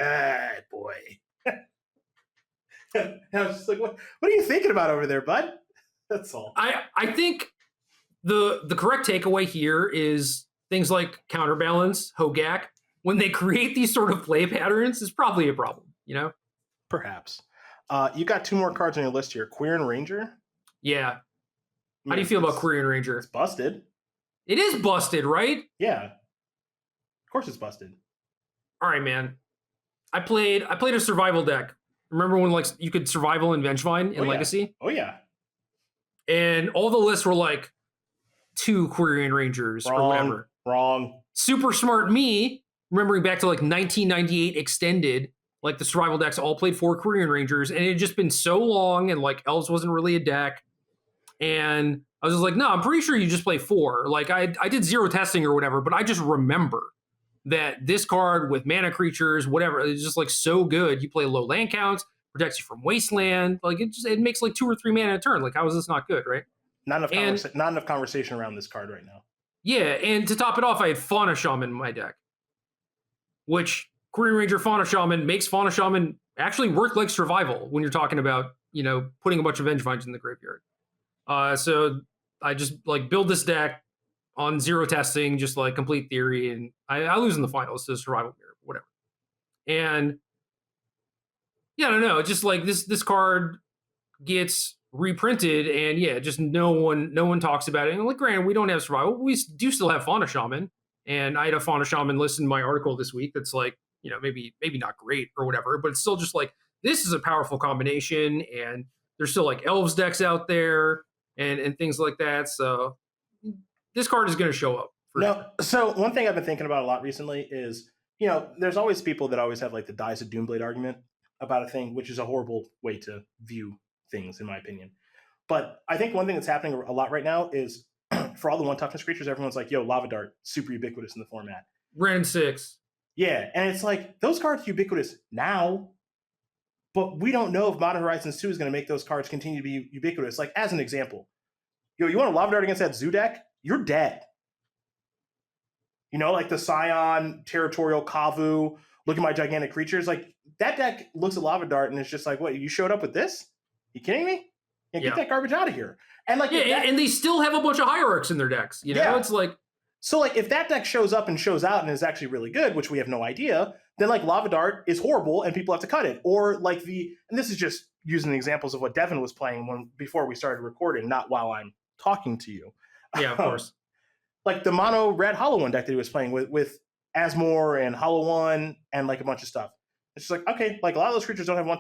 boy. And I was just like, what are you thinking about over there, bud? That's all. I think the correct takeaway here is things like counterbalance, Hogak, when they create these sort of play patterns, is probably a problem, Perhaps. You got 2 more cards on your list here. Quirion Ranger? Yeah. How do you feel about Quirion Ranger? It's busted. It is busted, right? Yeah. Of course it's busted. All right, man. I played a survival deck. Remember when, like, you could survival in Vengevine in Legacy? Oh, yeah. And all the lists were like 2 Quirion Rangers or whatever. Wrong. Super smart me, remembering back to like 1998 Extended, like the survival decks all played 4 Quirion Rangers, and it had just been so long, and like Elves wasn't really a deck. And I was just like, no, I'm pretty sure you just play 4. Like I did 0 testing or whatever, but I just remember that this card with mana creatures, whatever, it's just like so good. You play low land counts, protects you from Wasteland. Like it makes like 2 or 3 mana a turn. Like how is this not good, right? Not enough conversation around this card right now. Yeah, and to top it off, I had Fauna Shaman in my deck, which Quirion Ranger Fauna Shaman makes Fauna Shaman actually work like survival when you're talking about, putting a bunch of Vengevines in the graveyard. So I just like build this deck on 0 testing, just like complete theory, and I lose in the finals to survival mirror, whatever. And yeah, I don't know, just like this card gets reprinted, and yeah, just no one talks about it. And like, granted, we don't have survival, we do still have Fauna Shaman, and I had a Fauna Shaman list in my article this week that's like, maybe not great or whatever, but it's still just like, this is a powerful combination, and there's still like Elves decks out there and things like that. So this card is going to show up. So one thing I've been thinking about a lot recently is, there's always people that always have like the Dies of Doomblade argument about a thing, which is a horrible way to view things, in my opinion. But I think one thing that's happening a lot right now is for all the 1 toughness creatures, everyone's like, yo, Lava Dart, super ubiquitous in the format. Ren 6. Yeah, and it's like, those cards are ubiquitous now, but we don't know if Modern Horizons 2 is going to make those cards continue to be ubiquitous. Like, as an example, you want to Lava Dart against that Zoo deck? You're dead. Like the Scion, Territorial, Kavu, look at my gigantic creatures. Like, that deck looks at Lava Dart and it's just like, what, you showed up with this? You kidding me? Yeah, get that garbage out of here. And like, and they still have a bunch of Hierarchs in their decks. It's like, so like, if that deck shows up and shows out and is actually really good, which we have no idea, then like Lava Dart is horrible and people have to cut it. Or like and this is just using the examples of what Devin was playing before we started recording, not while I'm talking to you. Yeah, of course. Like the mono red hollow one deck that he was playing with Asmore and Hollow One and like a bunch of stuff. It's just like, okay, like a lot of those creatures don't have one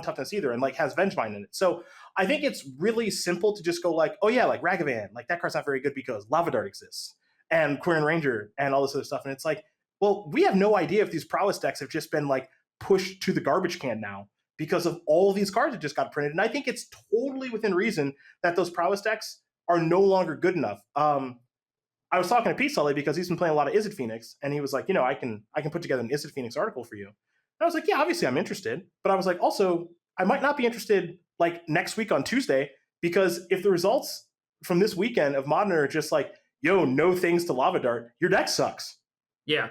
toughness either, and like has Vengemind in it. So I think it's really simple to just go like, oh yeah, like Ragavan, like that card's not very good because Lava Dart exists, and Quirion Ranger and all this other stuff. And it's like, well, we have no idea if these prowess decks have just been like pushed to the garbage can now because of all of these cards that just got printed. And I think it's totally within reason that those prowess decks are no longer good enough. I was talking to Pete Sully because he's been playing a lot of Izzet Phoenix, and he was like, I can put together an Izzet Phoenix article for you. And I was like, yeah, obviously I'm interested, but I was like, also I might not be interested like next week on Tuesday, because if the results from this weekend of Modern are just like, yo, no things to Lava Dart, your deck sucks. Yeah.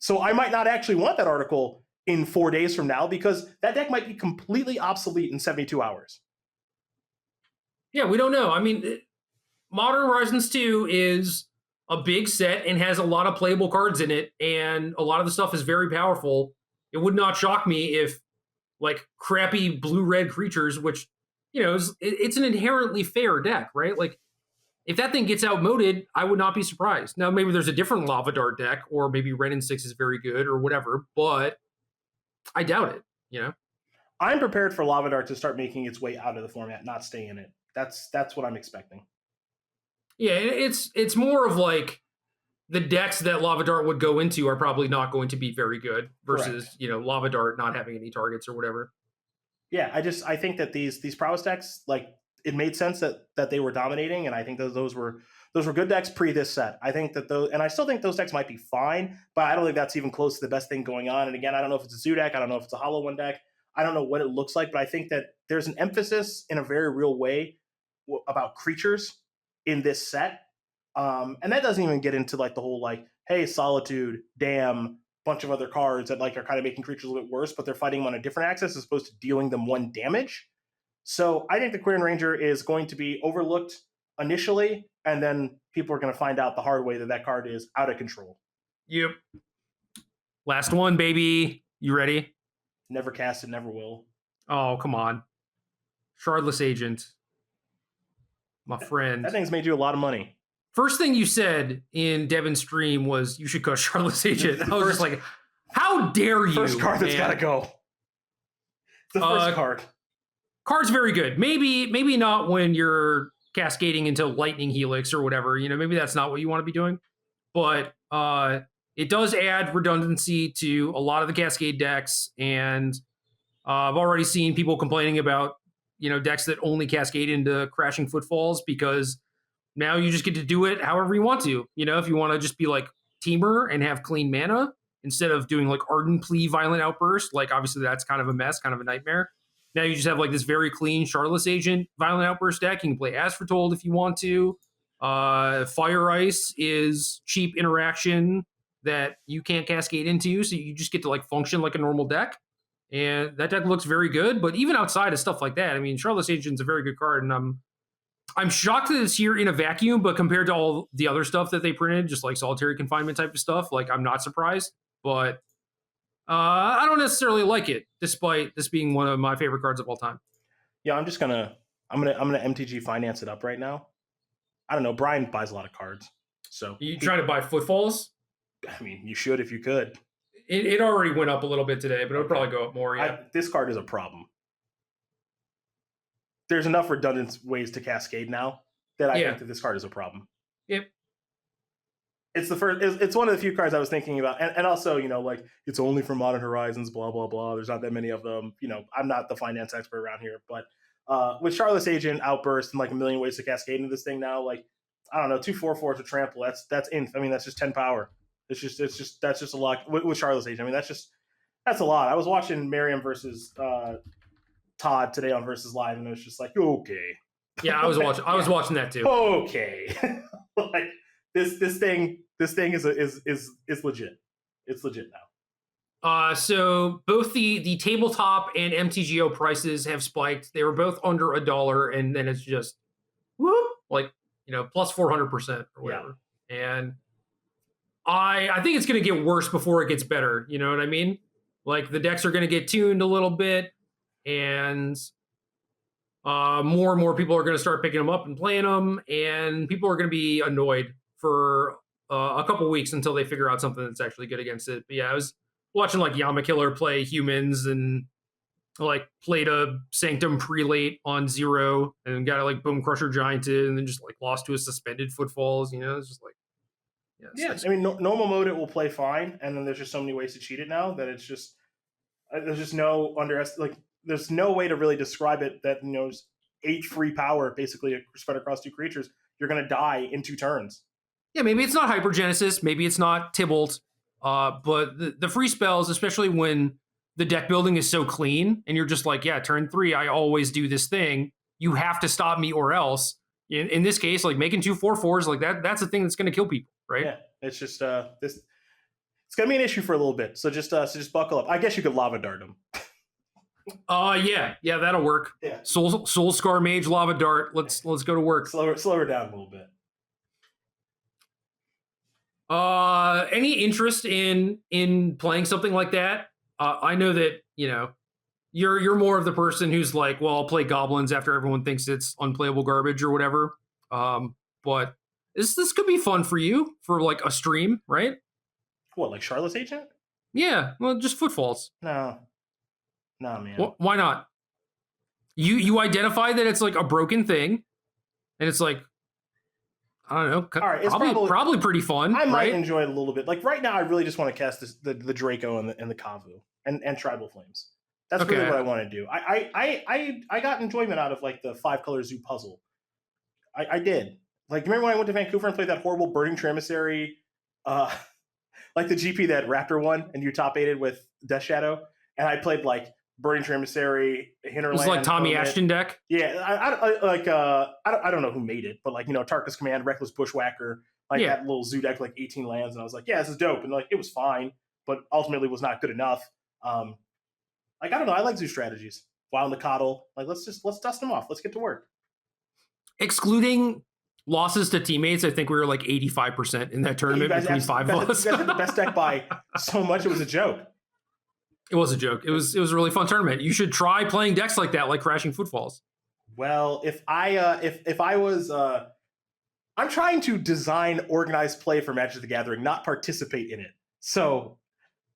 So I might not actually want that article in 4 days from now, because that deck might be completely obsolete in 72 hours. Yeah, we don't know. I mean, Modern Horizons 2 is a big set and has a lot of playable cards in it, and a lot of the stuff is very powerful. It would not shock me if like crappy blue-red creatures, which, it's an inherently fair deck, right? Like, if that thing gets outmoded, I would not be surprised. Now, maybe there's a different Lava Dart deck, or maybe Ren and 6 is very good or whatever, but I doubt it, I'm prepared for Lava Dart to start making its way out of the format, not stay in it. That's what I'm expecting. Yeah, it's more of like the decks that Lava Dart would go into are probably not going to be very good versus, Correct. Lava Dart not having any targets or whatever. Yeah, I think that these prowess decks, like, it made sense that they were dominating, and I think those were good decks pre this set. I think that those, and I still think those decks might be fine, but I don't think that's even close to the best thing going on. And again, I don't know if it's a Zoo deck, I don't know if it's a Hollow One deck, I don't know what it looks like, but I think that there's an emphasis in a very real way about creatures in this set. And that doesn't even get into like the whole like, hey, Solitude, Dam, bunch of other cards that like are kind of making creatures a little bit worse, but they're fighting them on a different axis as opposed to dealing them 1 damage. So I think the Quirion Ranger is going to be overlooked initially, and then people are going to find out the hard way that card is out of control. Yep. Last one, baby. You ready? Never cast it, never will. Oh, come on. Shardless Agent. My friend. That thing's made you a lot of money. First thing you said in Devin's stream was you should go Shardless Agent. I was just like, how dare you? First card that's got to go. The first card. Card's very good. Maybe not when you're cascading into Lightning Helix or whatever. Maybe that's not what you want to be doing. But it does add redundancy to a lot of the Cascade decks, and I've already seen people complaining about decks that only cascade into Crashing Footfalls, because now you just get to do it however you want to. If you want to just be like Teamer and have clean mana instead of doing like Ardent Plea, Violent Outburst, like obviously that's kind of a mess, kind of a nightmare. Now you just have like this very clean Shardless Agent Violent Outburst deck. You can play Asforetold if you want to. Fire Ice is cheap interaction that you can't cascade into, so you just get to like function like a normal deck. And that deck looks very good. But even outside of stuff like that, I mean, Shardless Agent's a very good card, and I'm shocked that it's here in a vacuum, but compared to all the other stuff that they printed, just like Solitary Confinement type of stuff, like I'm not surprised. But I don't necessarily like it, despite this being one of my favorite cards of all time. Yeah, I'm gonna MTG finance it up right now. I don't know. Bryan buys a lot of cards, so you trying to buy Footfalls? I mean, you should if you could. It already went up a little bit today, but it'll probably go up more. Yeah, this card is a problem. There's enough redundant ways to cascade now that I think that this card is a problem. Yep. It's the first. It's one of the few cards I was thinking about, and also like it's only for Modern Horizons, blah blah blah. There's not that many of them. I'm not the finance expert around here, but with Shardless Agent, Outburst, and like a million ways to cascade into this thing now, like I don't know, 2/4 to trample. That's inf. I mean, that's just 10 power. That's just a lot with Shardless Agent. I mean, that's a lot. I was watching Miriam versus Todd today on Versus Live, and it was just like, okay. Yeah, I was watching that too. Okay. Like this thing is legit. It's legit now. So both the tabletop and MTGO prices have spiked. They were both under $1, and then it's just whoop, like plus 400% or whatever. Yeah. And I think it's going to get worse before it gets better. You know what I mean? Like the decks are going to get tuned a little bit, and more and more people are going to start picking them up and playing them, and people are going to be annoyed for a couple weeks until they figure out something that's actually good against it. But yeah, I was watching like Yama Killer play humans and like played a Sanctum Prelate on Zero and got like Bone Crusher Gianted and then just like lost to a suspended Footfalls. It's just like yeah. I mean, normal mode it will play fine, and then there's just so many ways to cheat it now that it's just there's just no there's no way to really describe it that H free power basically spread across two creatures. You're gonna die in 2 turns. Yeah, maybe it's not Hypergenesis, maybe it's not Tybalt, but the free spells, especially when the deck building is so clean and you're just like, yeah, turn 3, I always do this thing. You have to stop me or else. In this case, like making 2 4/4s like that's a thing that's going to kill people, right? Yeah, it's just this. It's gonna be an issue for a little bit, so just buckle up. I guess you could lava dart them. Yeah, that'll work. Yeah, Soul Scar Mage Lava Dart. Let's go to work. Slow her down a little bit. Any interest in playing something like that? I know that you're more of the person who's like, well, I'll play goblins after everyone thinks it's unplayable garbage or whatever. But this could be fun for you for like a stream, right? What, like Shardless Agent? Yeah, well, just Footfalls. No, man. Why not? You identify that it's like a broken thing, and it's like, I don't know. All right, it's probably pretty fun. I might right? enjoy it a little bit. Like right now, I really just want to cast the Draco and the Kavu and Tribal Flames. That's really what I want to do. I got enjoyment out of like the 5-color zoo puzzle. I did. Like, remember when I went to Vancouver and played that horrible Burning Emissary, like the GP that Raptor won, and you top 8'd with Death Shadow, and I played like Burning Emissary, Hinterland. It was like Tommy Ashton deck. Yeah, I don't know who made it, but like Tarkus Command, Reckless Bushwhacker, like that little zoo deck, like 18 lands, and I was like, yeah, this is dope, and like it was fine, but ultimately was not good enough. Like I don't know, I like zoo strategies. Wild Nikotl, like let's dust them off. Let's get to work. Excluding losses to teammates, I think we were like 85% in that tournament between 5 of us. You guys had the best deck by so much; it was a joke. It was a joke. It was a really fun tournament. You should try playing decks like that, like Crashing Footfalls. Well, if I was, I'm trying to design organized play for Magic the Gathering, not participate in it. So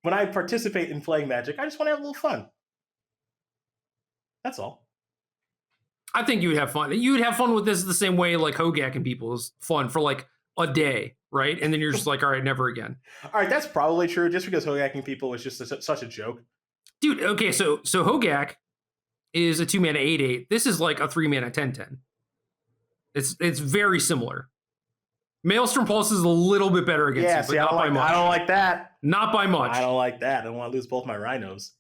when I participate in playing Magic, I just want to have a little fun. That's all. I think you would have fun. You would have fun with this the same way like Hogak and people is fun for like a day, right? And then you're just like, all right, never again. All right, that's probably true. Just because Hogacking people was just such a joke, dude. Okay, so Hogak is a 2-mana 8/8. This is like a 3-mana 10/10. It's very similar. Maelstrom Pulse is a little bit better against it, but not by much. I don't like that. Not by much. I don't like that. I don't want to lose both my rhinos.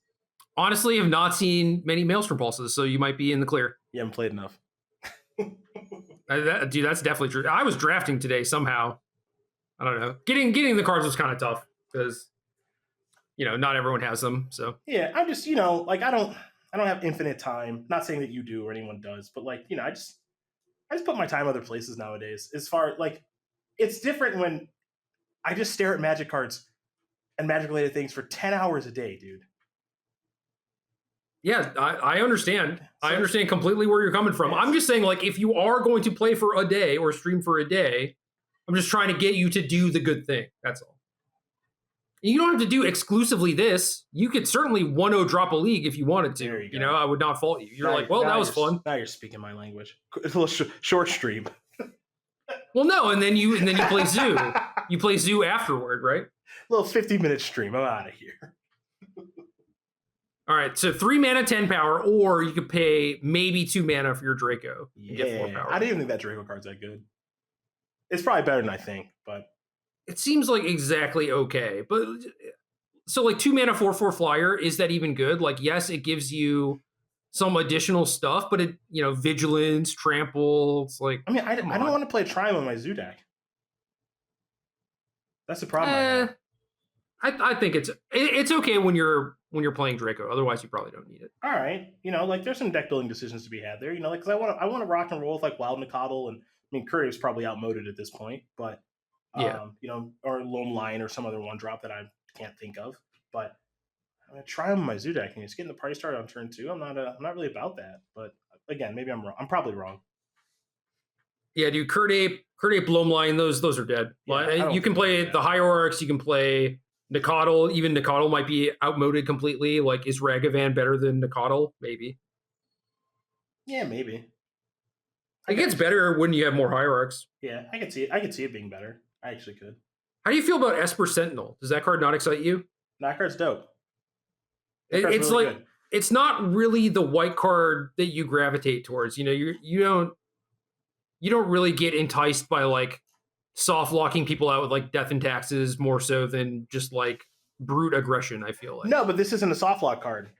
Honestly, I've not seen many Maelstrom Pulses, so you might be in the clear. You haven't played enough. Dude, that's definitely true. I was drafting today somehow. I don't know. Getting the cards was kind of tough because not everyone has them. So yeah, I'm just like I don't have infinite time. Not saying that you do or anyone does, but like I just put my time other places nowadays. As far like it's different when I just stare at Magic cards and Magic related things for 10 hours a day, dude. Yeah, I understand. I understand completely where you're coming from. Yes. I'm just saying, like, if you are going to play for a day or stream for a day, I'm just trying to get you to do the good thing. That's all. You don't have to do exclusively this. You could certainly 1-0 drop a league if you wanted to. You go. I would not fault you. You're like, well, that was fun. Now you're speaking my language. A little short stream. Well, no, and then you play Zoo. You play Zoo afterward, right? A little 50-minute stream. I'm out of here. All right, so 3 mana, 10 power, or you could pay maybe 2 mana for your Draco. Yeah, get 4 power. I didn't even think that Draco card's that good. It's probably better than I think, but it seems like exactly okay. But so like 2 mana, 4/4 flyer, is that even good? Like, yes, it gives you some additional stuff, but it vigilance, trample. It's like, I mean, I don't want to play Triumph on my Zoo deck. That's the problem. I think it's okay when you're playing Draco. Otherwise, you probably don't need it. All right, like there's some deck building decisions to be had there. Like because I want to rock and roll with like Wild Nikotl, and I mean Courier's probably outmoded at this point, but or Lone Lion or some other one drop that I can't think of. But I'm gonna try on my Zoo deck and just getting the party started on turn 2. I'm not really about that. But again, maybe I'm wrong. I'm probably wrong. Yeah, dude, Kurt Ape, Loamline, those are dead. Yeah, You can play the Hierarchs, you can play Nicodle. Even Nicodle might be outmoded completely. Like, is Ragavan better than Nicodle? Maybe. Yeah, maybe. It gets better when you have more Hierarchs. Yeah, I could see it. I could see it being better. I actually could. How do you feel about Esper Sentinel? Does that card not excite you? That card's dope. That card's It's really like good. it's not really the white card that you gravitate towards. You know, you don't really get enticed by like soft locking people out with like death and taxes more so than just like brute aggression. I feel like No, but this isn't a soft lock card.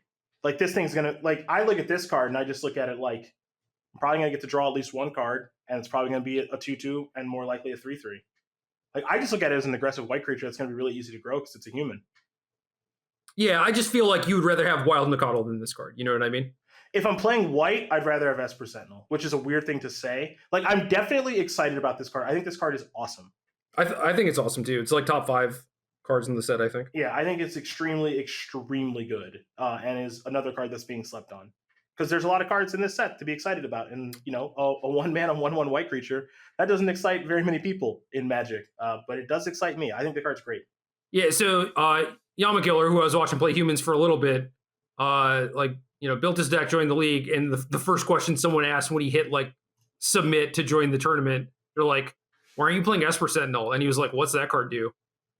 Like this thing's gonna like I look at this card and I just look at it like I'm probably gonna get to draw at least one card, and it's probably gonna be a 2/2 and more likely a 3/3. Like I just look at it as an aggressive white creature that's gonna be really easy to grow because it's a human. Yeah, I just feel like you would rather have Wild Nicodle than this card. You know what I mean? If I'm playing white, I'd rather have Esper Sentinel, which is a weird thing to say. Like I'm definitely excited about this card. I think this card is awesome. I think it's awesome too. It's like top 5 cards in the set, I think. Yeah, I think it's extremely, extremely good, and is another card that's being slept on. Because there's a lot of cards in this set to be excited about, and you know, a 1-mana 1/1 white creature that doesn't excite very many people in Magic, but it does excite me. I think the card's great. Yeah, so Yamakiller, who I was watching play humans for a little bit, built his deck, joined the league, and the first question someone asked when he hit like submit to join the tournament, they're like, "Why aren't you playing Esper Sentinel?" And he was like, "What's that card do?"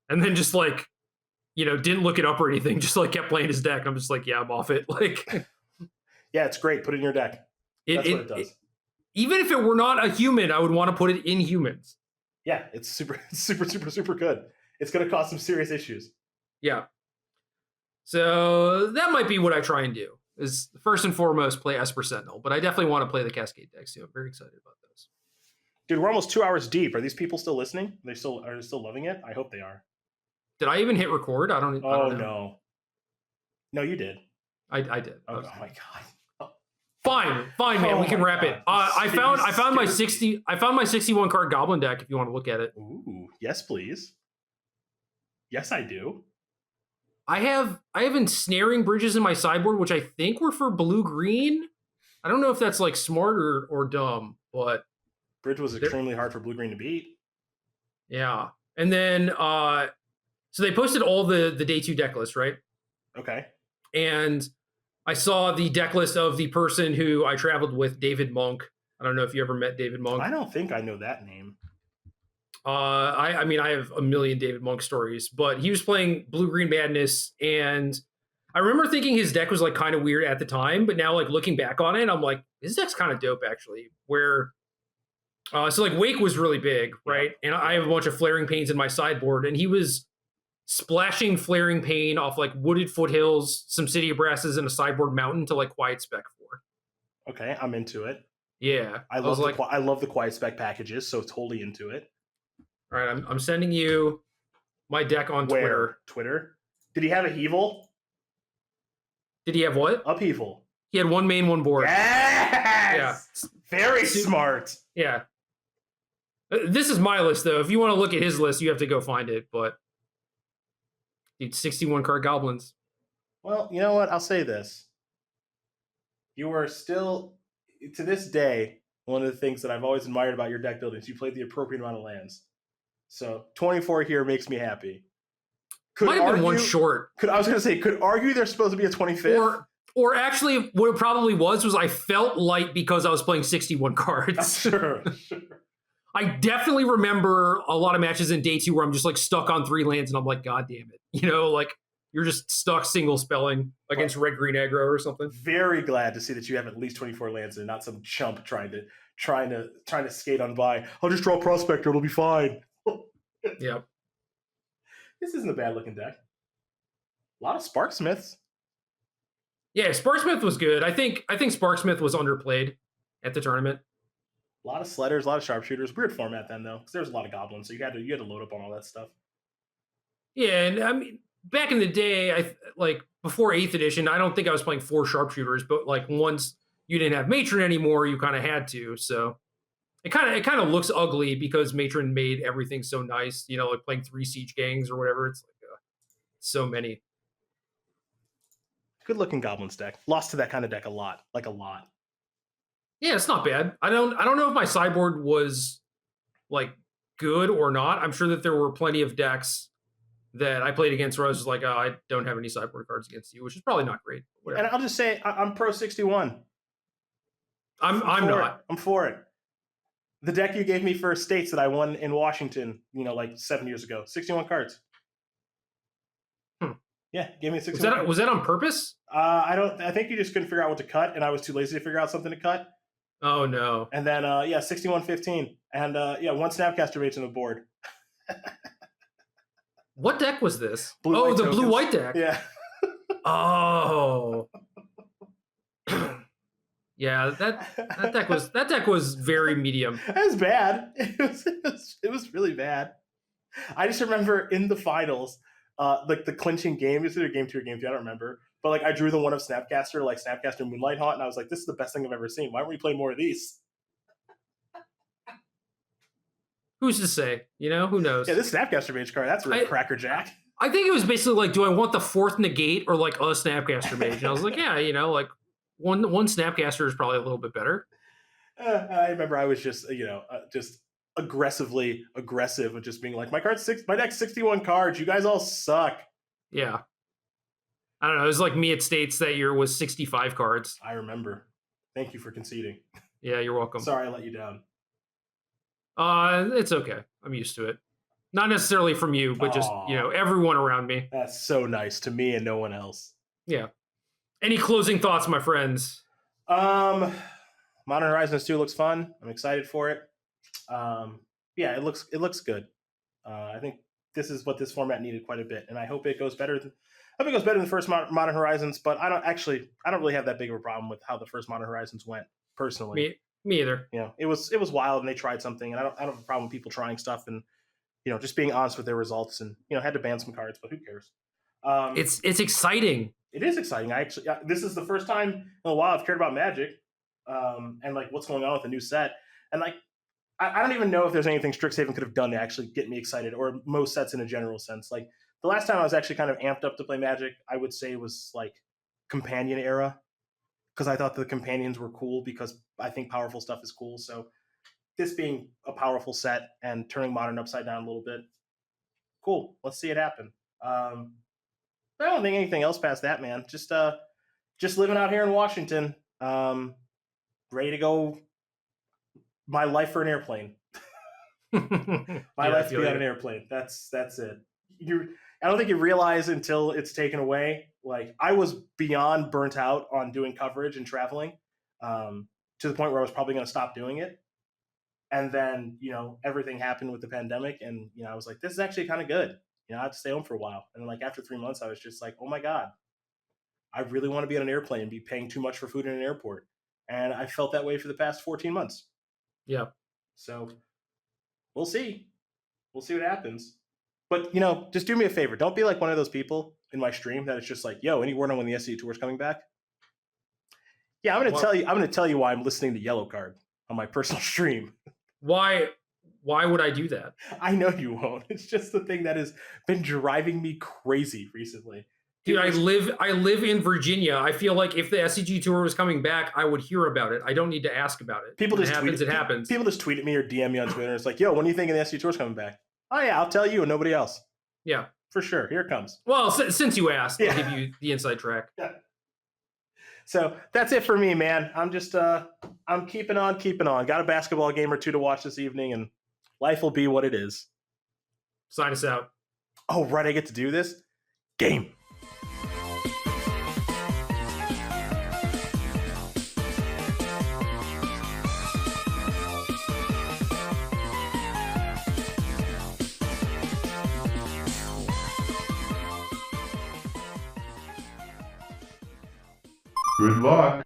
And then just like, didn't look it up or anything, just like kept playing his deck. And I'm just like, yeah, I'm off it. Like, yeah, it's great. Put it in your deck. That's what it does. Even if it were not a human, I would want to put it in humans. Yeah, it's super, super, super, super good. It's going to cause some serious issues. Yeah. So that might be what I try and do, is first and foremost play Esper Sentinel, but I definitely want to play the Cascade decks too. I'm very excited about those. Dude, we're almost 2 hours deep. Are these people still listening? Are they still loving it? I hope they are. Did I even hit record? I don't know. No. No, you did. I did. Oh my god. Fine, man. We can wrap it. I found my 61 card Goblin deck. If you want to look at it. Ooh, yes, please. Yes, I do. I have ensnaring bridges in my sideboard, which I think were for blue green. I don't know if that's like smart or dumb, but bridge was extremely hard for blue green to beat. Yeah, and then so they posted all the day 2 deck list, right? Okay. And I saw the deck list of the person who I traveled with, David Monk. I don't know if you ever met David Monk. I don't think I know that name. I mean, I have a million David Monk stories, but he was playing Blue Green Madness, and I remember thinking his deck was like kind of weird at the time, but now like looking back on it, I'm like, his deck's kind of dope actually. Where so like Wake was really big, right? Yeah. And I have a bunch of Flaring Pains in my sideboard, and he was splashing Flaring Pain off like Wooded Foothills, some City of Brasses, and a sideboard mountain to like Quiet Spec for. Okay, I'm into it. Yeah, I love the Quiet Spec packages, so totally into it. All right, I'm sending you my deck on Twitter. Twitter? Did he have Upheaval? Did he have what? Upheaval. He had 1 main, 1 board. Yes! Yeah. Very smart. Yeah. This is my list, though. If you want to look at his list, you have to go find it. But, dude, 61 card goblins. Well, you know what? I'll say this. You are still, to this day, one of the things that I've always admired about your deck building is you played the appropriate amount of lands. So 24 here makes me happy. Might have been one short. I was going to say, could argue there's supposed to be a 25th. Or actually, what it probably was I felt light because I was playing 61 cards. Sure. I definitely remember a lot of matches in day 2 where I'm just like stuck on 3 lands and I'm like, God damn it. You know, like you're just stuck single spelling against red-green aggro or something. Very glad to see that you have at least 24 lands and not some chump trying to skate on by. I'll just draw Prospector, it'll be fine. Yep. This isn't a bad looking deck. A lot of Sparksmiths. Yeah, Sparksmith was good. I think Sparksmith was underplayed at the tournament. A lot of Sledders, a lot of Sharpshooters. Weird format then though, because there's a lot of goblins, so you had to load up on all that stuff. Yeah, and I mean back in the day, before 8th edition, I don't think I was playing 4 Sharpshooters, but like once you didn't have Matron anymore, you kind of had to. So it kind of looks ugly because Matron made everything so nice. You know, like playing 3 Siege Gangs or whatever. It's like so many. Good looking Goblins deck. Lost to that kind of deck a lot. Like a lot. Yeah, it's not bad. I don't know if my sideboard was like good or not. I'm sure that there were plenty of decks that I played against where I was just like, oh, I don't have any sideboard cards against you, which is probably not great. Whatever. And I'll just say I'm pro 61. I'm not. I'm for it. The deck you gave me for States that I won in Washington, like 7 years ago, 61 cards. Yeah, gave me 61. Was that on purpose? I think you just couldn't figure out what to cut, and I was too lazy to figure out something to cut. Oh no. And then 61-15. And one Snapcaster Mage on the board. What deck was this? The blue-white deck. Yeah. Oh. Yeah, that deck was very medium. It was bad. It was really bad. I just remember in the finals, like the clinching game, is it game 2 or game 3? I don't remember. But like I drew the one of Snapcaster, like Snapcaster Moonlight Haunt, and I was like, this is the best thing I've ever seen. Why don't we play more of these? Who's to say? Who knows? Yeah, this Snapcaster Mage card, that's a crackerjack. I think it was basically like, do I want the 4th negate or like a Snapcaster Mage? And I was like, yeah, like one Snapcaster is probably a little bit better. I remember I was just, just aggressively aggressive of just being like, my deck's 61 cards. You guys all suck. Yeah. I don't know. It was like me at States that year was 65 cards. I remember. Thank you for conceding. Yeah, you're welcome. Sorry I let you down. It's okay. I'm used to it. Not necessarily from you, but just, everyone around me. That's so nice to me and no one else. Yeah. Any closing thoughts, my friends? Modern Horizons 2 looks fun. I'm excited for it. It looks good. I think this is what this format needed quite a bit, and I hope it goes better. I hope it goes better than the first Modern Horizons, but I don't really have that big of a problem with how the first Modern Horizons went personally. Me either. It was wild, and they tried something, and I don't have a problem with people trying stuff and just being honest with their results, and had to ban some cards, but who cares? It's exciting. It is exciting. This is the first time in a while I've cared about Magic, and like what's going on with the new set, and like I don't even know if there's anything Strixhaven could have done to actually get me excited, or most sets in a general sense. Like the last time I was actually kind of amped up to play Magic, I would say was like Companion era, because I thought the companions were cool, because I think powerful stuff is cool. So this being a powerful set and turning Modern upside down a little bit, cool. Let's see it happen. I don't think anything else past that, man. Just living out here in Washington, ready to go. My life for an airplane. My life to be on an airplane. That's it. I don't think you realize until it's taken away. Like I was beyond burnt out on doing coverage and traveling, to the point where I was probably going to stop doing it. And then, everything happened with the pandemic, and I was like, this is actually kind of good. I have to stay home for a while. And then like after 3 months, I was just like, oh my God, I really want to be on an airplane and be paying too much for food in an airport. And I felt that way for the past 14 months. Yeah. So we'll see. We'll see what happens. But, just do me a favor. Don't be like one of those people in my stream that it's just like, yo, any word on when the SCG Tour is coming back? Yeah, I'm going to tell you why I'm listening to Yellow Card on my personal stream. Why would I do that? I know you won't. It's just the thing that has been driving me crazy recently. Dude, I live in Virginia. I feel like if the SCG Tour was coming back, I would hear about it. I don't need to ask about it. It happens. People just tweet at me or DM me on Twitter. It's like, yo, when do you think the SCG Tour is coming back? Oh, yeah, I'll tell you and nobody else. Yeah. For sure. Here it comes. Well, since you asked, I'll give you the inside track. Yeah. So that's it for me, man. I'm just, I'm keeping on. Got a basketball game or two to watch this evening, and life will be what it is. Sign us out. Oh, right. I get to do this? Game. Good luck.